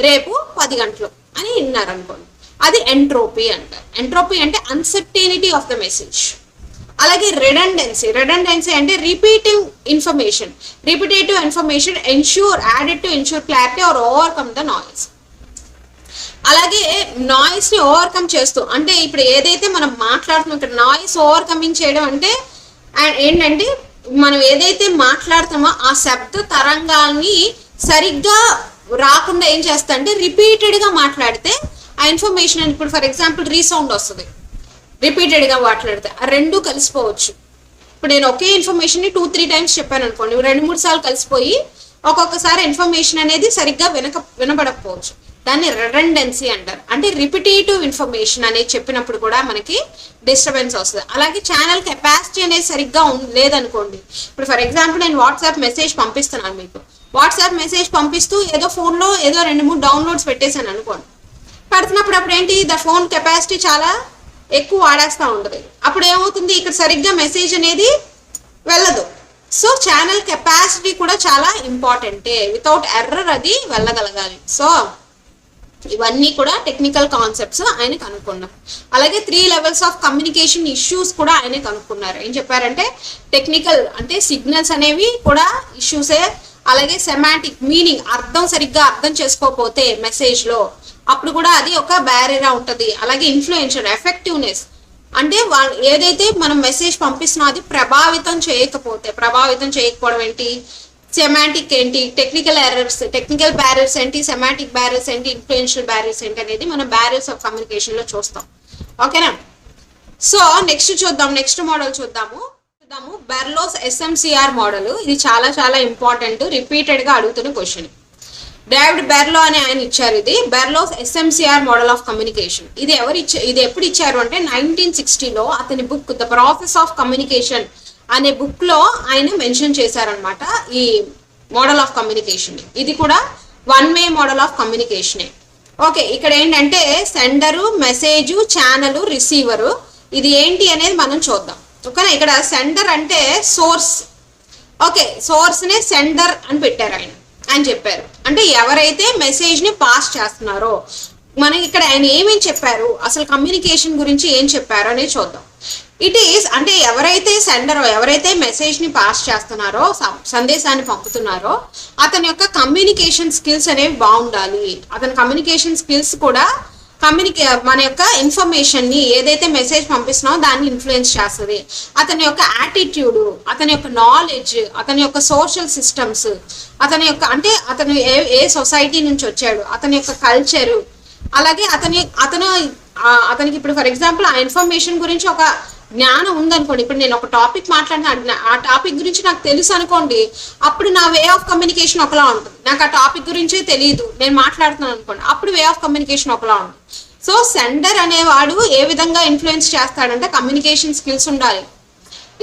రేపు 10 గంటలు అని విన్నారు అనుకోండి, అది ఎంట్రోపీ అంటారు. ఎంట్రోపీ అంటే అన్సర్టైనిటీ ఆఫ్ ద మెసేజ్. అలాగే రిడెండెన్సీ అంటే repetitive information added to ensure clarity or overcome the noise. అలాగే నాయిస్ ని ఓవర్కమ్ చేస్తూ, అంటే ఇప్పుడు ఏదైతే మనం మాట్లాడుతున్నాం ఇక్కడ నాయిస్ ఓవర్కమింగ్ చేయడం అంటే ఏంటంటే మనం ఏదైతే మాట్లాడుతామో ఆ శబ్ద తరంగాల్ని సరిగ్గా రాకుండా ఏం చేస్తా అంటే రిపీటెడ్ గా మాట్లాడితే ఆ ఇన్ఫర్మేషన్, ఇప్పుడు ఫర్ ఎగ్జాంపుల్ రీసౌండ్ వస్తుంది రిపీటెడ్ గా మాట్లాడితే, ఆ రెండు కలిసిపోవచ్చు. ఇప్పుడు నేను ఒకే ఇన్ఫర్మేషన్ ని 2-3 టైమ్స్ చెప్పాను అనుకోండి, 2-3 సార్లు కలిసిపోయి ఒక్కొక్కసారి ఇన్ఫర్మేషన్ అనేది సరిగ్గా వినపడకపోవచ్చు. దాన్ని రిడెండెన్సీ అంటారు. అంటే రిపిటేటివ్ ఇన్ఫర్మేషన్ అనేది చెప్పినప్పుడు కూడా మనకి డిస్టర్బెన్స్ వస్తుంది. అలాగే ఛానల్ కెపాసిటీ అనేది సరిగ్గా లేదనుకోండి, ఇప్పుడు ఫర్ ఎగ్జాంపుల్ నేను వాట్సాప్ మెసేజ్ పంపిస్తున్నాను మీకు, వాట్సాప్ మెసేజ్ పంపిస్తూ ఏదో ఫోన్లో ఏదో 2-3 డౌన్లోడ్స్ పెట్టేశాను అనుకోండి, పెడుతున్నప్పుడు అప్పుడు ఏంటి ద ఫోన్ కెపాసిటీ చాలా ఎక్కువ వాడేస్తూ ఉంటుంది. అప్పుడు ఏమవుతుంది, ఇక్కడ సరిగ్గా మెసేజ్ అనేది వెళ్ళదు. సో ఛానల్ కెపాసిటీ కూడా చాలా ఇంపార్టెంటే, వితౌట్ ఎర్రర్ అది వెళ్ళగలగాలి. సో ఇవన్నీ కూడా టెక్నికల్ కాన్సెప్ట్స్ ఆయన కనుక్కున్నారు. అలాగే 3 లెవెల్స్ ఆఫ్ కమ్యూనికేషన్ ఇష్యూస్ కూడా ఆయన కనుక్కున్నారు. ఏం చెప్పారంటే టెక్నికల్ అంటే సిగ్నల్స్ అనేవి కూడా ఇష్యూసే, అలాగే సెమాంటిక్ మీనింగ్ సరిగ్గా అర్థం చేసుకోకపోతే మెసేజ్ లో అప్పుడు కూడా అది ఒక బ్యారియర్ ఉంటుంది. అలాగే ఇన్ఫ్లుయెన్షియల్ ఎఫెక్టివ్నెస్ అంటే ఏదైతే మనం మెసేజ్ పంపిస్తున్నా అది ప్రభావితం చేయకపోవడం ఏంటి, సెమాంటిక్ ఏంటి, టెక్నికల్ బ్యారియర్స్ ఏంటి, సెమాంటిక్ బ్యారియర్స్ ఏంటి, ఇన్ఫ్లుయెన్షియల్ బ్యారియర్స్ ఏంటి అనేది మనం బ్యారియర్స్ ఆఫ్ కమ్యూనికేషన్ లో చూస్తాం. ఓకేనా? సో నెక్స్ట్ మోడల్ చూద్దాము. బెర్లోస్ ఎస్ఎంసిఆర్ మోడల్. ఇది చాలా చాలా ఇంపార్టెంట్, రిపీటెడ్ గా అడుగుతున్న క్వశ్చన్. డేవిడ్ బెర్లో అని ఆయన ఇచ్చారు. ఇది బెర్లోస్ ఎస్ఎంసిఆర్ మోడల్ ఆఫ్ కమ్యూనికేషన్. ఇది ఎప్పుడు ఇచ్చారు అంటే 1960లో అతని book the process of communication అనే బుక్ లో ఆయన మెన్షన్ చేశారనమాట ఈ మోడల్ ఆఫ్ కమ్యూనికేషన్. ఇది కూడా 1 వే మోడల్ ఆఫ్ కమ్యూనికేషనే. ఓకే, ఇక్కడ ఏంటంటే సెండరు, మెసేజ్, ఛానల్, రిసీవరు, ఇది ఏంటి అనేది మనం చూద్దాం. ఓకేనా? ఇక్కడ సెండర్ అంటే సోర్స్. ఓకే, సోర్స్ నే సెండర్ అని పెట్టారు ఆయన చెప్పారు. అంటే ఎవరైతే మెసేజ్ ని పాస్ చేస్తున్నారో, మనకి ఇక్కడ ఆయన ఏమేమి చెప్పారు, అసలు కమ్యూనికేషన్ గురించి ఏం చెప్పారు అనేది చూద్దాం. ఇట్ ఈస్ అంటే ఎవరైతే మెసేజ్ ని పాస్ చేస్తున్నారో, సందేశాన్ని పంపుతున్నారో, అతని యొక్క కమ్యూనికేషన్ స్కిల్స్ అనేవి బాగుండాలి. అతని కమ్యూనికేషన్ స్కిల్స్ కూడా మన యొక్క ఇన్ఫర్మేషన్ ని ఏదైతే మెసేజ్ పంపిస్తున్నామో దాన్ని ఇన్ఫ్లుయెన్స్ చేస్తుంది. అతని యొక్క యాటిట్యూడ్, అతని యొక్క నాలెడ్జ్, అతని యొక్క సోషల్ సిస్టమ్స్, అతని యొక్క అంటే అతను ఏ సొసైటీ నుంచి వచ్చాడు, అతని యొక్క కల్చరు, అలాగే అతనికి ఇప్పుడు ఫర్ ఎగ్జాంపుల్ ఆ ఇన్ఫర్మేషన్ గురించి ఒక జ్ఞానం ఉందనుకోండి. ఇప్పుడు నేను ఒక టాపిక్ మాట్లాడిన ఆ టాపిక్ గురించి నాకు తెలుసు అనుకోండి, అప్పుడు నా వే ఆఫ్ కమ్యూనికేషన్ ఒకలా ఉంటుంది. నాకు ఆ టాపిక్ గురించే తెలియదు, నేను మాట్లాడుతున్నాను అనుకోండి, అప్పుడు వే ఆఫ్ కమ్యూనికేషన్ ఒకలా ఉంటుంది. సో సెండర్ అనేవాడు ఏ విధంగా ఇన్ఫ్లుయెన్స్ చేస్తాడంటే కమ్యూనికేషన్ స్కిల్స్ ఉండాలి.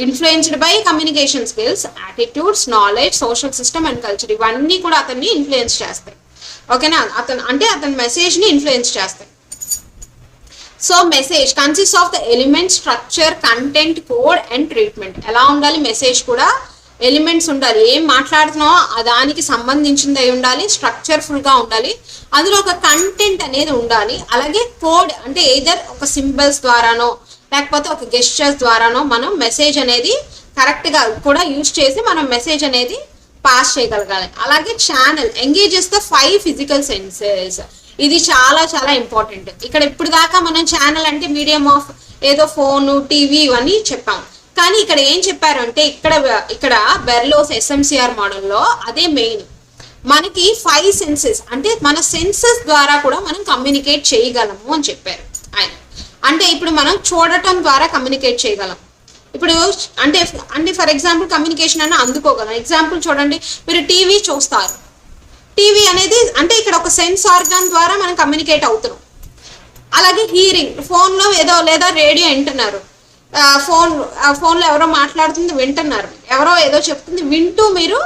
Influenced by communication skills, attitudes, knowledge, social system and culture, ఇవన్నీ కూడా అతన్ని ఇన్ఫ్లుయెన్స్ చేస్తాయి. ఓకేనా? అతని మెసేజ్ ని ఇన్ఫ్లుయెన్స్ చేస్తాయి. So message consist of the element, structure, content, code and treatment. ఎలా ఉండాలి? మెసేజ్ కూడా ఎలిమెంట్స్ ఉండాలి, ఏం మాట్లాడుతున్నామో దానికి సంబంధించింది అయి ఉండాలి, స్ట్రక్చర్ఫుల్ గా ఉండాలి, అందులో ఒక కంటెంట్ అనేది ఉండాలి. అలాగే కోడ్ అంటే ఎయిదర్ ఒక సింబల్స్ ద్వారానో లేకపోతే ఒక గెస్చర్స్ ద్వారానో మనం మెసేజ్ అనేది కరెక్ట్ గా కూడా యూజ్ చేసి మనం మెసేజ్ అనేది పాస్ చేయగలగాలి. అలాగే channel engages the 5 physical senses. ఇది చాలా చాలా ఇంపార్టెంట్. ఇక్కడ ఇప్పుడు దాకా మనం ఛానల్ అంటే మీడియం ఆఫ్ ఏదో ఫోను, టీవీ ఇవన్నీ చెప్పాం. కానీ ఇక్కడ ఏం చెప్పారు అంటే ఇక్కడ బెర్లోస్ ఎస్ఎంసిఆర్ మోడల్లో అదే మెయిన్. మనకి 5 సెన్సెస్ అంటే మన సెన్సెస్ ద్వారా కూడా మనం కమ్యూనికేట్ చేయగలము అని చెప్పారు ఆయన. అంటే ఇప్పుడు మనం చూడటం ద్వారా కమ్యూనికేట్ చేయగలం. ఇప్పుడు అంటే ఫర్ ఎగ్జాంపుల్ కమ్యూనికేషన్ అన్న అందుకోగలం. ఎగ్జాంపుల్ చూడండి, మీరు టీవీ చూస్తారు. టీవీ అనేది అంటే ఇక్కడ ఒక సెన్స్ ఆర్గాన్ ద్వారా మనం కమ్యూనికేట్ అవుతున్నాం. అలాగే హీరింగ్, ఫోన్లో ఏదో లేదా రేడియో వింటున్నారు. ఫోన్లో ఎవరో మాట్లాడుతుంది వింటున్నారు, ఎవరో ఏదో చెప్తుంది వింటూ మీరు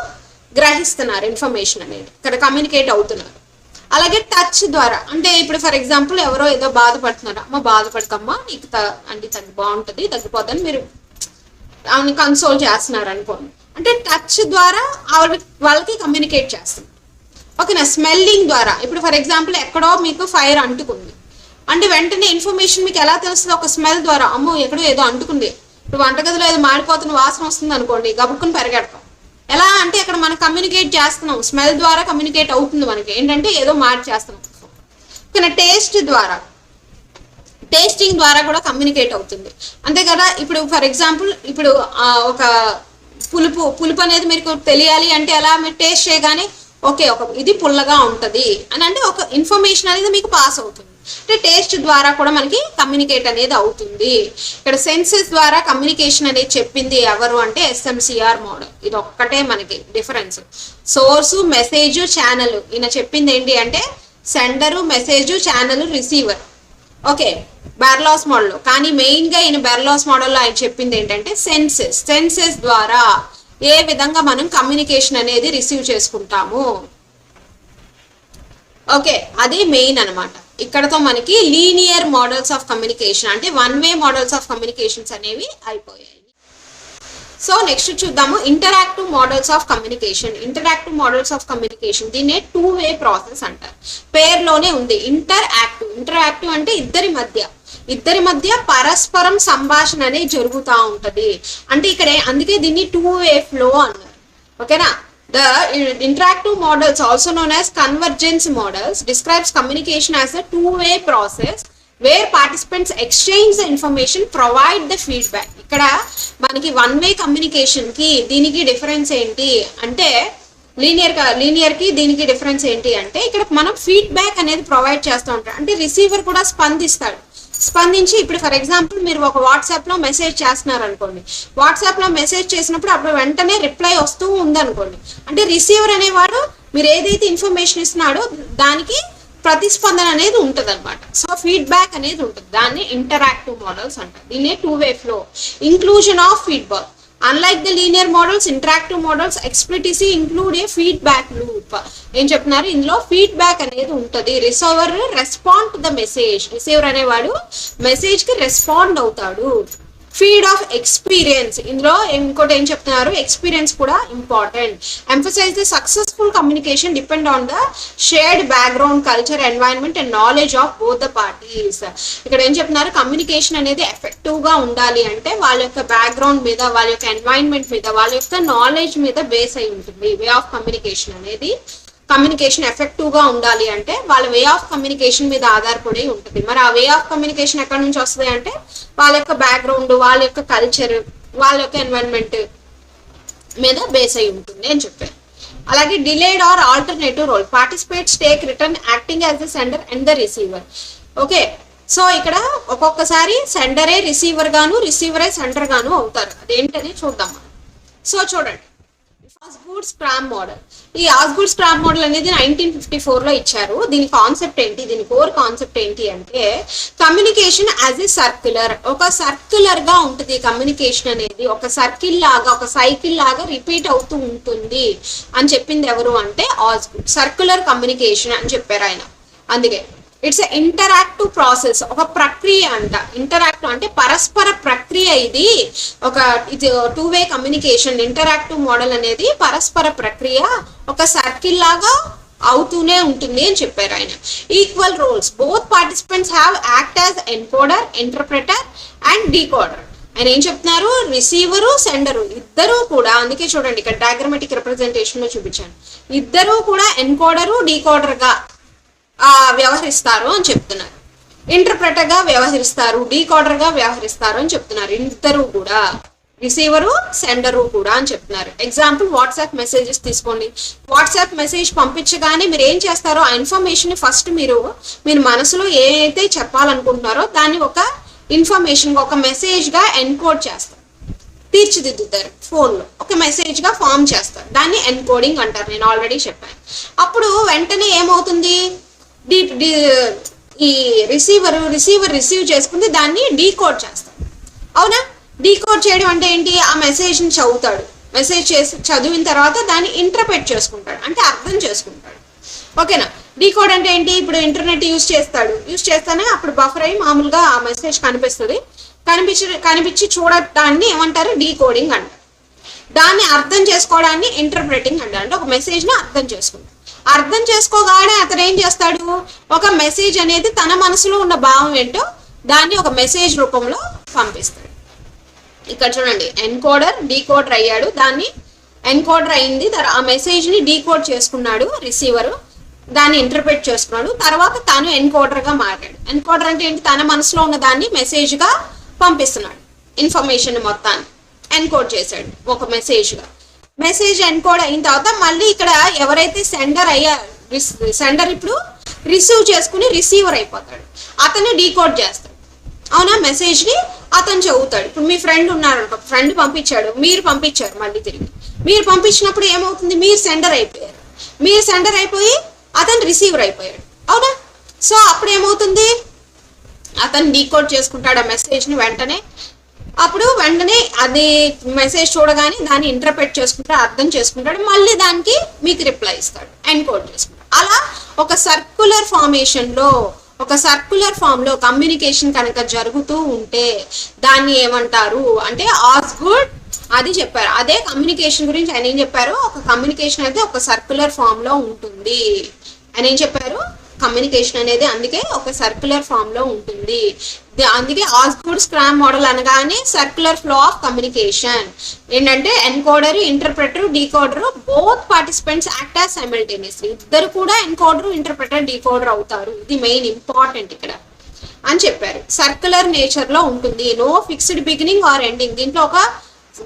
గ్రహిస్తున్నారు ఇన్ఫర్మేషన్ అనేది, ఇక్కడ కమ్యూనికేట్ అవుతున్నారు. అలాగే టచ్ ద్వారా, అంటే ఇప్పుడు ఫర్ ఎగ్జాంపుల్ ఎవరో ఏదో బాధపడుతున్నారు, అమ్మ బాధపడకమ్మా నీకు అంటే బాగుంటుంది తగ్గిపోద్దని మీరు ఆమెను కన్సోల్ చేస్తున్నారు అనుకోండి, అంటే టచ్ ద్వారా వాళ్ళకి కమ్యూనికేట్ చేస్తున్నారు. ఓకేనా. స్మెల్లింగ్ ద్వారా, ఇప్పుడు ఫర్ ఎగ్జాంపుల్ ఎక్కడో మీకు ఫైర్ అంటుకుంది అంటే వెంటనే ఇన్ఫర్మేషన్ మీకు ఎలా తెలుస్తుంది, ఒక స్మెల్ ద్వారా, అమ్మో ఎక్కడో ఏదో అంటుకుంది, ఇప్పుడు వంటగదిలో ఏదో మాడిపోతున్న వాసన వస్తుంది అనుకోండి, గబుక్కుని పెరగడతాం. ఎలా అంటే అక్కడ మనం కమ్యూనికేట్ చేస్తున్నాం, స్మెల్ ద్వారా కమ్యూనికేట్ అవుతుంది మనకి, ఏంటంటే ఏదో మాడి చేస్తున్నాం. కానీ టేస్ట్ ద్వారా, టేస్టింగ్ ద్వారా కూడా కమ్యూనికేట్ అవుతుంది, అంతే కదా. ఇప్పుడు ఫర్ ఎగ్జాంపుల్ ఇప్పుడు ఒక పులుపు అనేది మీకు తెలియాలి అంటే ఎలా, మీరు టేస్ట్ చేయగానే ఓకే ఇది పుల్లగా ఉంటుంది అని అంటే ఒక ఇన్ఫర్మేషన్ అనేది మీకు పాస్ అవుతుంది. అంటే టేస్ట్ ద్వారా కూడా మనకి కమ్యూనికేట్ అనేది అవుతుంది. ఇక్కడ సెన్సెస్ ద్వారా కమ్యూనికేషన్ అనేది చెప్పింది ఎవరు అంటే SMCR మోడల్. ఇది ఒక్కటే మనకి డిఫరెన్స్. Source, message, channel. ఈయన చెప్పింది ఏంటి అంటే sender, message, channel, receiver. Okay Berlo's model. కానీ మెయిన్గా ఈయన బెర్లాస్ మోడల్లో ఆయన చెప్పింది ఏంటంటే సెన్సెస్ ద్వారా ఏ విధంగా మనం కమ్యూనికేషన్ అనేది రిసీవ్ చేసుకుంటాము. ఓకే అది మెయిన్ అనమాట. ఇక్కడతో మనకి లీనియర్ మోడల్స్ ఆఫ్ కమ్యూనికేషన్ అంటే one way models of communications అనేవి అయిపోయాయి. సో నెక్స్ట్ చూద్దాము interactive models of communication. Interactive models of communication దీన్నే 2-way ప్రాసెస్ అంటారు. పేర్లోనే ఉంది ఇంటరాక్టివ్ అంటే ఇద్దరి మధ్య పరస్పరం సంభాషణ అనేది జరుగుతూ ఉంటది. అంటే ఇక్కడ అందుకే దీన్ని 2-way ఫ్లో అన్నారు. ఓకేనా. The interactive models, also known as convergence models, describes communication as a 2-way process where participants exchange the information, provide the feedback. ఇక్కడ మనకి 1-way కమ్యూనికేషన్ కి దీనికి డిఫరెన్స్ ఏంటి అంటే లీనియర్ కి దీనికి డిఫరెన్స్ ఏంటి అంటే ఇక్కడ మనం ఫీడ్బ్యాక్ అనేది ప్రొవైడ్ చేస్తూ ఉంటాం. అంటే రిసీవర్ కూడా స్పందించి ఇప్పుడు ఫర్ ఎగ్జాంపుల్ మీరు ఒక వాట్సాప్లో మెసేజ్ చేస్తున్నారు అనుకోండి, వాట్సాప్లో మెసేజ్ చేసినప్పుడు అప్పుడు వెంటనే రిప్లై వస్తూ ఉందనుకోండి, అంటే రిసీవర్ అనేవాడు మీరు ఏదైతే ఇన్ఫర్మేషన్ ఇస్తున్నాడో దానికి ప్రతిస్పందన అనేది ఉంటుంది అనమాట. సో ఫీడ్బ్యాక్ అనేది ఉంటుంది. దాన్ని ఇంటరాక్టివ్ మోడల్స్ అంటారు. దీన్ని 2-way flow. Inclusion of feedback. Unlike the linear models, interactive models explicitly include a feedback loop. ఏం చెప్తున్నారు ఇందులో ఫీడ్బ్యాక్ అనేది ఉంటుంది. Receiver respond to the message. Receiver అనేవాడు మెసేజ్ కి రెస్పాండ్ అవుతాడు. Feed of experience. ఇందులో ఇంకోటి ఏం చెప్తున్నారు ఎక్స్పీరియన్స్ కూడా important. Emphasise the successful communication depend on the shared background, culture, environment and knowledge of both the parties. ఇక్కడ ఏం చెప్తున్నారు కమ్యూనికేషన్ అనేది ఎఫెక్టివ్ గా ఉండాలి అంటే వాళ్ళ యొక్క బ్యాక్గ్రౌండ్ మీద, వాళ్ళ యొక్క ఎన్వైరన్మెంట్ మీద, వాళ్ళ యొక్క నాలెడ్జ్ మీద బేస్ అయి ఉంటుంది. వే ఆఫ్ కమ్యూనికేషన్ అనేది కమ్యూనికేషన్ ఎఫెక్టివ్ గా ఉండాలి అంటే వాళ్ళ వే ఆఫ్ కమ్యూనికేషన్ మీద ఆధారపడి ఉంటుంది. మరి ఆ వే ఆఫ్ కమ్యూనికేషన్ ఎక్కడి నుంచి వస్తుంది అంటే వాళ్ళ యొక్క బ్యాక్గ్రౌండ్, వాళ్ళ యొక్క కల్చర్, వాళ్ళ యొక్క ఎన్వైరన్మెంట్ మీద బేస్ అయి ఉంటుంది అని చెప్పారు. అలాగే delayed or alternative role. Participates take return acting as the sender and the receiver. Okay so ఇక్కడ ఒక్కొక్కసారి సెండరే రిసీవర్ గాను, రిసీవరే సెండర్ గాను అవుతారు. అదేంటని చూద్దాం. సో చూడండి ఆస్గూడ్ స్క్రామ్ మోడల్. ఈ ఆస్గూడ్ స్క్రామ్ మోడల్ అనేది 1954లో ఇచ్చారు. దీని కాన్సెప్ట్ ఏంటి, దీని కోర్ కాన్సెప్ట్ ఏంటి అంటే కమ్యూనికేషన్ యాజ్ ఏ సర్క్యులర్. ఒక సర్క్యులర్ గా ఉంటుంది కమ్యూనికేషన్ అనేది, ఒక సర్కిల్ లాగా, ఒక సైకిల్ లాగా రిపీట్ అవుతూ ఉంటుంది అని చెప్పింది ఎవరు అంటే ఆస్గూడ్. సర్క్యులర్ కమ్యూనికేషన్ అని చెప్పారు ఆయన. అందుకే ఇట్స్ ఎ ఇంటరాక్టివ్ ప్రాసెస్. ఒక ప్రక్రియ అంట. ఇంటరాక్టివ్ అంటే పరస్పర ప్రక్రియ. ఇది ఒక 2-way కమ్యూనికేషన్. ఇంటరాక్టివ్ మోడల్ అనేది పరస్పర ప్రక్రియ, ఒక సర్కిల్ లాగా అవుతూనే ఉంటుంది అని చెప్పారు ఆయన. Equal roles. Both participants have act as encoder, interpreter and decoder. ఆయన ఏం చెప్తున్నారు రిసీవరు, సెండరు ఇద్దరూ కూడా, అందుకే చూడండి ఇక్కడ డయాగ్రమాటిక్ రిప్రజెంటేషన్ లో చూపించాను, ఇద్దరూ కూడా ఎన్కోడరు, డీకోడర్ గా వ్యవహరిస్తారు అని చెప్తున్నారు. ఇంటర్ప్రెటర్ గా వ్యవహరిస్తారు, డీకోడర్ గా వ్యవహరిస్తారు అని చెప్తున్నారు. ఇద్దరు కూడా రిసీవరు, సెండరు కూడా అని చెప్తున్నారు. ఎగ్జాంపుల్ వాట్సాప్ మెసేజెస్ తీసుకోండి. వాట్సాప్ మెసేజ్ పంపించగానే మీరు ఏం చేస్తారో ఆ ఇన్ఫర్మేషన్ ఫస్ట్ మీరు మనసులో ఏదైతే చెప్పాలనుకుంటున్నారో దాన్ని ఒక ఇన్ఫర్మేషన్, ఒక మెసేజ్ గా ఎన్కోడ్ చేస్తారు, తీర్చిదిద్దుతారు. ఫోన్లో ఒక మెసేజ్ గా ఫామ్ చేస్తారు. దాన్ని ఎన్కోడింగ్ అంటారు. నేను ఆల్రెడీ చెప్పాను. అప్పుడు వెంటనే ఏమవుతుంది, ఈ రిసీవర్ రిసీవ్ చేసుకుంది దాన్ని డీకోడ్ చేస్తారు. అవునా. డీకోడ్ చేయడం అంటే ఏంటి, ఆ మెసేజ్ని చదువుతాడు, మెసేజ్ చేసి చదివిన తర్వాత దాన్ని ఇంటర్ప్రెట్ చేసుకుంటాడు, అంటే అర్థం చేసుకుంటాడు. ఓకేనా. డీకోడ్ అంటే ఏంటి, ఇప్పుడు ఇంటర్నెట్ యూజ్ చేస్తానే అప్పుడు బఫర్ అయ్యి మామూలుగా ఆ మెసేజ్ కనిపిస్తుంది, కనిపించి చూడటాన్ని ఏమంటారు, డీకోడింగ్ అంటారు. దాన్ని అర్థం చేసుకోవడాన్ని ఇంటర్ప్రెటింగ్ అంటారు. అంటే ఒక మెసేజ్ని అర్థం చేసుకుంటాడు. అర్థం చేసుకోగానే అతను ఏం చేస్తాడు, ఒక మెసేజ్ అనేది తన మనసులో ఉన్న భావం ఏంటో దాన్ని ఒక మెసేజ్ రూపంలో పంపిస్తాడు. ఇక్కడ చూడండి, ఎన్కోడర్ డీకోడర్ అయ్యాడు, దాన్ని ఎన్కోడర్ అయింది, ఆ మెసేజ్ని డీకోడ్ చేసుకున్నాడు రిసీవరు, దాన్ని ఇంటర్ప్రెట్ చేసుకున్నాడు, తర్వాత తాను ఎన్కోడర్గా మారాడు. ఎన్కోడర్ అంటే ఏంటి, తన మనసులో ఉన్న దాన్ని మెసేజ్గా పంపిస్తున్నాడు, ఇన్ఫర్మేషన్ మొత్తాన్ని ఎన్కోడ్ చేశాడు ఒక మెసేజ్గా. మెసేజ్ ఎన్కోడ్ అయిన తర్వాత మళ్ళీ ఇక్కడ ఎవరైతే సెండర్ ఇప్పుడు రిసీవ్ చేసుకుని రిసీవర్ అయిపోతాడు, అతను డీకోడ్ చేస్తాడు. అవునా, మెసేజ్ని అతను చదువుతాడు. ఇప్పుడు మీ ఫ్రెండ్ ఉన్నారు, ఫ్రెండ్ పంపించాడు, మీరు పంపించారు, మళ్ళీ తిరిగి మీరు పంపించినప్పుడు ఏమవుతుంది, మీరు సెండర్ అయిపోయారు, మీరు సెండర్ అయిపోయి అతను రిసీవర్ అయిపోయాడు. అవునా. సో అప్పుడు ఏమవుతుంది, అతను డీకోడ్ చేసుకుంటాడు ఆ మెసేజ్ని వెంటనే. అప్పుడు వెంటనే అది మెసేజ్ చూడగానే దాన్ని ఇంటర్ప్రెట్ చేసుకుంటాడు, అర్థం చేసుకుంటాడు, మళ్ళీ దానికి మీకు రిప్లై ఇస్తాడు, ఎన్కోడ్ చేసుకుంటాడు. అలా ఒక సర్క్యులర్ ఫామ్ లో కమ్యూనికేషన్ కనుక జరుగుతూ ఉంటే దాన్ని ఏమంటారు అంటే ఆస్గుడ్, అది చెప్పారు. అదే కమ్యూనికేషన్ గురించి ఆయన ఏం చెప్పారు, ఒక కమ్యూనికేషన్ అయితే ఒక సర్క్యులర్ ఫామ్ లో ఉంటుంది అని ఏం చెప్పారు, కమ్యూనికేషన్ అనేది అందుకే ఒక సర్క్యులర్ ఫామ్ లో ఉంటుంది. అందుకే ఆస్గుడ్ స్క్రామ్ మోడల్ అనగానే సర్క్యులర్ ఫ్లో ఆఫ్ కమ్యూనికేషన్. ఏంటంటే encoder, interpreter, decoder both participants act as simultaneously. ఇద్దరు కూడా ఎన్కోడర్, ఇంటర్ప్రెటర్, డీకోడర్ అవుతారు. ఇది మెయిన్ ఇంపార్టెంట్ ఇక్కడ అని చెప్పారు. సర్క్యులర్ నేచర్ లో ఉంటుంది, no fixed beginning or ending. దీంట్లో ఒక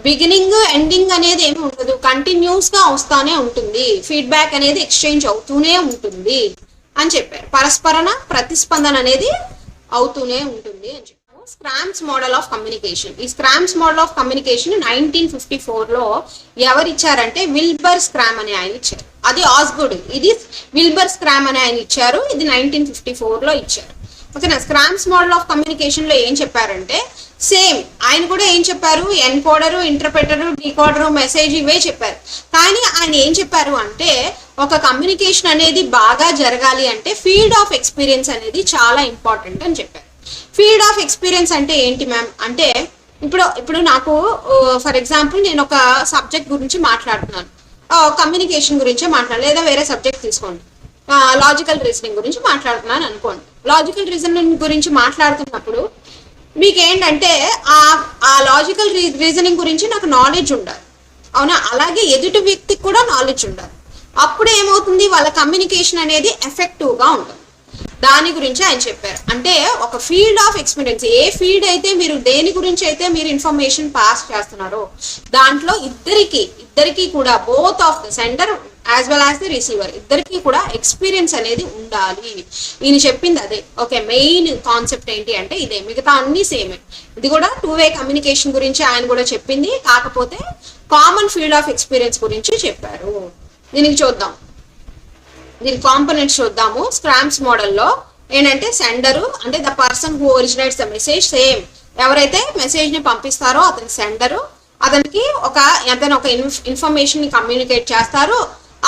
బిగినింగ్ ఎండింగ్ అనేది ఏమి ఉండదు, కంటిన్యూస్ గా వస్తానే ఉంటుంది, ఫీడ్బ్యాక్ అనేది ఎక్స్చేంజ్ అవుతూనే ఉంటుంది అని చెప్పారు. పరస్పరన ప్రతిస్పందన అనేది అవుతూనే ఉంటుంది అని చెప్పారు. స్క్రామ్స్ మోడల్ ఆఫ్ కమ్యూనికేషన్. ఈ స్క్రామ్స్ మోడల్ ఆఫ్ కమ్యూనికేషన్ 1954లో ఎవరు ఇచ్చారంటే విల్బర్ స్క్రామ్ అని ఆయన ఇచ్చారు. అది ఆస్గుడ్, ఇది విల్బర్ స్క్రామ్ అని ఆయన ఇచ్చారు, ఇది 1954లో ఇచ్చారు. ఓకేనా. స్క్రామ్స్ మోడల్ ఆఫ్ కమ్యూనికేషన్ లో ఏం చెప్పారంటే సేమ్ ఆయన కూడా ఏం చెప్పారు, ఎన్కోడరు, ఇంటర్ప్రెటరు, డీకోడరు, మెసేజ్ ఇవే చెప్పారు. కానీ ఆయన ఏం చెప్పారు అంటే ఒక కమ్యూనికేషన్ అనేది బాగా జరగాలి అంటే ఫీల్డ్ ఆఫ్ ఎక్స్పీరియన్స్ అనేది చాలా ఇంపార్టెంట్ అని చెప్పారు. ఫీల్డ్ ఆఫ్ ఎక్స్పీరియన్స్ అంటే ఏంటి మ్యామ్ అంటే ఇప్పుడు నాకు ఫర్ ఎగ్జాంపుల్ నేను ఒక సబ్జెక్ట్ గురించి మాట్లాడుతున్నాను, కమ్యూనికేషన్ గురించే లేదా వేరే సబ్జెక్ట్ తీసుకోండి, లాజికల్ రీజనింగ్ గురించి మాట్లాడుతున్నాను అనుకోండి. లాజికల్ రీజనింగ్ గురించి మాట్లాడుతున్నప్పుడు మీకు ఏంటంటే ఆ లాజికల్ రీజనింగ్ గురించి నాకు నాలెడ్జ్ ఉండాలి. అవునా. అలాగే ఎదుటి వ్యక్తికి కూడా నాలెడ్జ్ ఉండాలి. అప్పుడు ఏమవుతుంది, వాళ్ళ కమ్యూనికేషన్ అనేది ఎఫెక్టివ్గా ఉంటుంది. దాని గురించి ఆయన చెప్పారు. అంటే ఒక field of experience, A field అయితే మీరు దేని గురించి అయితే మీరు ఇన్ఫర్మేషన్ పాస్ చేస్తున్నారో దాంట్లో ఇద్దరికి కూడా both of the sender as well as the receiver ఇద్దరికి కూడా ఎక్స్పీరియన్స్ అనేది ఉండాలి. ఈయన చెప్పింది అదే. ఓకే, మెయిన్ కాన్సెప్ట్ ఏంటి అంటే ఇదే, మిగతా అన్ని సేమే. ఇది కూడా 2-way కమ్యూనికేషన్ గురించి ఆయన కూడా చెప్పింది, కాకపోతే కామన్ ఫీల్డ్ ఆఫ్ ఎక్స్పీరియన్స్ గురించి చెప్పారు. దీనికి చూద్దాం, దీని కాంపోనెంట్స్ చూద్దాము. స్క్రామ్స్ మోడల్లో ఏంటంటే సెండరు అంటే the person who originates the message, same ఎవరైతే మెసేజ్ ని పంపిస్తారో అతని సెండరు, అతనికి అతను ఒక ఇన్ఫర్మేషన్ ని కమ్యూనికేట్ చేస్తారు.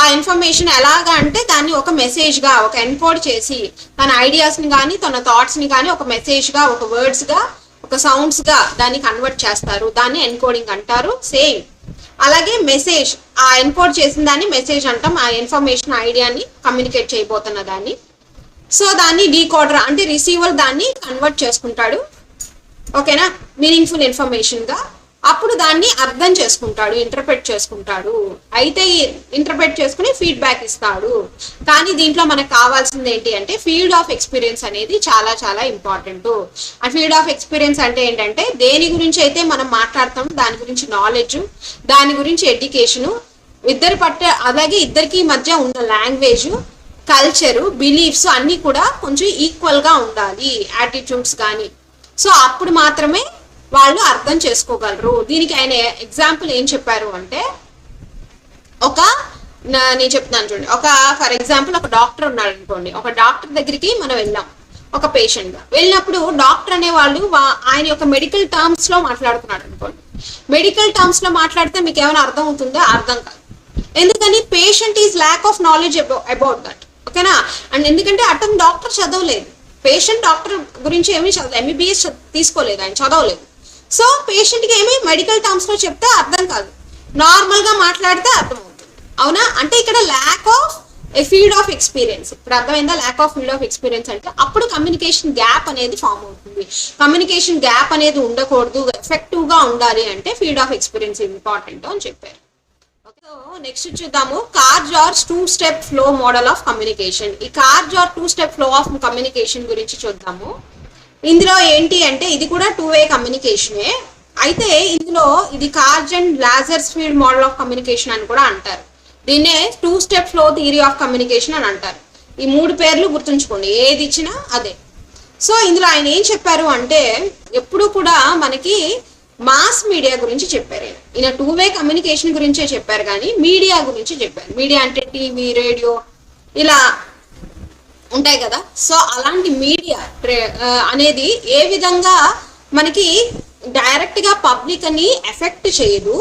ఆ ఇన్ఫర్మేషన్ ఎలాగా అంటే దాన్ని ఒక మెసేజ్ గా ఒక ఎన్కోడ్ చేసి తన ఐడియాస్ ని కానీ తన థాట్స్ ని కానీ ఒక మెసేజ్ గా, ఒక వర్డ్స్ గా, ఒక సౌండ్స్ గా దాన్ని కన్వర్ట్ చేస్తారు. దాన్ని ఎన్కోడింగ్ అంటారు. సేమ్ అలాగే మెసేజ్, ఆ ఎన్కోడ్ చేసిన దాన్ని మెసేజ్ అంటాం, ఆ ఇన్ఫర్మేషన్ ఐడియాని కమ్యూనికేట్ చేయబోతున్న దాన్ని. సో దాన్ని డీకోడర్ అంటే రిసీవర్ దాన్ని కన్వర్ట్ చేసుకుంటాడు. ఓకేనా, మీనింగ్ఫుల్ ఇన్ఫర్మేషన్ గా. అప్పుడు దాన్ని అర్థం చేసుకుంటాడు, ఇంటర్ప్రెట్ చేసుకుంటాడు. అయితే ఇంటర్ప్రెట్ చేసుకుని ఫీడ్బ్యాక్ ఇస్తాడు. కానీ దీంట్లో మనకు కావాల్సింది ఏంటి అంటే ఫీల్డ్ ఆఫ్ ఎక్స్పీరియన్స్ అనేది చాలా చాలా ఇంపార్టెంట్. ఆ ఫీల్డ్ ఆఫ్ ఎక్స్పీరియన్స్ అంటే ఏంటంటే దేని గురించి అయితే మనం మాట్లాడతాం దాని గురించి నాలెడ్జ్, దాని గురించి ఎడ్యుకేషను, అలాగే ఇద్దరికి మధ్య ఉన్న లాంగ్వేజ్, కల్చరు, బిలీఫ్స్ అన్నీ కూడా కొంచెం ఈక్వల్గా ఉండాలి, యాటిట్యూడ్స్ కానీ. సో అప్పుడు మాత్రమే వాళ్ళు అర్థం చేసుకోగలరు. దీనికి ఆయన ఎగ్జాంపుల్ ఏం చెప్పారు అంటే నేను చెప్తున్నాను చూడండి. ఫర్ ఎగ్జాంపుల్ ఒక డాక్టర్ ఉన్నాడు అనుకోండి. ఒక డాక్టర్ దగ్గరికి మనం వెళ్ళాం. ఒక పేషెంట్ గా వెళ్ళినప్పుడు డాక్టర్ అనే వాళ్ళు ఆయన యొక్క మెడికల్ టర్మ్స్ లో మాట్లాడుతున్నాడు అనుకోండి. మెడికల్ టర్మ్స్ లో మాట్లాడితే మీకు ఏమైనా అర్థం అవుతుందో అర్థం కాదు. ఎందుకని patient is lack of knowledge about that. ఓకేనా? అండ్ ఎందుకంటే అతను డాక్టర్ చదవలేదు, పేషెంట్ డాక్టర్ గురించి ఏమీ చదవలేదు, ఎంబీబీఎస్ తీసుకోలేదు, ఆయన చదవలేదు. సో పేషెంట్ కి ఏమి మెడికల్ టర్మ్స్ లో చెప్తే అర్థం కాదు, నార్మల్ గా మాట్లాడితే అర్థం అవుతుంది. అవునా? అంటే ఇక్కడ lack of A field of experience. ఇప్పుడు అర్థమైందా? Lack of field of experience అంటే అప్పుడు కమ్యూనికేషన్ గ్యాప్ అనేది ఫామ్ అవుతుంది. కమ్యూనికేషన్ గ్యాప్ అనేది ఉండకూడదు, ఎఫెక్టివ్ గా ఉండాలి అంటే ఫీల్డ్ ఆఫ్ ఎక్స్పీరియన్స్ ఇంపార్టెంట్ అని చెప్పారు. సో నెక్స్ట్ చూద్దాము కార్జ్-ఆర్ two step flow model of communication. ఈ కార్జ్-ఆర్ two step flow of communication గురించి చూద్దాము. ఇందులో ఏంటి అంటే ఇది కూడా టూ వే కమ్యూనికేషనే. అయితే ఇందులో ఇది కార్జ్ అండ్ లాజర్స్ఫీల్డ్ మోడల్ ఆఫ్ కమ్యూనికేషన్ అని కూడా అంటారు. దీన్నే two step flow theory of communication అని అంటారు. ఈ మూడు పేర్లు గుర్తుంచుకోండి, ఏది ఇచ్చినా అదే. సో ఇందులో ఆయన ఏం చెప్పారు అంటే ఎప్పుడు కూడా మనకి మాస్ మీడియా గురించి చెప్పారు. ఈయన టూ వే కమ్యూనికేషన్ గురించే చెప్పారు కానీ మీడియా గురించి చెప్పారు. మీడియా అంటే టీవీ, రేడియో ఇలా ఉంటాయి కదా. సో అలాంటి మీడియా అనేది ఏ విధంగా మనకి డైరెక్ట్ గా పబ్లిక్ అని ఎఫెక్ట్ చేయదు,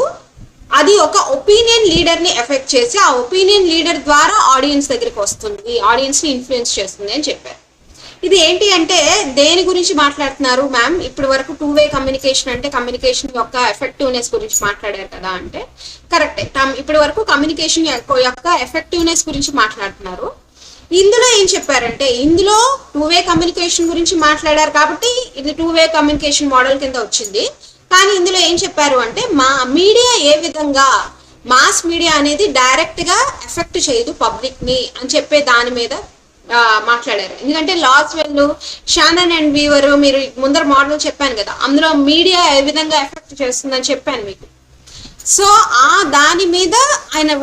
అది ఒక ఒపీనియన్ లీడర్ ని ఎఫెక్ట్ చేసి ఆ ఒపీనియన్ లీడర్ ద్వారా ఆడియన్స్ దగ్గరికి వస్తుంది, ఆడియన్స్ ని ఇన్ఫ్లుయెన్స్ చేస్తుంది అని చెప్పారు. ఇది ఏంటి అంటే దేని గురించి మాట్లాడుతున్నారు మ్యామ్? ఇప్పటి వరకు టూ వే కమ్యూనికేషన్ అంటే కమ్యూనికేషన్ యొక్క ఎఫెక్టివ్నెస్ గురించి మాట్లాడారు కదా అంటే కరెక్టే. ఇప్పటి వరకు కమ్యూనికేషన్ యొక్క ఎఫెక్టివ్నెస్ గురించి మాట్లాడుతున్నారు. ఇందులో ఏం చెప్పారంటే ఇందులో టూ వే కమ్యూనికేషన్ గురించి మాట్లాడారు కాబట్టి ఇది టూ వే కమ్యూనికేషన్ మోడల్ కింద వచ్చింది. కానీ ఇందులో ఏం చెప్పారు అంటే మా మీడియా ఏ విధంగా మాస్ మీడియా అనేది డైరెక్ట్ గా ఎఫెక్ట్ చేయదు పబ్లిక్ ని అని చెప్పే దాని మీద మాట్లాడారు. ఎందుకంటే లాస్వెల్, షానన్ అండ్ వీవర్ మీరు ముందర మోడల్ చెప్పాను కదా, అందులో మీడియా ఏ విధంగా ఎఫెక్ట్ చేస్తుందని చెప్పాను మీకు. సో దాని మీద ఆయన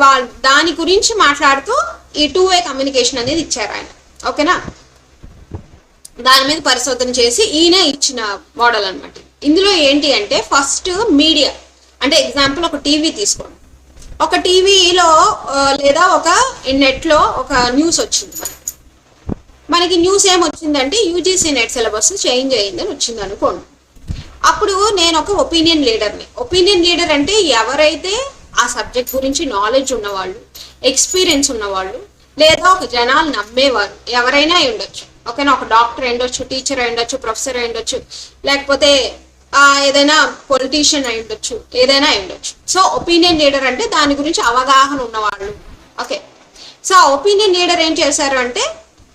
దాని గురించి మాట్లాడుతూ ఈ టూ వే కమ్యూనికేషన్ అనేది ఇచ్చారు ఆయన. ఓకేనా? దాని మీద పరిశోధన చేసి ఈయన ఇచ్చిన మోడల్ అనమాట. ఇందులో ఏంటి అంటే ఫస్ట్ మీడియా అంటే ఎగ్జాంపుల్ ఒక టీవీ తీసుకోండి. ఒక టీవీలో లేదా ఒక నెట్లో ఒక న్యూస్ వచ్చింది. మనకి న్యూస్ ఏమొచ్చిందంటే యూజీసీ నెట్ సిలబస్ చేంజ్ అయ్యిందని వచ్చింది అనుకోండి. అప్పుడు నేను ఒక ఒపీనియన్ లీడర్ని. ఒపీనియన్ లీడర్ అంటే ఎవరైతే ఆ సబ్జెక్ట్ గురించి నాలెడ్జ్ ఉన్నవాళ్ళు, ఎక్స్పీరియన్స్ ఉన్నవాళ్ళు, లేదా ఒక జనాలు నమ్మేవారు ఎవరైనా అయి ఉండొచ్చు. ఓకేనా? ఒక డాక్టర్ అయి ఉండొచ్చు, టీచర్ అయి ఉండొచ్చు, ప్రొఫెసర్ అయి ఉండొచ్చు, లేకపోతే ఏదైనా పొలిటీషియన్ అయి ఉండొచ్చు, ఏదైనా అయి ఉండొచ్చు. సో ఒపీనియన్ లీడర్ అంటే దాని గురించి అవగాహన ఉన్నవాళ్ళు. ఓకే. సో ఆ ఒపీనియన్ లీడర్ ఏం చేశారు అంటే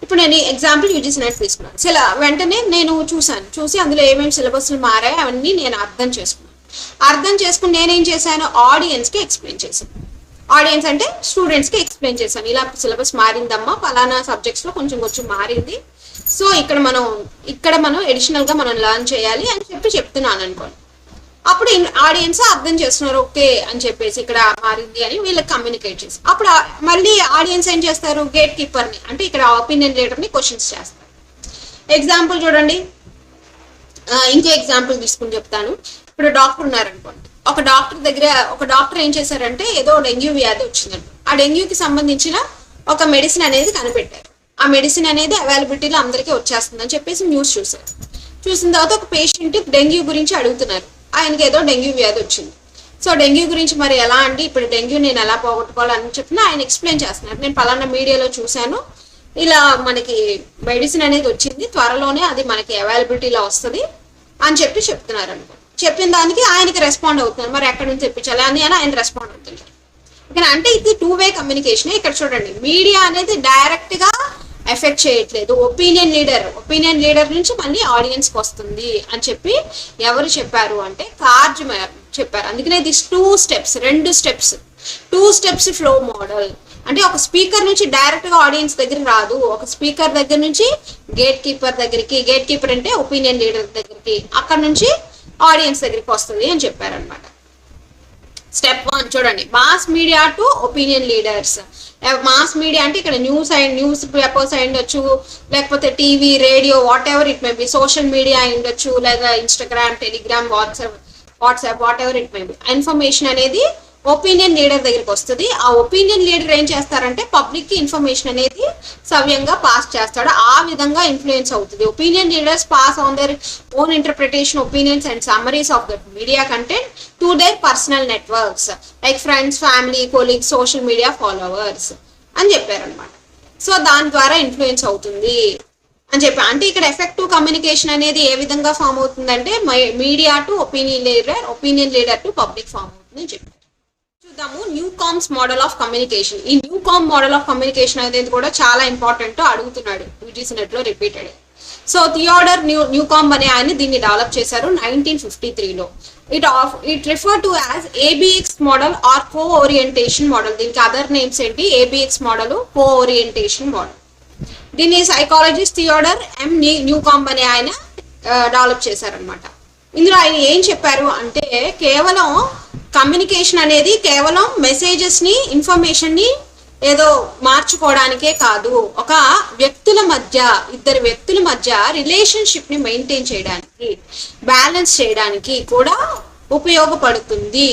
ఇప్పుడు నేను ఎగ్జాంపుల్ యూజీసీ నెట్ తీసుకున్నాను. వెంటనే నేను చూసి అందులో ఏమేమి సిలబస్లు మారాయి అవన్నీ నేను అర్థం చేసుకుని నేనేం చేశాను, ఆడియన్స్కి ఎక్స్ప్లెయిన్ చేశాను. ఆడియన్స్ అంటే స్టూడెంట్స్కి ఎక్స్ప్లెయిన్ చేశాను. ఇలా సిలబస్ మారిందమ్మా, పలానా సబ్జెక్ట్స్లో కొంచెం మారింది. సో ఇక్కడ మనం ఎడిషనల్ గా మనం లర్న్ చేయాలి అని చెప్తున్నాను అనుకోండి. అప్పుడు ఆడియన్స్ అర్థం చేస్తున్నారు, ఓకే అని చెప్పేసి ఇక్కడ మారింది అని వీళ్ళకి కమ్యూనికేట్ చేసి అప్పుడు మళ్ళీ ఆడియన్స్ ఏం చేస్తారు, గేట్ కీపర్ని అంటే ఇక్కడ ఒపీనియన్ లీడర్ని క్వశ్చన్స్ చేస్తారు. ఎగ్జాంపుల్ చూడండి, ఇంకో ఎగ్జాంపుల్ తీసుకుని చెప్తాను. ఇప్పుడు డాక్టర్ ఉన్నారనుకోండి. ఒక డాక్టర్ ఏం చేశారంటే ఏదో డెంగ్యూ వ్యాధి వచ్చిందంట. ఆ డెంగ్యూకి సంబంధించిన ఒక మెడిసిన్ అనేది కనిపెట్టారు. ఆ మెడిసిన్ అనేది అవైలబిలిటీలో అందరికీ వచ్చేస్తుందని చెప్పేసి న్యూస్ చూసిన తర్వాత ఒక పేషెంట్ డెంగ్యూ గురించి అడుగుతున్నారు. ఆయనకి ఏదో డెంగ్యూ వ్యాధి వచ్చింది. సో డెంగ్యూ గురించి మరి ఎలా అండి, ఇప్పుడు డెంగ్యూ నేను ఎలా పోగొట్టుకోవాలని చెప్పిన ఆయన ఎక్స్ప్లెయిన్ చేస్తున్నారు. నేను పలానా మీడియాలో చూశాను, ఇలా మనకి మెడిసిన్ అనేది వచ్చింది, త్వరలోనే అది మనకి అవైలబిలిటీలో వస్తుంది అని చెప్తున్నారు అనుకో. చెప్పిన దానికి ఆయనకి రెస్పాండ్ అవుతున్నారు, మరి ఎక్కడి నుంచి తెప్పించాలి అని ఆయన రెస్పాండ్ అవుతున్నారు. ఓకే, అంటే ఇది టూ వే కమ్యూనికేషన్. ఇక్కడ చూడండి, మీడియా అనేది డైరెక్ట్ గా ఎఫెక్ట్ చేయట్లేదు, ఒపీనియన్ లీడర్ నుంచి మళ్ళీ ఆడియన్స్కి వస్తుంది అని చెప్పి ఎవరు చెప్పారు అంటే కార్జ్ చెప్పారు. అందుకనే ఇది టూ స్టెప్స్ ఫ్లో మోడల్. అంటే ఒక స్పీకర్ నుంచి డైరెక్ట్ గా ఆడియన్స్ దగ్గర రాదు, ఒక స్పీకర్ దగ్గర నుంచి గేట్ కీపర్ దగ్గరికి, గేట్ కీపర్ అంటే ఒపీనియన్ లీడర్ దగ్గరికి, అక్కడ నుంచి ఆడియన్స్ దగ్గరికి వస్తుంది అని చెప్పారనమాట. స్టెప్ 1 చూడండి, mass media to opinion leaders. Mass media అంటే ఇక్కడ న్యూస్ పేపర్స్ అయి ఉండొచ్చు, లేకపోతే TV, radio, what ever it may B, social media అయి ఉండొచ్చు, లేదా Instagram, Telegram, WhatsApp, what ever it may B. Information అనేది ఒపీనియన్ లీడర్ దగ్గరికి వస్తుంది. ఆ ఒపీనియన్ లీడర్ ఏం చేస్తారంటే పబ్లిక్ కి ఇన్ఫర్మేషన్ అనేది సవ్యంగా పాస్ చేస్తాడు. ఆ విధంగా ఇన్ఫ్లుయెన్స్ అవుతుంది. Opinion leaders pass on their own interpretation, opinions and summaries of the media content to their personal networks like friends, family, colleagues, social media followers అని చెప్పారనమాట. సో దాని ద్వారా ఇన్ఫ్లుయెన్స్ అవుతుంది అని చెప్పి, అంటే ఇక్కడ ఎఫెక్టివ్ కమ్యూనికేషన్ అనేది ఏ విధంగా ఫామ్ అవుతుందంటే media to opinion leader to public form అవుతుంది అని చెప్పి. చూద్దాము న్యూకామ్స్ మోడల్ ఆఫ్ కమ్యూనికేషన్. ఈ న్యూకామ్ మోడల్ ఆఫ్ కమ్యూనికేషన్ అనేది కూడా చాలా ఇంపార్టెంట్, అడుగుతున్నాడు యూజీసీ నెట్ లో రిపీటెడ్. సో థియోడర్ న్యూకామ్ అనే ఆయన దీన్ని డెవలప్ చేశారు 1953లో. It refer to as ABX model or co orientation model. దీనికి అదర్ నేమ్స్ ఏంటి? ABX model, co orientation model. దీన్ని సైకాలజిస్ట్ థియోడర్ న్యూకామ్ అనే ఆయన డెవలప్ చేశారనమాట. ఇందులో ఆయన ఏం చెప్పారు అంటే కేవలం కమ్యూనికేషన్ అనేది కేవలం మెసేజెస్ ని, ఇన్ఫర్మేషన్ ని ఏదో మార్చుకోవడానికే కాదు, ఒక ఇద్దరు వ్యక్తుల మధ్య రిలేషన్షిప్ ని మెయింటైన్ చేయడానికి, బ్యాలెన్స్ చేయడానికి కూడా ఉపయోగపడుతుంది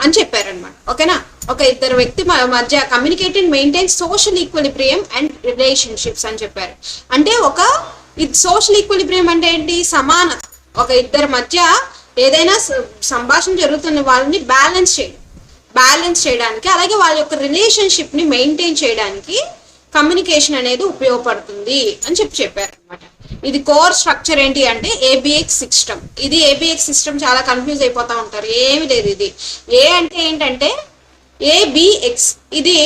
అని చెప్పారనమాట. ఓకేనా? ఒక ఇద్దరు వ్యక్తి మధ్య communicating maintain social equilibrium and relationships అని చెప్పారు. అంటే సోషల్ ఈక్విలిబ్రియం అంటే ఏంటి? సమానత. ఒక ఇద్దరి మధ్య ఏదైనా సంభాషణ జరుగుతున్న వాళ్ళని బ్యాలెన్స్ చేయడానికి, అలాగే వాళ్ళ యొక్క రిలేషన్షిప్ ని మెయింటైన్ చేయడానికి కమ్యూనికేషన్ అనేది ఉపయోగపడుతుంది అని చెప్పారు అనమాట. ఇది కోర్ స్ట్రక్చర్ ఏంటి అంటే ఏబిఎక్స్ సిస్టమ్. ఇది ఏబిఎక్స్ సిస్టమ్ చాలా కన్ఫ్యూజ్ అయిపోతా ఉంటారు. ఏమి లేదు. ఇది ఏ అంటే ఏంటంటే ఏబిఎక్స్, ఇది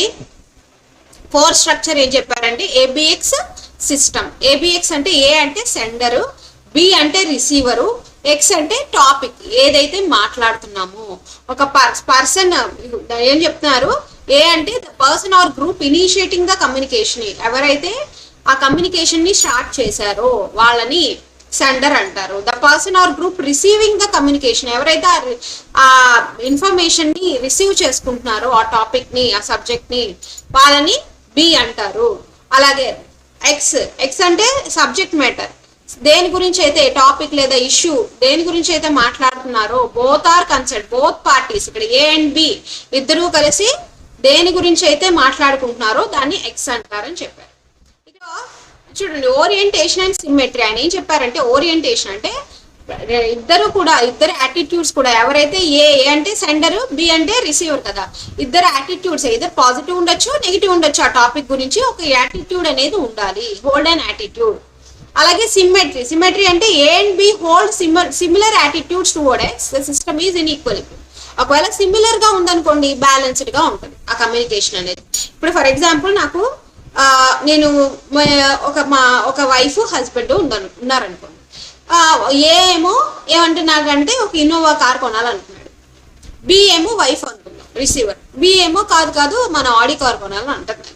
కోర్ స్ట్రక్చర్ ఏం చెప్పారంటే ఏబిఎక్స్ సిస్టమ్. ఏబిఎక్స్ అంటే ఏ అంటే సెండరు, బి అంటే రిసీవరు, ఎక్స్ అంటే టాపిక్, ఏదైతే మాట్లాడుతున్నామో. ఒక పర్సన్ ఏం చెప్తున్నారు? ఏ అంటే the person are group initiating the communication. ఎవరైతే ఆ కమ్యూనికేషన్ ని స్టార్ట్ చేశారో వాళ్ళని సెండర్ అంటారు. The person are group receiving the communication. ఎవరైతే ఆ ఇన్ఫర్మేషన్ ని రిసీవ్ చేసుకుంటున్నారో, ఆ టాపిక్ ని, ఆ సబ్జెక్ట్ ని, వాళ్ళని బి అంటారు. అలాగే ఎక్స్ అంటే సబ్జెక్ట్ మ్యాటర్. దేని గురించి అయితే టాపిక్ లేదా ఇష్యూ దేని గురించి అయితే మాట్లాడుతున్నారో both are concern, both parties, ఇక్కడ ఏ అండ్ బి ఇద్దరూ కలిసి దేని గురించి అయితే మాట్లాడుకుంటున్నారో దాన్ని ఎక్స్ అంటారని చెప్పారు. ఇక చూడండి, ఓరియంటేషన్ అండ్ సిమ్మెట్రీ. ఆయన ఏం చెప్పారంటే ఓరియంటేషన్ అంటే ఇద్దరు యాటిట్యూడ్స్ కూడా, ఎవరైతే ఏ అంటే సెండర్, బి అంటే రిసీవర్ కదా, ఇద్దరు యాటిట్యూడ్స్ ఇద్దరు పాజిటివ్ ఉండొచ్చు, నెగిటివ్ ఉండొచ్చు. ఆ టాపిక్ గురించి ఒక యాటిట్యూడ్ అనేది ఉండాలి, హోల్డ్ అండ్ యాటిట్యూడ్. అలాగే సిమెట్రీ అంటే A and B hold similar attitudes toward X, the system is in equilibrium. ఒకవేళ సిమిలర్ గా ఉందనుకోండి బ్యాలెన్స్డ్ గా ఉంటుంది ఆ కమ్యూనికేషన్ అనేది. ఇప్పుడు ఫర్ ఎగ్జాంపుల్ నాకు నేను ఒక వైఫ్ హస్బెండ్ ఉన్నారనుకోండి. ఏమో ఏమంటున్నాడంటే ఒక ఇన్నోవా కార్ కొనాలనుకున్నాడు. బి ఏమో వైఫ్ అనుకున్నాం రిసీవర్, బి ఏమో కాదు మన ఆడి కార్ కొనాలని అంటున్నాడు.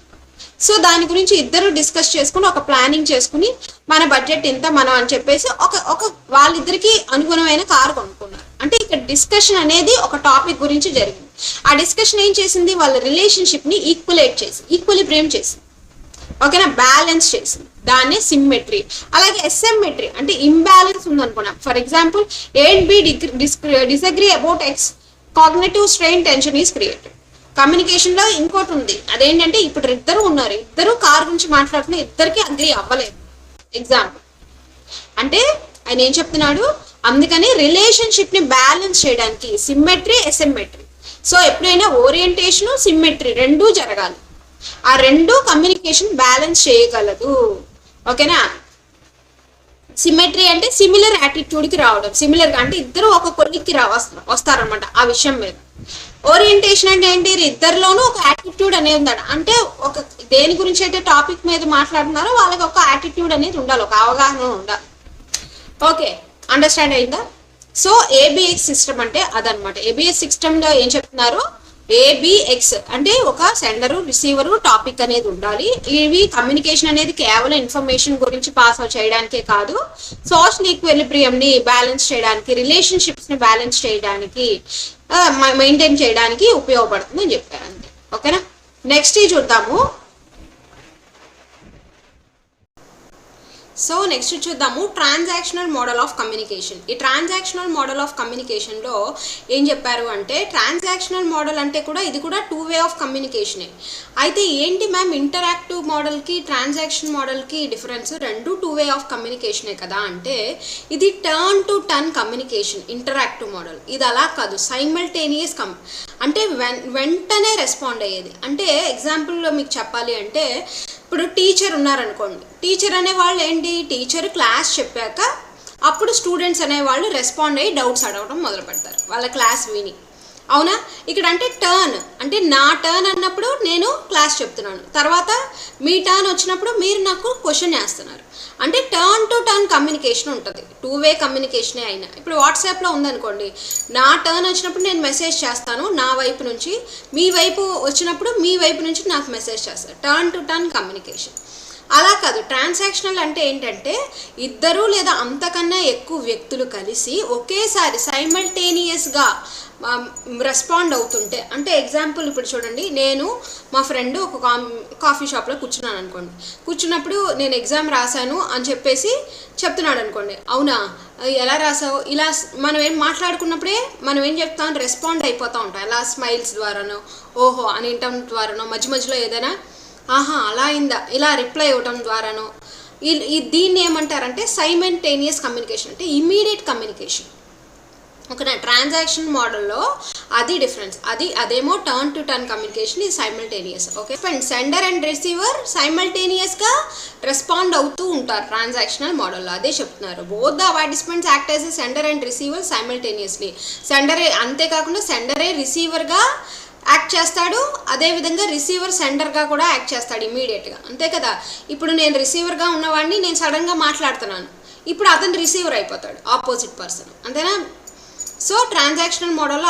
సో దాని గురించి ఇద్దరు డిస్కస్ చేసుకుని ఒక ప్లానింగ్ చేసుకుని మన బడ్జెట్ ఎంత మనం అని చెప్పేసి ఒక వాళ్ళిద్దరికి అనుగుణమైన కారు కొనుక్కున్నారు. అంటే ఇక్కడ డిస్కషన్ అనేది ఒక టాపిక్ గురించి జరిగింది. ఆ డిస్కషన్ ఏం చేసింది? వాళ్ళ రిలేషన్షిప్ ని ఈక్వలిబ్రియం చేసింది. ఓకేనా? బ్యాలెన్స్ చేసింది. దాన్నే సిమ్మెట్రీ. అలాగే ఎస్ఎమ్మెట్రీ అంటే ఇంబ్యాలెన్స్ ఉందనుకున్నాం. For example A and B disagree about X, cognitive strain, tension is created. Communication లో ఇంకోటి ఉంది, అదేంటంటే ఇప్పుడు ఇద్దరు ఉన్నారు, ఇద్దరు కార్ గురించి మాట్లాడుతున్న, ఇద్దరికి అగ్రి అవ్వలేదు. ఎగ్జాంపుల్ అంటే ఆయన ఏం చెప్తున్నాడు? అందుకని రిలేషన్షిప్ ని బ్యాలెన్స్ చేయడానికి సిమ్మెట్రీ, ఎస్ఎమ్మెట్రీ. సో ఎప్పుడైనా ఓరియంటేషన్, సిమ్మెట్రీ రెండూ జరగాలి. ఆ రెండు కమ్యూనికేషన్ బ్యాలెన్స్ చేయగలదు. ఓకేనా? సిమెట్రీ అంటే సిమిలర్ యాటిట్యూడ్ కి రావడం, సిమిలర్ గా అంటే ఇద్దరు ఒక కొలిక్కి వస్తారనమాట ఆ విషయం మీద. ఓరియంటేషన్ అంటే ఏంటి? ఇద్దరిలోనూ ఒక యాటిట్యూడ్ అనేది ఉండాలి. అంటే ఒక దేని గురించి అయితే టాపిక్ మీద మాట్లాడుతున్నారో వాళ్ళకి ఒక యాటిట్యూడ్ అనేది ఉండాలి, ఒక అవగాహన ఉండాలి. ఓకే, అండర్స్టాండ్ అయిందా? సో ఏబిఎక్స్ సిస్టమ్ అంటే అదనమాట. ఏబిఎక్స్ సిస్టమ్ లో ఏం చెప్తున్నారు? ఏబిఎక్స్ అంటే ఒక సెండరు, రిసీవరు, టాపిక్ అనేది ఉండాలి. ఇవి కమ్యూనికేషన్ అనేది కేవలం ఇన్ఫర్మేషన్ గురించి పాస్ అవుట్ చేయడానికే కాదు, సోషల్ ఈక్విలిబ్రియం ని బ్యాలెన్స్ చేయడానికి, రిలేషన్షిప్స్ ని బ్యాలెన్స్ చేయడానికి, మెయింటైన్ చేయడానికి ఉపయోగపడుతుంది అని చెప్పారు. అంతే. ఓకేనా? నెక్స్ట్ చూద్దాము. సో నెక్స్ట్ చూద్దాము ట్రాన్సాక్షనల్ మోడల్ ఆఫ్ కమ్యూనికేషన్. ఈ ట్రాన్సాక్షనల్ మోడల్ ఆఫ్ కమ్యూనికేషన్లో ఏం చెప్పారు అంటే, ట్రాన్సాక్షనల్ మోడల్ అంటే కూడా ఇది కూడా 2 వే ఆఫ్ కమ్యూనికేషనే. అయితే ఏంటి మ్యామ్ ఇంటరాక్టివ్ మోడల్కి ట్రాన్సాక్షన్ మోడల్కి డిఫరెన్స్? రెండు 2 వే ఆఫ్ కమ్యూనికేషనే కదా అంటే, ఇది turn to turn communication interactive model. ఇది అలా కాదు, సైమల్టేనియస్ అంటే వెంటనే రెస్పాండ్ అయ్యేది. అంటే ఎగ్జాంపుల్లో మీకు చెప్పాలి అంటే, ఇప్పుడు టీచర్ ఉన్నారనుకోండి, టీచర్ అనే వాళ్ళు ఏంటి, టీచర్ క్లాస్ చెప్పాక అప్పుడు స్టూడెంట్స్ అనేవాళ్ళు రెస్పాండ్ అయ్యి డౌట్స్ అడగడం మొదలు పెడతారు వాళ్ళ క్లాస్ విని, అవునా? ఇక్కడ అంటే టర్న్, అంటే నా టర్న్ అన్నప్పుడు నేను క్లాస్ చెప్తున్నాను, తర్వాత మీ టర్న్ వచ్చినప్పుడు మీరు నాకు క్వశ్చన్ వేస్తున్నారు. అంటే టర్న్ టు టర్న్ కమ్యూనికేషన్ ఉంటుంది, 2 వే కమ్యూనికేషనే అయినా. ఇప్పుడు వాట్సాప్లో ఉందనుకోండి, నా టర్న్ వచ్చినప్పుడు నేను మెసేజ్ చేస్తాను నా వైపు నుంచి, మీ వైపు వచ్చినప్పుడు మీ వైపు నుంచి నాకు మెసేజ్ చేస్తారు, టర్న్ టు టర్న్ కమ్యూనికేషన్. అలా కాదు, ట్రాన్సాక్షనల్ అంటే ఏంటంటే ఇద్దరు లేదా అంతకన్నా ఎక్కువ వ్యక్తులు కలిసి ఒకేసారి సైమల్టేనియస్గా రెస్పాండ్ అవుతుంటే. అంటే ఎగ్జాంపుల్ ఇప్పుడు చూడండి, నేను మా ఫ్రెండ్ ఒక కాఫీ షాప్లో కూర్చున్నాను అనుకోండి, కూర్చున్నప్పుడు నేను ఎగ్జామ్ రాశాను అని చెప్పేసి చెప్తున్నాడు అనుకోండి, అవునా ఎలా రాసావు, ఇలా మనం ఏం మాట్లాడుకున్నప్పుడే మనం ఏం చెప్తాం, రెస్పాండ్ అయిపోతూ ఉంటాం, ఎలా స్మైల్స్ ద్వారానో, ఓహో అని వినటం ద్వారానో, మధ్య మధ్యలో ఏదైనా ఆహా అలా అయిందా ఇలా రిప్లై ఇవ్వటం ద్వారానో. దీన్ని ఏమంటారంటే సైమల్టేనియస్ కమ్యూనికేషన్, అంటే ఇమీడియట్ కమ్యూనికేషన్. ఓకేనా? ట్రాన్సాక్షన్ మోడల్లో అది డిఫరెన్స్, అదేమో టర్న్ టు టర్న్ కమ్యూనికేషన్, ఇది simultaneous. Okay friends, sender and receiver సైమల్టేనియస్గా రెస్పాండ్ అవుతూ ఉంటారు ట్రాన్సాక్షనల్ మోడల్లో, అదే చెప్తున్నారు. Both the participants act as sender and receiver simultaneously. సెండరే, అంతేకాకుండా సెండరే రిసీవర్గా యాక్ట్ చేస్తాడు, అదేవిధంగా రిసీవర్ సెండర్గా కూడా యాక్ట్ చేస్తాడు ఇమీడియట్గా, అంతే కదా? ఇప్పుడు నేను రిసీవర్గా ఉన్నవాడిని నేను సడన్గా మాట్లాడుతున్నాను, ఇప్పుడు అతను రిసీవర్ అయిపోతాడు, ఆపోజిట్ పర్సన్, అంతేనా? సో ట్రాన్సాక్షనల్ మోడల్లో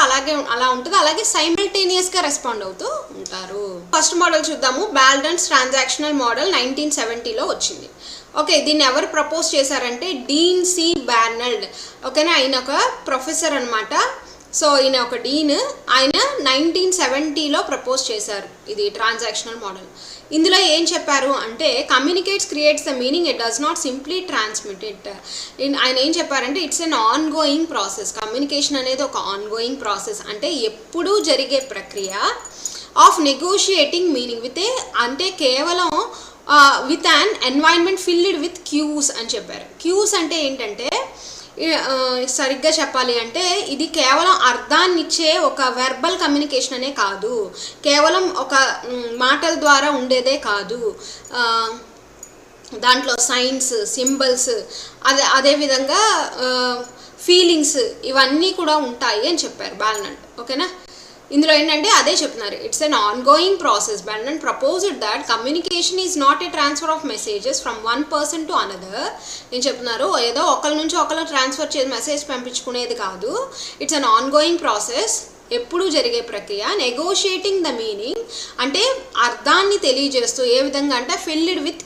అలా ఉంటుంది, అలాగే సైమల్టేనియస్గా రెస్పాండ్ అవుతూ ఉంటారు. ఫస్ట్ మోడల్ చూద్దాము, బాల్డన్స్ ట్రాన్సాక్షనల్ మోడల్ 1970లో వచ్చింది. ఓకే, దీన్ని ఎవరు ప్రపోజ్ చేశారంటే డీన్ సి బార్నల్డ్. ఓకేనా, ఆయన ఒక ప్రొఫెసర్ అనమాట. సో ఈయన ఒక డీన్, ఆయన 1970లో ప్రపోజ్ చేశారు ఇది ట్రాన్సాక్షనల్ మోడల్. ఇందులో ఏం చెప్పారు అంటే, communicates creates the meaning, it does not simply transmit it. ఆయన ఏం చెప్పారంటే it's an ongoing process. Communication అనేది ఒక ఆన్ గోయింగ్ ప్రాసెస్, అంటే ఎప్పుడూ జరిగే ప్రక్రియ ఆఫ్ నెగోషియేటింగ్ మీనింగ్ విత్ అంటే కేవలం with an environment filled with cues అని చెప్పారు. క్యూస్ అంటే ఏంటంటే సరిగ్గా చెప్పాలి అంటే ఇది కేవలం అర్థాన్ని ఇచ్చే ఒక వెర్బల్ కమ్యూనికేషన్ అనే కాదు, కేవలం ఒక మాటల ద్వారా ఉండేదే కాదు, దాంట్లో సైన్స్, సింబల్స్, అదేవిధంగా ఫీలింగ్స్ ఇవన్నీ కూడా ఉంటాయి అని చెప్పారు బాల్నట్. ఓకేనా, ఇందులో ఏంటంటే అదే చెప్తున్నారు, it's an ongoing process. Barnlund proposed that communication is not a transfer of messages from one person to another. నేను చెప్తున్నారు ఏదో ఒకరి నుంచి ఒకరు ట్రాన్స్ఫర్ చేసి మెసేజ్ పంపించుకునేది కాదు, it's an ongoing process, ఎప్పుడూ జరిగే ప్రక్రియ. నెగోషియేటింగ్ ద మీనింగ్ అంటే అర్థాన్ని తెలియజేస్తూ, ఏ విధంగా అంటే ఫిల్డ్ విత్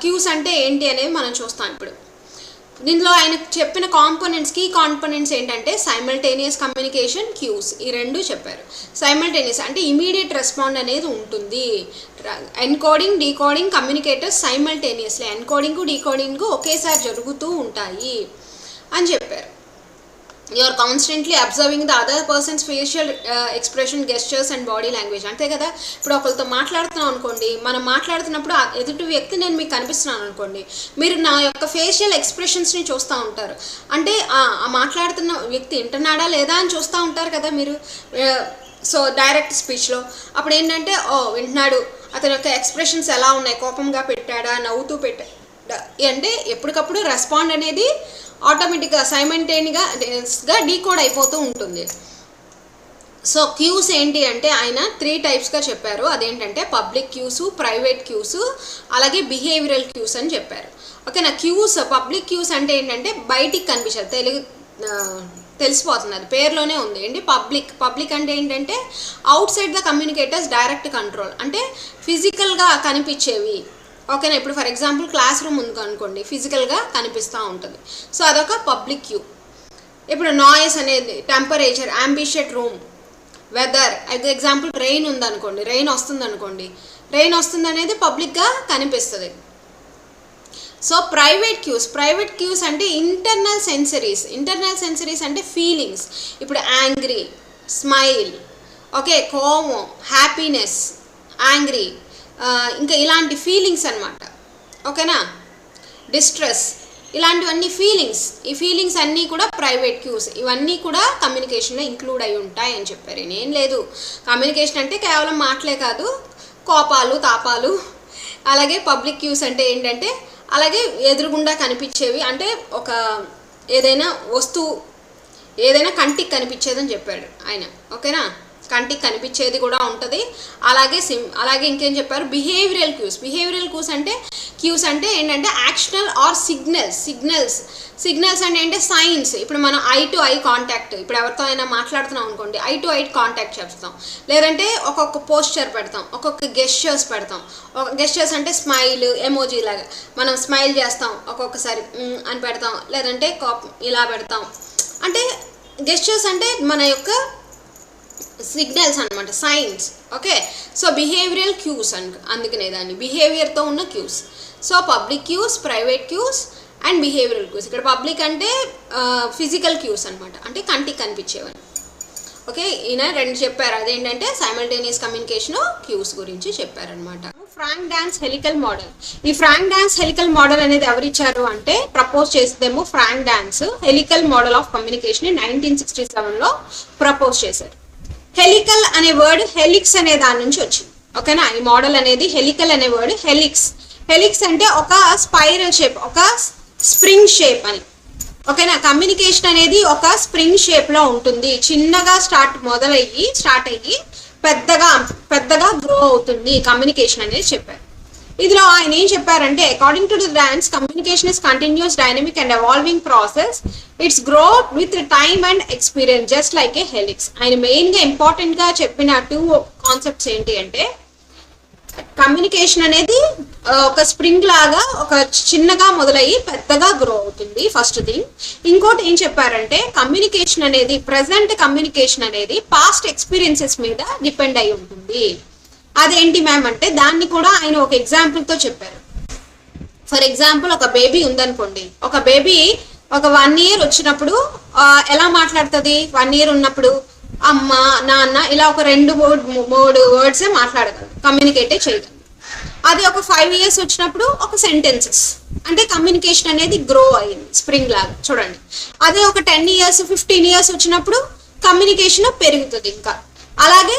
క్యూస్ అంటే ఏంటి అనేది మనం చూస్తాం ఇప్పుడు. దీనిలో ఆయన చెప్పిన కీ కాంపోనెంట్స్ ఏంటంటే సైమల్టేనియస్ కమ్యూనికేషన్, క్యూస్, ఈ రెండు చెప్పారు. సైమల్టేనియస్ అంటే ఇమీడియట్ రెస్పాండ్ అనేది ఉంటుంది. Encoding, decoding communicators simultaneously, encoding decoding ఒకేసారి జరుగుతూ ఉంటాయి అని చెప్పారు. You are constantly observing the other person's facial expression, gestures and body language, అంతే కదా? ఇప్పుడు ఒకరితో మాట్లాడుతున్నాం అనుకోండి, మనం మాట్లాడుతున్నప్పుడు ఎదుటి వ్యక్తి నేను మీకు కనిపిస్తున్నాను అనుకోండి, మీరు నా యొక్క ఫేషియల్ ఎక్స్ప్రెషన్స్ని చూస్తూ ఉంటారు, అంటే ఆ మాట్లాడుతున్న వ్యక్తి వింటున్నాడా లేదా అని చూస్తూ ఉంటారు కదా మీరు. సో డైరెక్ట్ స్పీచ్లో అప్పుడు ఏంటంటే వింటున్నాడు, అతని యొక్క ఎక్స్ప్రెషన్స్ ఎలా ఉన్నాయి, కోపంగా పెట్టాడా, నవ్వుతూ పెట్టాడా, అంటే ఎప్పటికప్పుడు రెస్పాండ్ అనేది ఆటోమేటిక్గా సైమల్టేనియస్గా డీకోడ్ అయిపోతూ ఉంటుంది. సో క్యూస్ ఏంటి అంటే ఆయన 3 టైప్స్గా చెప్పారు, అదేంటంటే పబ్లిక్ క్యూస్, ప్రైవేట్ క్యూస్, అలాగే బిహేవియరల్ క్యూస్ అని చెప్పారు. ఓకేనా, క్యూస్, పబ్లిక్ క్యూస్ అంటే ఏంటంటే బయటికి కనిపించాలి, తెలిసిపోతుంది, అది పేరులోనే ఉంది ఏంటి పబ్లిక్ అంటే ఏంటంటే out side the communicators direct control, అంటే ఫిజికల్గా కనిపించేవి. ఓకేనా, ఇప్పుడు ఫర్ ఎగ్జాంపుల్ క్లాస్ రూమ్ ఉంది అనుకోండి, ఫిజికల్గా కనిపిస్తూ ఉంటుంది, సో అదొక పబ్లిక్ క్యూ. ఇప్పుడు నాయిస్ అనేది, temperature, ambient room, weather, example rain ఉందనుకోండి, రెయిన్ వస్తుంది అనుకోండి, రెయిన్ వస్తుంది అనేది పబ్లిక్గా కనిపిస్తుంది. సో ప్రైవేట్ క్యూస్ అంటే ఇంటర్నల్ సెన్సరీస్ అంటే ఫీలింగ్స్. ఇప్పుడు యాంగ్రీ, స్మైల్, ఓకే, కోమో, హ్యాపీనెస్, యాంగ్రీ, ఇంకా ఇలాంటి ఫీలింగ్స్ అనమాట. ఓకేనా, డిస్ట్రెస్, ఇలాంటివన్నీ ఫీలింగ్స్. ఈ ఫీలింగ్స్ అన్నీ కూడా ప్రైవేట్ క్యూస్. ఇవన్నీ కూడా కమ్యూనికేషన్లో ఇంక్లూడ్ అయి ఉంటాయి అని చెప్పారు. ఏం లేదు, కమ్యూనికేషన్ అంటే కేవలం మాటలే కాదు, కోపాలు, తాపాలు. అలాగే పబ్లిక్ క్యూస్ అంటే ఏంటంటే అలాగే ఎదురుగుండా కనిపించేవి, అంటే ఒక ఏదైనా వస్తువు ఏదైనా కంటికి కనిపించేదని చెప్పాడు ఆయన. ఓకేనా, కంటికి కనిపించేది కూడా ఉంటుంది. అలాగే ఇంకేం చెప్పారు, బిహేవియరల్ క్యూస్ అంటే ఏంటంటే యాక్షనల్ ఆర్ సిగ్నల్స్ అంటే ఏంటంటే సైన్స్. ఇప్పుడు మనం ఐ టు ఐ కాంటాక్ట్, ఇప్పుడు ఎవరితో అయినా మాట్లాడుతున్నాం అనుకోండి, ఐ టు ఐ కాంటాక్ట్ చేస్తాం, లేదంటే ఒక్కొక్క పోస్చర్ పెడతాం, ఒక్కొక్క గెస్చర్స్ పెడతాం. గెస్చర్స్ అంటే స్మైల్, ఎమోజీ లాగా మనం స్మైల్ చేస్తాం, ఒక్కొక్కసారి అని పెడతాం, లేదంటే ఇలా పెడతాం. అంటే గెస్చర్స్ అంటే మన యొక్క సిగ్నల్స్ అనమాట, signs. Okay, so behavioural cues అందుకనే దాన్ని బిహేవియర్తో ఉన్న cues. So public cues, private cues and behavioural cues. ఇక్కడ పబ్లిక్ అంటే ఫిజికల్ క్యూస్ అనమాట, అంటే కంటికి కనిపించేవని. ఓకే, ఈయన రెండు చెప్పారు, అదేంటంటే సైమల్టేనియస్ కమ్యూనికేషన్ క్యూస్ గురించి చెప్పారనమాట. Frank Dance helical model. ఈ ఫ్రాంక్ డాన్స్ హెలికల్ మోడల్ అనేది ఎవరిచ్చారు అంటే ప్రపోజ్ చేసేదేమో Frank Dance helical model of communication 1967లో ప్రపోజ్ చేశారు. హెలికల్ అనే వర్డ్ హెలిక్స్ అనే దాని నుంచి వచ్చింది. ఓకేనా, ఈ మోడల్ అనేది హెలికల్ అనే వర్డ్ హెలిక్స్ అంటే ఒక స్పైరల్ షేప్, ఒక స్ప్రింగ్ షేప్ అని. ఓకేనా, కమ్యూనికేషన్ అనేది ఒక స్ప్రింగ్ షేప్ లో ఉంటుంది. చిన్నగా స్టార్ట్ అయ్యి పెద్దగా గ్రో అవుతుంది కమ్యూనికేషన్ అనేది చెప్పారు. ఇందులో ఆయన ఏం చెప్పారంటే according to the dance communication is continuous, dynamic and evolving process. It's growth with time and experience just like A helix. ఆయన మెయిన్గా ఇంపార్టెంట్గా చెప్పిన 2 కాన్సెప్ట్స్ ఏంటి అంటే కమ్యూనికేషన్ అనేది ఒక స్ప్రింగ్ లాగా ఒక చిన్నగా మొదలయ్యి పెద్దగా గ్రో అవుతుంది, ఫస్ట్ థింగ్. ఇంకోటి ఏం చెప్పారంటే కమ్యూనికేషన్ అనేది ప్రెసెంట్ కమ్యూనికేషన్ అనేది పాస్ట్ ఎక్స్పీరియన్సెస్ మీద డిపెండ్ అయి ఉంటుంది. అదేంటి మ్యామ్ అంటే దాన్ని కూడా ఆయన ఒక ఎగ్జాంపుల్తో చెప్పారు. ఫర్ ఎగ్జాంపుల్, ఒక బేబీ ఉందనుకోండి, ఒక బేబీ ఒక 1 year వచ్చినప్పుడు ఎలా మాట్లాడుతుంది? 1 year ఉన్నప్పుడు అమ్మ, నాన్న ఇలా ఒక 2-3 వర్డ్సే మాట్లాడగలరు, కమ్యూనికేటే చేయగలరు. అది ఒక 5 years వచ్చినప్పుడు ఒక సెంటెన్సెస్, అంటే కమ్యూనికేషన్ అనేది గ్రో అయ్యింది స్ప్రింగ్ లాగా, చూడండి. అదే ఒక 10 years 15 years వచ్చినప్పుడు కమ్యూనికేషన్ పెరుగుతుంది ఇంకా. అలాగే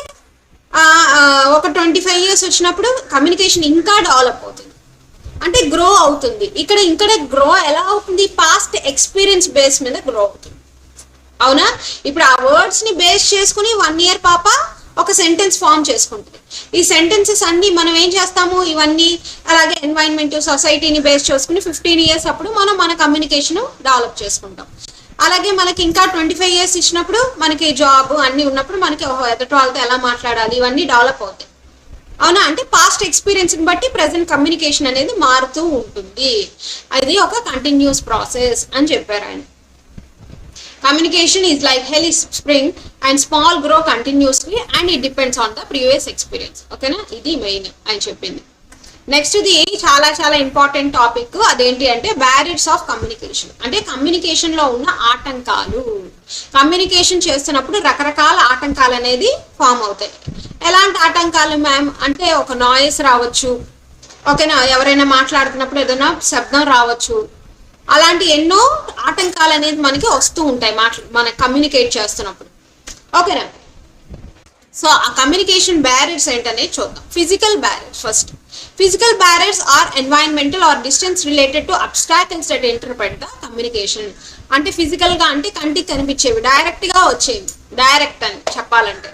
ఒక 25 years వచ్చినప్పుడు కమ్యూనికేషన్ ఇంకా డెవలప్ అవుతుంది, అంటే గ్రో అవుతుంది. ఇక్కడ గ్రో ఎలా అవుతుంది? పాస్ట్ ఎక్స్పీరియన్స్ బేస్ మీద గ్రో అవుతుంది. అవునా? ఇప్పుడు ఆ వర్డ్స్ ని బేస్ చేసుకుని 1 year పాప ఒక సెంటెన్స్ ఫామ్ చేసుకుంటుంది. ఈ సెంటెన్సెస్ అన్ని మనం ఏం చేస్తాము, ఇవన్నీ అలాగే ఎన్వైరన్మెంట్, సొసైటీని బేస్ చేసుకుని 15 years అప్పుడు మనం మన కమ్యూనికేషన్ డెవలప్ చేసుకుంటాం. అలాగే మనకి ఇంకా 25 years ఇచ్చినప్పుడు మనకి జాబ్ అన్ని ఉన్నప్పుడు మనకి ఎదుటి వాళ్ళతో ఎలా మాట్లాడాలి ఇవన్నీ డెవలప్ అవుతాయి. అవునా? అంటే పాస్ట్ ఎక్స్పీరియన్స్ని బట్టి ప్రెసెంట్ కమ్యూనికేషన్ అనేది మారుతూ ఉంటుంది. అది ఒక కంటిన్యూస్ ప్రాసెస్ అని చెప్పారు ఆయన. Communication is like helix spring and small grow continuously and it depends on the previous experience. ఓకేనా? ఇది మెయిన్ ఆయన చెప్పింది. నెక్స్ట్ ఇది చాలా చాలా ఇంపార్టెంట్ టాపిక్. అదేంటి అంటే బ్యారియర్స్ ఆఫ్ కమ్యూనికేషన్. అంటే కమ్యూనికేషన్ లో ఉన్న ఆటంకాలు. కమ్యూనికేషన్ చేస్తున్నప్పుడు రకరకాల ఆటంకాలు అనేది ఫామ్ అవుతాయి. ఎలాంటి ఆటంకాలు మ్యామ్ అంటే ఒక నాయిస్ రావచ్చు, ఓకేనా, ఎవరైనా మాట్లాడుతున్నప్పుడు ఏదైనా శబ్దం రావచ్చు. అలాంటి ఎన్నో ఆటంకాలు అనేది మనకి వస్తూ ఉంటాయి మన కమ్యూనికేట్ చేస్తున్నప్పుడు. ఓకేనా? సో ఆ కమ్యూనికేషన్ బ్యారియర్స్ ఏంటనేది చూద్దాం. Physical barriers first. Physical barriers are environmental or distance related to obstacles that interrupt the communication. అంటే ఫిజికల్ గా అంటే కంటికి కనిపించేవి, డైరెక్ట్ గా వచ్చేవి. డైరెక్ట్ అని చెప్పాలంటే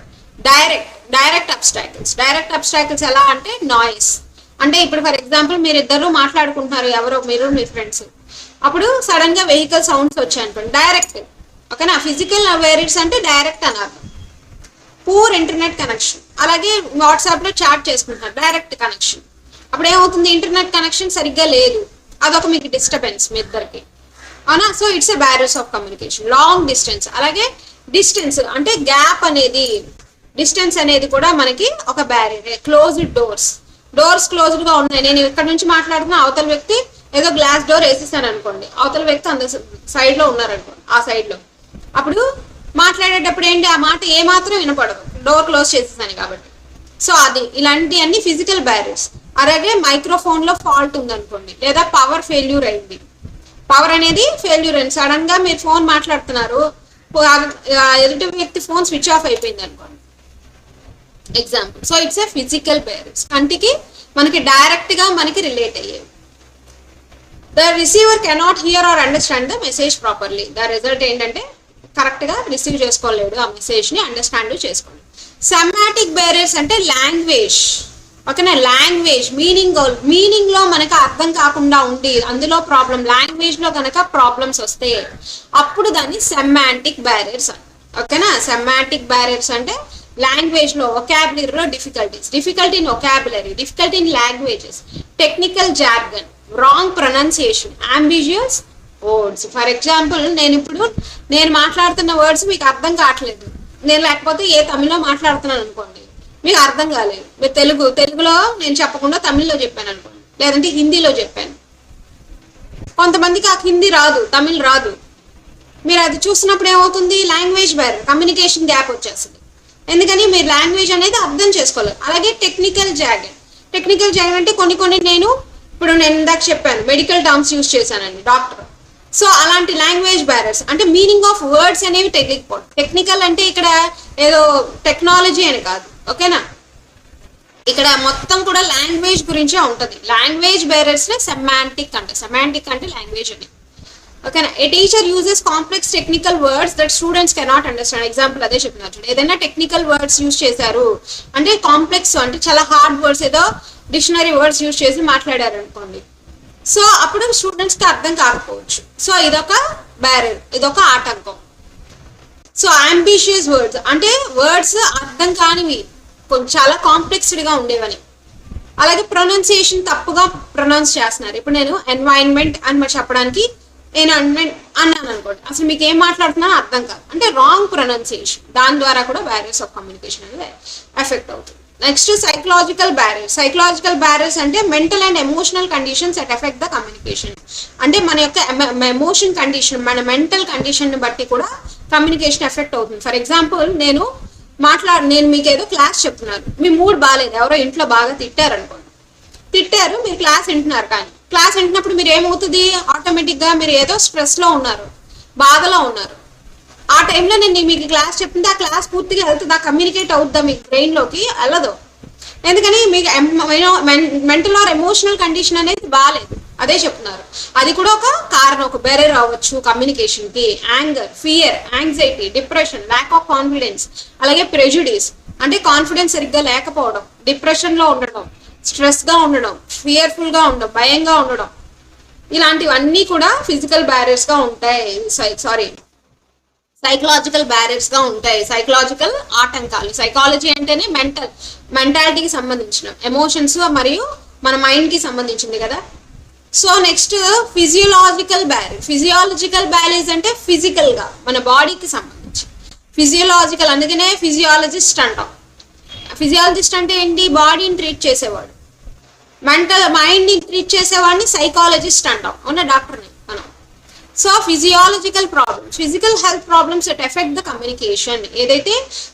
డైరెక్ట్ అబ్స్టాకిల్స్ ఎలా అంటే నాయిస్. అంటే ఇప్పుడు ఫర్ ఎగ్జాంపుల్ మీరు ఇద్దరు మాట్లాడుకుంటున్నారు, ఎవరో మీరు మీ ఫ్రెండ్స్, అప్పుడు సడన్ గా వెహికల్ సౌండ్స్ వచ్చాయి అనుకోండి, డైరెక్ట్. ఓకేనా? ఫిజికల్ బ్యారియర్స్ అంటే డైరెక్ట్ అని అర్థం. Poor internet connection. అలాగే వాట్సాప్ లో చాట్ చేసుకుంటున్నారు, డైరెక్ట్ కనెక్షన్. అప్పుడు ఏమవుతుంది? ఇంటర్నెట్ కనెక్షన్ సరిగ్గా లేదు, అదొక మీకు డిస్టర్బెన్స్ మీ ఇద్దరికి. అవునా? So it's a barriers of communication. Long distance. అలాగే డిస్టెన్స్ అంటే గ్యాప్ అనేది, డిస్టెన్స్ అనేది కూడా మనకి ఒక బ్యారియర్. క్లోజ్డ్ డోర్స్ క్లోజ్డ్ గా ఉన్నాయి. నేను ఇక్కడ నుంచి మాట్లాడుతున్నా, అవతల వ్యక్తి ఏదో గ్లాస్ డోర్ వేసేసాను అనుకోండి, అవతల వ్యక్తి సైడ్ లో ఉన్నారనుకోండి, ఆ సైడ్ లో అప్పుడు మాట్లాడేటప్పుడు ఏంటి ఆ మాట ఏ మాత్రం వినపడదు, డోర్ క్లోజ్ చేసేసాను కాబట్టి. సో అది ఇలాంటి అన్ని ఫిజికల్ బ్యారియర్స్. అలాగే మైక్రోఫోన్ లో ఫాల్ట్ ఉందనుకోండి, లేదా పవర్ ఫెయిల్యూర్ అయింది, పవర్ అనేది ఫెయిల్యూర్ అయింది, సడన్ గా మీరు ఫోన్ మాట్లాడుతున్నారు, ఎదుటి వ్యక్తి ఫోన్ స్విచ్ ఆఫ్ అయిపోయింది అనుకోండి, example. So it's a physical barriers, కంటికి మనకి డైరెక్ట్ గా మనకి రిలేట్ అయ్యేవి. The receiver cannot hear or understand the message properly. The result ఏంటంటే కరెక్ట్ గా రిసీవ్ చేసుకోలేడు, ఆ మెసేజ్ ని అండర్స్టాండ్ చేసుకోండి. సెమాటిక్ బ్యారియర్స్ అంటే లాంగ్వేజ్, ఓకేనా, లాంగ్వేజ్ మీనింగ్ లో మనకు అర్థం కాకుండా ఉండి అందులో ప్రాబ్లం, లాంగ్వేజ్ లో కనుక ప్రాబ్లమ్స్ వస్తే అప్పుడు దాన్ని సెమాంటిక్ బ్యారియర్స్, ఓకేనా. సెమాంటిక్ బ్యారియర్స్ అంటే లాంగ్వేజ్ లో వొకాబులరీలో difficulty in vocabulary, difficulty in languages, technical jargon, wrong pronunciation, ambiguous words. For example నేను మాట్లాడుతున్న వర్డ్స్ మీకు అర్థం కావట్లేదు, నేను లేకపోతే ఏ తమిళ్లో మాట్లాడుతున్నాను అనుకోండి, మీకు అర్థం కాలేదు, మీరు తెలుగులో నేను చెప్పకుండా తమిళ్లో చెప్పాను అనుకోండి, లేదంటే హిందీలో చెప్పాను. కొంతమందికి ఆ హిందీ రాదు, తమిళ్ రాదు, మీరు అది చూసినప్పుడు ఏమవుతుంది, లాంగ్వేజ్ బ్యారియర్, కమ్యూనికేషన్ గ్యాప్ వచ్చేస్తుంది. ఎందుకని మీరు లాంగ్వేజ్ అనేది అర్థం చేసుకోలేదు. అలాగే టెక్నికల్ జాగన్ అంటే కొన్ని నేను ఇందాక చెప్పాను, మెడికల్ టర్మ్స్ యూజ్ చేశానండి, డాక్టర్. సో అలాంటి లాంగ్వేజ్ బ్యారియర్స్ అంటే మీనింగ్ ఆఫ్ వర్డ్స్ అనేవి తెలియకపోవడం. టెక్నికల్ అంటే ఇక్కడ ఏదో టెక్నాలజీ అని కాదు, ఓకేనా, ఇక్కడ మొత్తం కూడా లాంగ్వేజ్ గురించే ఉంటుంది. లాంగ్వేజ్ బ్యారియర్స్ నే సెమాంటిక్ అంటే లాంగ్వేజ్ అని, ఓకేనా. A teacher uses complex technical words that students cannot understand. Example అదే చెప్పినారు, ఏదైనా టెక్నికల్ వర్డ్స్ యూజ్ చేశారు అంటే కాంప్లెక్స్ అంటే చాలా హార్డ్ వర్డ్స్, ఏదో డిక్షనరీ వర్డ్స్ యూజ్ చేసి మాట్లాడారు అనుకోండి, సో అప్పుడు స్టూడెంట్స్ కి అర్థం కాకపోవచ్చు. సో ఇదొక బ్యారియర్, ఇదొక ఆటంకం. సో అంబిషియస్ వర్డ్స్ అంటే వర్డ్స్ అర్థం కానివి, చాలా కాంప్లెక్స్డ్ గా ఉండేవని. అలాగే ప్రొనౌన్సియేషన్ తప్పుగా ప్రొనౌన్స్ చేస్తున్నారు. ఇప్పుడు నేను ఎన్వైరన్మెంట్ అని మరి చెప్పడానికి నేను అన్నాను అనుకోండి, అసలు మీకు ఏం మాట్లాడుతున్నా అర్థం కాదు, అంటే రాంగ్ ప్రొనౌన్సియేషన్. దాని ద్వారా కూడా బ్యారియర్స్ ఆఫ్ కమ్యూనికేషన్ అనేది ఎఫెక్ట్ అవుతుంది. నెక్స్ట్ సైకలాజికల్ బ్యారియర్స్ అంటే mental and emotional conditions that effect the communication. అంటే మన యొక్క ఎమోషన్ కండిషన్, మన మెంటల్ కండిషన్ ని బట్టి కూడా కమ్యూనికేషన్ ఎఫెక్ట్ అవుతుంది. ఫర్ ఎగ్జాంపుల్ నేను మీకు ఏదో క్లాస్ చెప్తున్నాను, మీ మూడ్ బాగాలేదు, ఎవరో ఇంట్లో బాగా తిట్టారు, మీరు క్లాస్ వింటున్నారు, కానీ క్లాస్ వింటున్నప్పుడు మీరు ఏమవుతుంది, ఆటోమేటిక్ గా మీరు ఏదో స్ట్రెస్ లో ఉన్నారు, బాధలో ఉన్నారు. ఆ టైంలో నేను మీకు క్లాస్ చెప్తుంటే ఆ క్లాస్ పూర్తిగా వెళ్తుందా, కమ్యూనికేట్ అవుతుందా మీకు బ్రెయిన్ లోకి, వెళ్ళదు. ఎందుకని మీకు మెంటల్ ఆర్ ఎమోషనల్ కండిషన్ అనేది బాగాలేదు, అదే చెప్తున్నారు. అది కూడా ఒక కారణం, ఒక బెరియర్ అవ్వచ్చు కమ్యూనికేషన్ కి. Anger, fear, anxiety, depression, lack of confidence, అలాగే ప్రెజుడిస్ అంటే కాన్ఫిడెన్స్ సరిగ్గా లేకపోవడం, డిప్రెషన్ లో ఉండడం, స్ట్రెస్ గా ఉండడం, ఫియర్ఫుల్ గా ఉండడం, భయంగా ఉండడం, ఇలాంటివన్నీ కూడా ఫిజికల్ బ్యారియర్స్ గా ఉంటాయి. సైకలాజికల్ బ్యారియర్స్ గా ఉంటాయి, సైకలాజికల్ ఆటంకాలు. సైకాలజీ అంటేనే మెంటాలిటీకి సంబంధించిన, ఎమోషన్స్ మరియు మన మైండ్ కి సంబంధించింది కదా. సో నెక్స్ట్ ఫిజియోలాజికల్ బ్యారియర్స్ అంటే ఫిజికల్ గా మన బాడీకి సంబంధించి ఫిజియోలాజికల్, అందుకనే ఫిజియాలజిస్ట్ అంటాం. ఫిజియాలజిస్ట్ అంటే ఏంటి, బాడీని ట్రీట్ చేసేవాడు. మైండ్ ని ట్రీట్ చేసేవాడిని సైకాలజిస్ట్ అంటాం, అవునా, డాక్టర్ని మనం. So physiological problems, physical health problems that effect the communication. ఏదైతే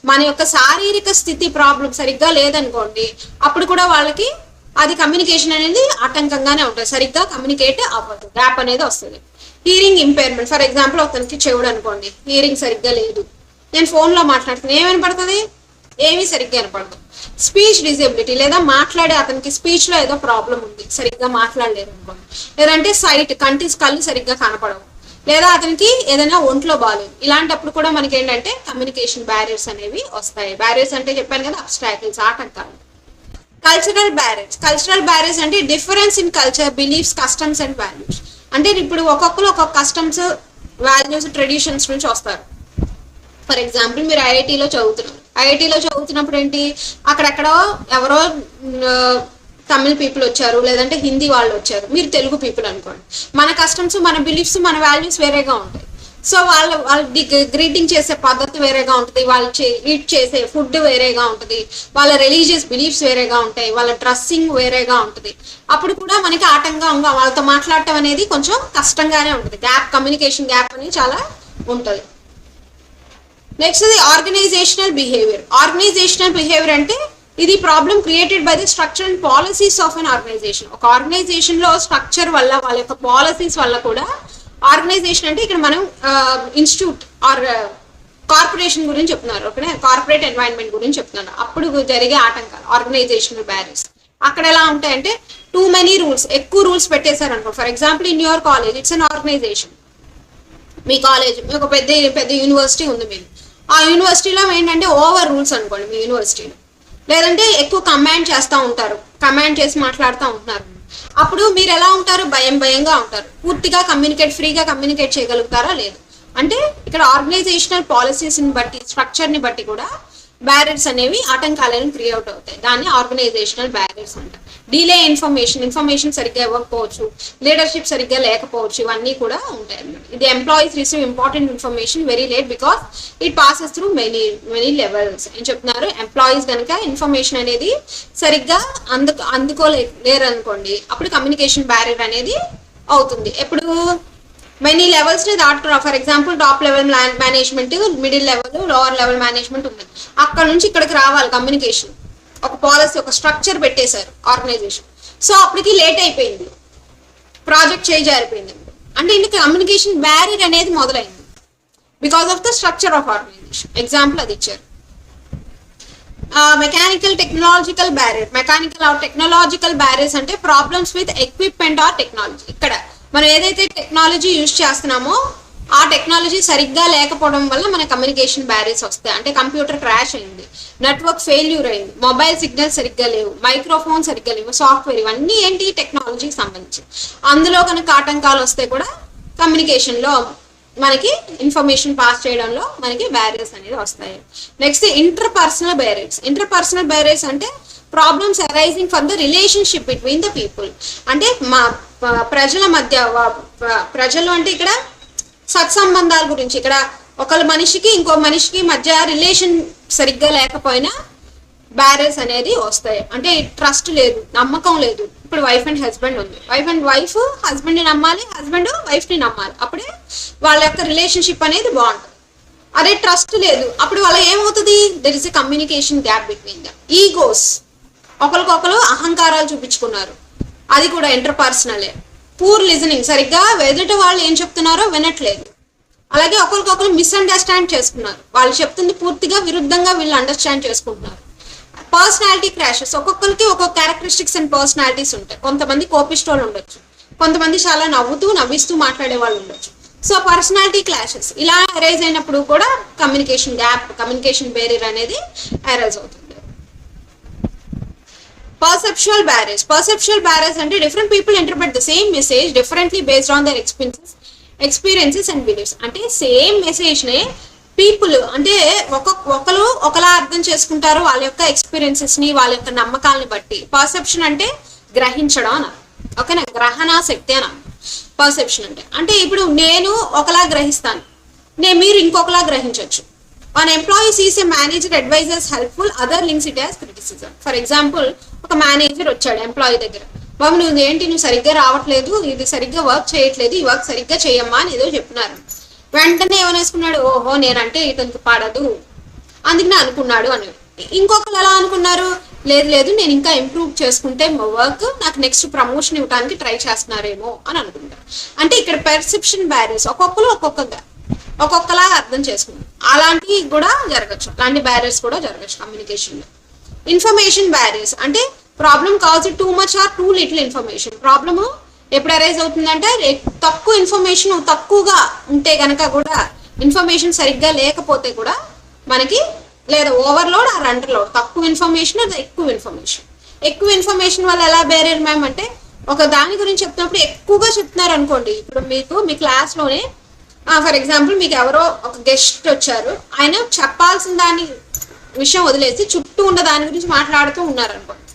మన యొక్క శారీరక స్థితి ప్రాబ్లం సరిగ్గా లేదనుకోండి, అప్పుడు కూడా వాళ్ళకి అది కమ్యూనికేషన్ అనేది ఆటంకంగానే ఉంటుంది, సరిగ్గా కమ్యూనికేట్ అవ్వదు, గ్యాప్ అనేది వస్తుంది. హీరింగ్ ఇంపైర్మెంట్, ఫర్ ఎగ్జాంపుల్ అతనికి చెవుడు అనుకోండి, హీరింగ్ సరిగ్గా లేదు, నేను ఫోన్లో మాట్లాడుతున్నాను, ఏం వినపడుతుంది, ఏమీ సరిగ్గా వినపడదు. స్పీచ్ డిజేబిలిటీ, లేదా మాట్లాడే అతనికి స్పీచ్ లో ఏదో ప్రాబ్లం ఉంది, సరిగ్గా మాట్లాడలేరు అనుకోండి. లేదంటే సైట్, కళ్ళు సరిగ్గా కనపడవు, లేదా అతనికి ఏదైనా ఒంట్లో బాగాలేదు. ఇలాంటప్పుడు కూడా మనకి ఏంటంటే కమ్యూనికేషన్ బ్యారియర్స్ అనేవి వస్తాయి. బ్యారియర్స్ అంటే చెప్పాను కదా, అబ్స్ట్రాకిల్స్, ఆటంకాలు. కల్చరల్ బ్యారియర్స్ అంటే difference in culture, beliefs, customs and values. అంటే ఇప్పుడు ఒక్కొక్కరు ఒక్కొక్క కస్టమ్స్, వాల్యూస్, ట్రెడిషన్స్ నుంచి వస్తారు. ఫర్ ఎగ్జాంపుల్ మీరు ఐఐటీలో చదువుతున్నప్పుడు ఏంటి, అక్కడెక్కడో ఎవరో తమిళ్ పీపుల్ వచ్చారు, లేదంటే హిందీ వాళ్ళు వచ్చారు, మీరు తెలుగు పీపుల్ అనుకోండి. మన కస్టమ్స్, మన బిలీఫ్స్, మన వాల్యూస్ వేరేగా ఉంటాయి. సో వాళ్ళ గ్రీటింగ్ చేసే పద్ధతి వేరేగా ఉంటుంది, వాళ్ళు ఈట్ చేసే ఫుడ్ వేరేగా ఉంటుంది, వాళ్ళ రిలీజియస్ బిలీఫ్స్ వేరేగా ఉంటాయి, వాళ్ళ డ్రెస్సింగ్ వేరేగా ఉంటుంది. అప్పుడు కూడా మనకి ఆటంకంగా వాళ్ళతో మాట్లాడటం అనేది కొంచెం కష్టంగానే ఉంటుంది. కమ్యూనికేషన్ గ్యాప్ అనేది చాలా ఉంటుంది. నెక్స్ట్ ఇది ఆర్గనైజేషనల్ బిహేవియర్. ఆర్గనైజేషనల్ బిహేవియర్ అంటే ఇది problem created by the structure and policies of an organisation. ఒక ఆర్గనైజేషన్ లో స్ట్రక్చర్ వల్ల, వాళ్ళ యొక్క పాలసీస్ వల్ల కూడా, ఆర్గనైజేషన్ అంటే ఇక్కడ మనం ఇన్స్టిట్యూట్ ఆర్ కార్పొరేషన్ గురించి చెప్తున్నారు, ఓకేనా, కార్పొరేట్ ఎన్వైరన్మెంట్ గురించి చెప్తున్నారు. అప్పుడు జరిగే ఆటంకాలు ఆర్గనైజేషనల్ బ్యారియర్స్. అక్కడ ఎలా ఉంటాయంటే టూ మెనీ రూల్స్, ఎక్కువ రూల్స్ పెట్టేశారు అనుకో. For example in your college, it's an organisation. మీ కాలేజ్ ఒక పెద్ద యూనివర్సిటీ ఉంది మీరు. ఆ యూనివర్సిటీలో ఏంటంటే ఓవర్ రూల్స్ అనుకోండి మీ యూనివర్సిటీలో, లేదంటే ఎక్కువ కమాండ్ చేస్తూ ఉంటారు, కమాండ్ చేసి మాట్లాడుతూ ఉంటున్నారు. అప్పుడు మీరు ఎలా ఉంటారు? భయంగా ఉంటారు. పూర్తిగా ఫ్రీగా కమ్యూనికేట్ చేయగలుగుతారా? లేదు. అంటే ఇక్కడ ఆర్గనైజేషనల్ పాలసీస్ని బట్టి, స్ట్రక్చర్ని బట్టి కూడా బ్యారియర్స్ అనేవి ఆటంకాలను క్రియేట్ అవుతాయి. దాన్ని ఆర్గనైజేషనల్ బ్యారియర్స్ అంటారు. డిలే ఇన్ఫర్మేషన్ సరిగ్గా ఇవ్వకపోవచ్చు, లీడర్షిప్ సరిగ్గా లేకపోవచ్చు, ఇవన్నీ కూడా ఉంటాయి అన్నమాట. ఇది employees receive important information very late because it passes through many levels. ఏం చెప్తున్నారు? ఎంప్లాయీస్ కనుక ఇన్ఫర్మేషన్ అనేది సరిగ్గా అందుకోలేరు అనుకోండి, అప్పుడు కమ్యూనికేషన్ బ్యారియర్ అనేది అవుతుంది. ఎప్పుడు మెనీ లెవెల్స్ ని దాటుతున్నా. For example top level management, middle level, lower level management ఉంది. అక్కడ నుంచి ఇక్కడికి రావాలి కమ్యూనికేషన్. ఒక పాలసీ, ఒక స్ట్రక్చర్ పెట్టేశారు ఆర్గనైజేషన్. సో అప్పటికి లేట్ అయిపోయింది, ప్రాజెక్ట్ జారిపోయింది. అంటే ఇందుకు కమ్యూనికేషన్ బ్యారియర్ అనేది మొదలైంది because of the structure of organisation. Example అది ఇచ్చారు. మెకానికల్ టెక్నాలజికల్ బ్యారియర్స్ అంటే problems with equipment or technology. ఇక్కడ మనం ఏదైతే టెక్నాలజీ యూజ్ చేస్తున్నామో ఆ టెక్నాలజీ సరిగ్గా లేకపోవడం వల్ల మన కమ్యూనికేషన్ బ్యారియర్స్ వస్తాయి. అంటే కంప్యూటర్ క్రాష్ అయింది, నెట్వర్క్ ఫెయిల్యూర్ అయింది, మొబైల్ సిగ్నల్ సరిగ్గా లేవు, మైక్రోఫోన్ సరిగ్గా లేవు, సాఫ్ట్వేర్, ఇవన్నీ ఏంటి? టెక్నాలజీకి సంబంధించి. అందులో కనుక ఆటంకాలు వస్తే కూడా కమ్యూనికేషన్లో మనకి ఇన్ఫర్మేషన్ పాస్ చేయడంలో మనకి బ్యారియర్స్ అనేది వస్తాయి. నెక్స్ట్ ఇంటర్పర్సనల్ బ్యారియర్స్ అంటే problems arising from the relationship between the people. అంటే ప్రజల మధ్య, ప్రజలు అంటే ఇక్కడ సత్సంబంధాల గురించి, ఇక్కడ ఒకళ్ళ మనిషికి ఇంకో మనిషికి మధ్య రిలేషన్ సరిగ్గా లేకపోయినా బ్యారియర్స్ అనేది వస్తాయి. అంటే ట్రస్ట్ లేదు, నమ్మకం లేదు. ఇప్పుడు వైఫ్ అండ్ హస్బెండ్ ఉంది, వైఫ్ హస్బెండ్ని నమ్మాలి, హస్బెండ్ వైఫ్ని నమ్మాలి, అప్పుడే వాళ్ళ యొక్క రిలేషన్షిప్ అనేది బాగుంటుంది. అదే ట్రస్ట్ లేదు, అప్పుడు వాళ్ళ ఏమవుతుంది? There is a communication gap between dum. Egos, ఒకరికొకరు అహంకారాలు చూపించుకున్నారు, అది కూడా ఇంటర్పర్సనలే. పూర్ లిజనింగ్, సరిగ్గా ఎదుటి వాళ్ళు ఏం చెప్తున్నారో వినట్లేదు. అలాగే ఒకరికొకరు మిస్అండర్స్టాండ్ చేసుకున్నారు, వాళ్ళు చెప్తుంది పూర్తిగా విరుద్ధంగా వీళ్ళు అండర్స్టాండ్ చేసుకుంటున్నారు. పర్సనాలిటీ క్రాషెస్, ఒక్కొక్కరికి ఒక్కొక్క క్యారెక్టరిస్టిక్స్ అండ్ పర్సనాలిటీస్ ఉంటాయి. కొంతమంది కోపిస్టోళ్ళు ఉండొచ్చు, కొంతమంది చాలా నవ్విస్తూ మాట్లాడే వాళ్ళు ఉండొచ్చు. సో పర్సనాలిటీ క్లాషెస్ ఇలా అరైజ్ అయినప్పుడు కూడా కమ్యూనికేషన్ గ్యాప్, కమ్యూనికేషన్ బ్యారియర్ అనేది అరైజ్ అవుతుంది. పర్సెప్చువల్ బ్యారియర్స్ అంటే different people interpret the same message differently based on their experiences and beliefs. అంటే సేమ్ మెసేజ్ నే పీపుల్ అంటే ఒకరు ఒకలా అర్థం చేసుకుంటారు వాళ్ళ యొక్క ఎక్స్పీరియన్సెస్ ని, వాళ్ళ యొక్క నమ్మకాలని బట్టి. పర్సెప్షన్ అంటే గ్రహించడం అని, ఓకేనా, గ్రహణ శక్తి అని పర్సెప్షన్ అంటే ఇప్పుడు నేను ఒకలా గ్రహిస్తాను, మీరు ఇంకొకలా గ్రహించవచ్చు. An employee sees a manager advisors helpful, other links it as criticism. For example, ఒక మేనేజర్ వచ్చాడు ఎంప్లాయీ దగ్గర, బాబు నువ్వు సరిగ్గా రావట్లేదు, ఇది సరిగ్గా వర్క్ చేయట్లేదు, ఈ వర్క్ సరిగ్గా చేయమ్మా అని ఏదో చెప్తున్నారు. వెంటనే ఏమనేసుకున్నాడు? ఓహో నేనంటే ఇతనికి పడదు అందుకనే అనుకున్నాడు అని. ఇంకొకరు ఎలా అనుకున్నారు? లేదు నేను ఇంకా ఇంప్రూవ్ చేసుకుంటే వర్క్ నాకు నెక్స్ట్ ప్రమోషన్ ఇవ్వడానికి ట్రై చేస్తున్నారేమో అని అనుకుంటారు. అంటే ఇక్కడ పెర్సెప్షన్ బ్యారియర్స్ ఒక్కొక్కలా అర్థం చేసుకున్నారు. అలాంటివి కూడా జరగచ్చు, అలాంటి బ్యారియర్స్ కూడా జరగచ్చు కమ్యూనికేషన్లో. ఇన్ఫర్మేషన్ బ్యారియర్స్ అంటే problem cause too much or too little information. Problem ఎప్పుడు అరైజ్ అవుతుందంటే తక్కువ ఇన్ఫర్మేషన్ తక్కువగా ఉంటే కనుక కూడా, ఇన్ఫర్మేషన్ సరిగ్గా లేకపోతే కూడా మనకి, లేదా ఓవర్లోడ్ ఆర్ అండర్లోడ్, తక్కువ ఇన్ఫర్మేషన్ అది ఎక్కువ ఇన్ఫర్మేషన్ వల్ల ఎలా బ్యారియర్ మ్యామ్ అంటే, ఒక దాని గురించి చెప్తున్నప్పుడు ఎక్కువగా చెప్తున్నారు అనుకోండి. ఇప్పుడు మీ క్లాస్లోనే ఫర్ ఎగ్జాంపుల్ మీకు ఎవరో ఒక గెస్ట్ వచ్చారు, ఆయన చెప్పాల్సిన దాని విషయం వదిలేసి చుట్టూ ఉన్న దాని గురించి మాట్లాడుతూ ఉన్నారు అనుకోండి.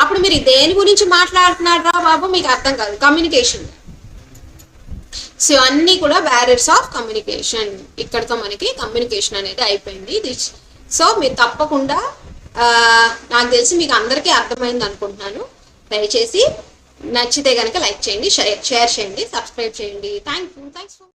అప్పుడు మీరు దేని గురించి మాట్లాడుతున్నారా బాబు మీకు అర్థం కాదు, కమ్యూనికేషన్. సో అన్నీ కూడా బ్యారియర్స్ ఆఫ్ కమ్యూనికేషన్. ఇక్కడతో మనకి కమ్యూనికేషన్ అనేది అయిపోయింది. సో మీరు తప్పకుండా నాకు తెలిసి మీకు అందరికీ అర్థమైంది అనుకుంటున్నాను. దయచేసి నచ్చితే కనుక లైక్ చేయండి, షేర్ చేయండి, సబ్స్క్రైబ్ చేయండి. Thanks for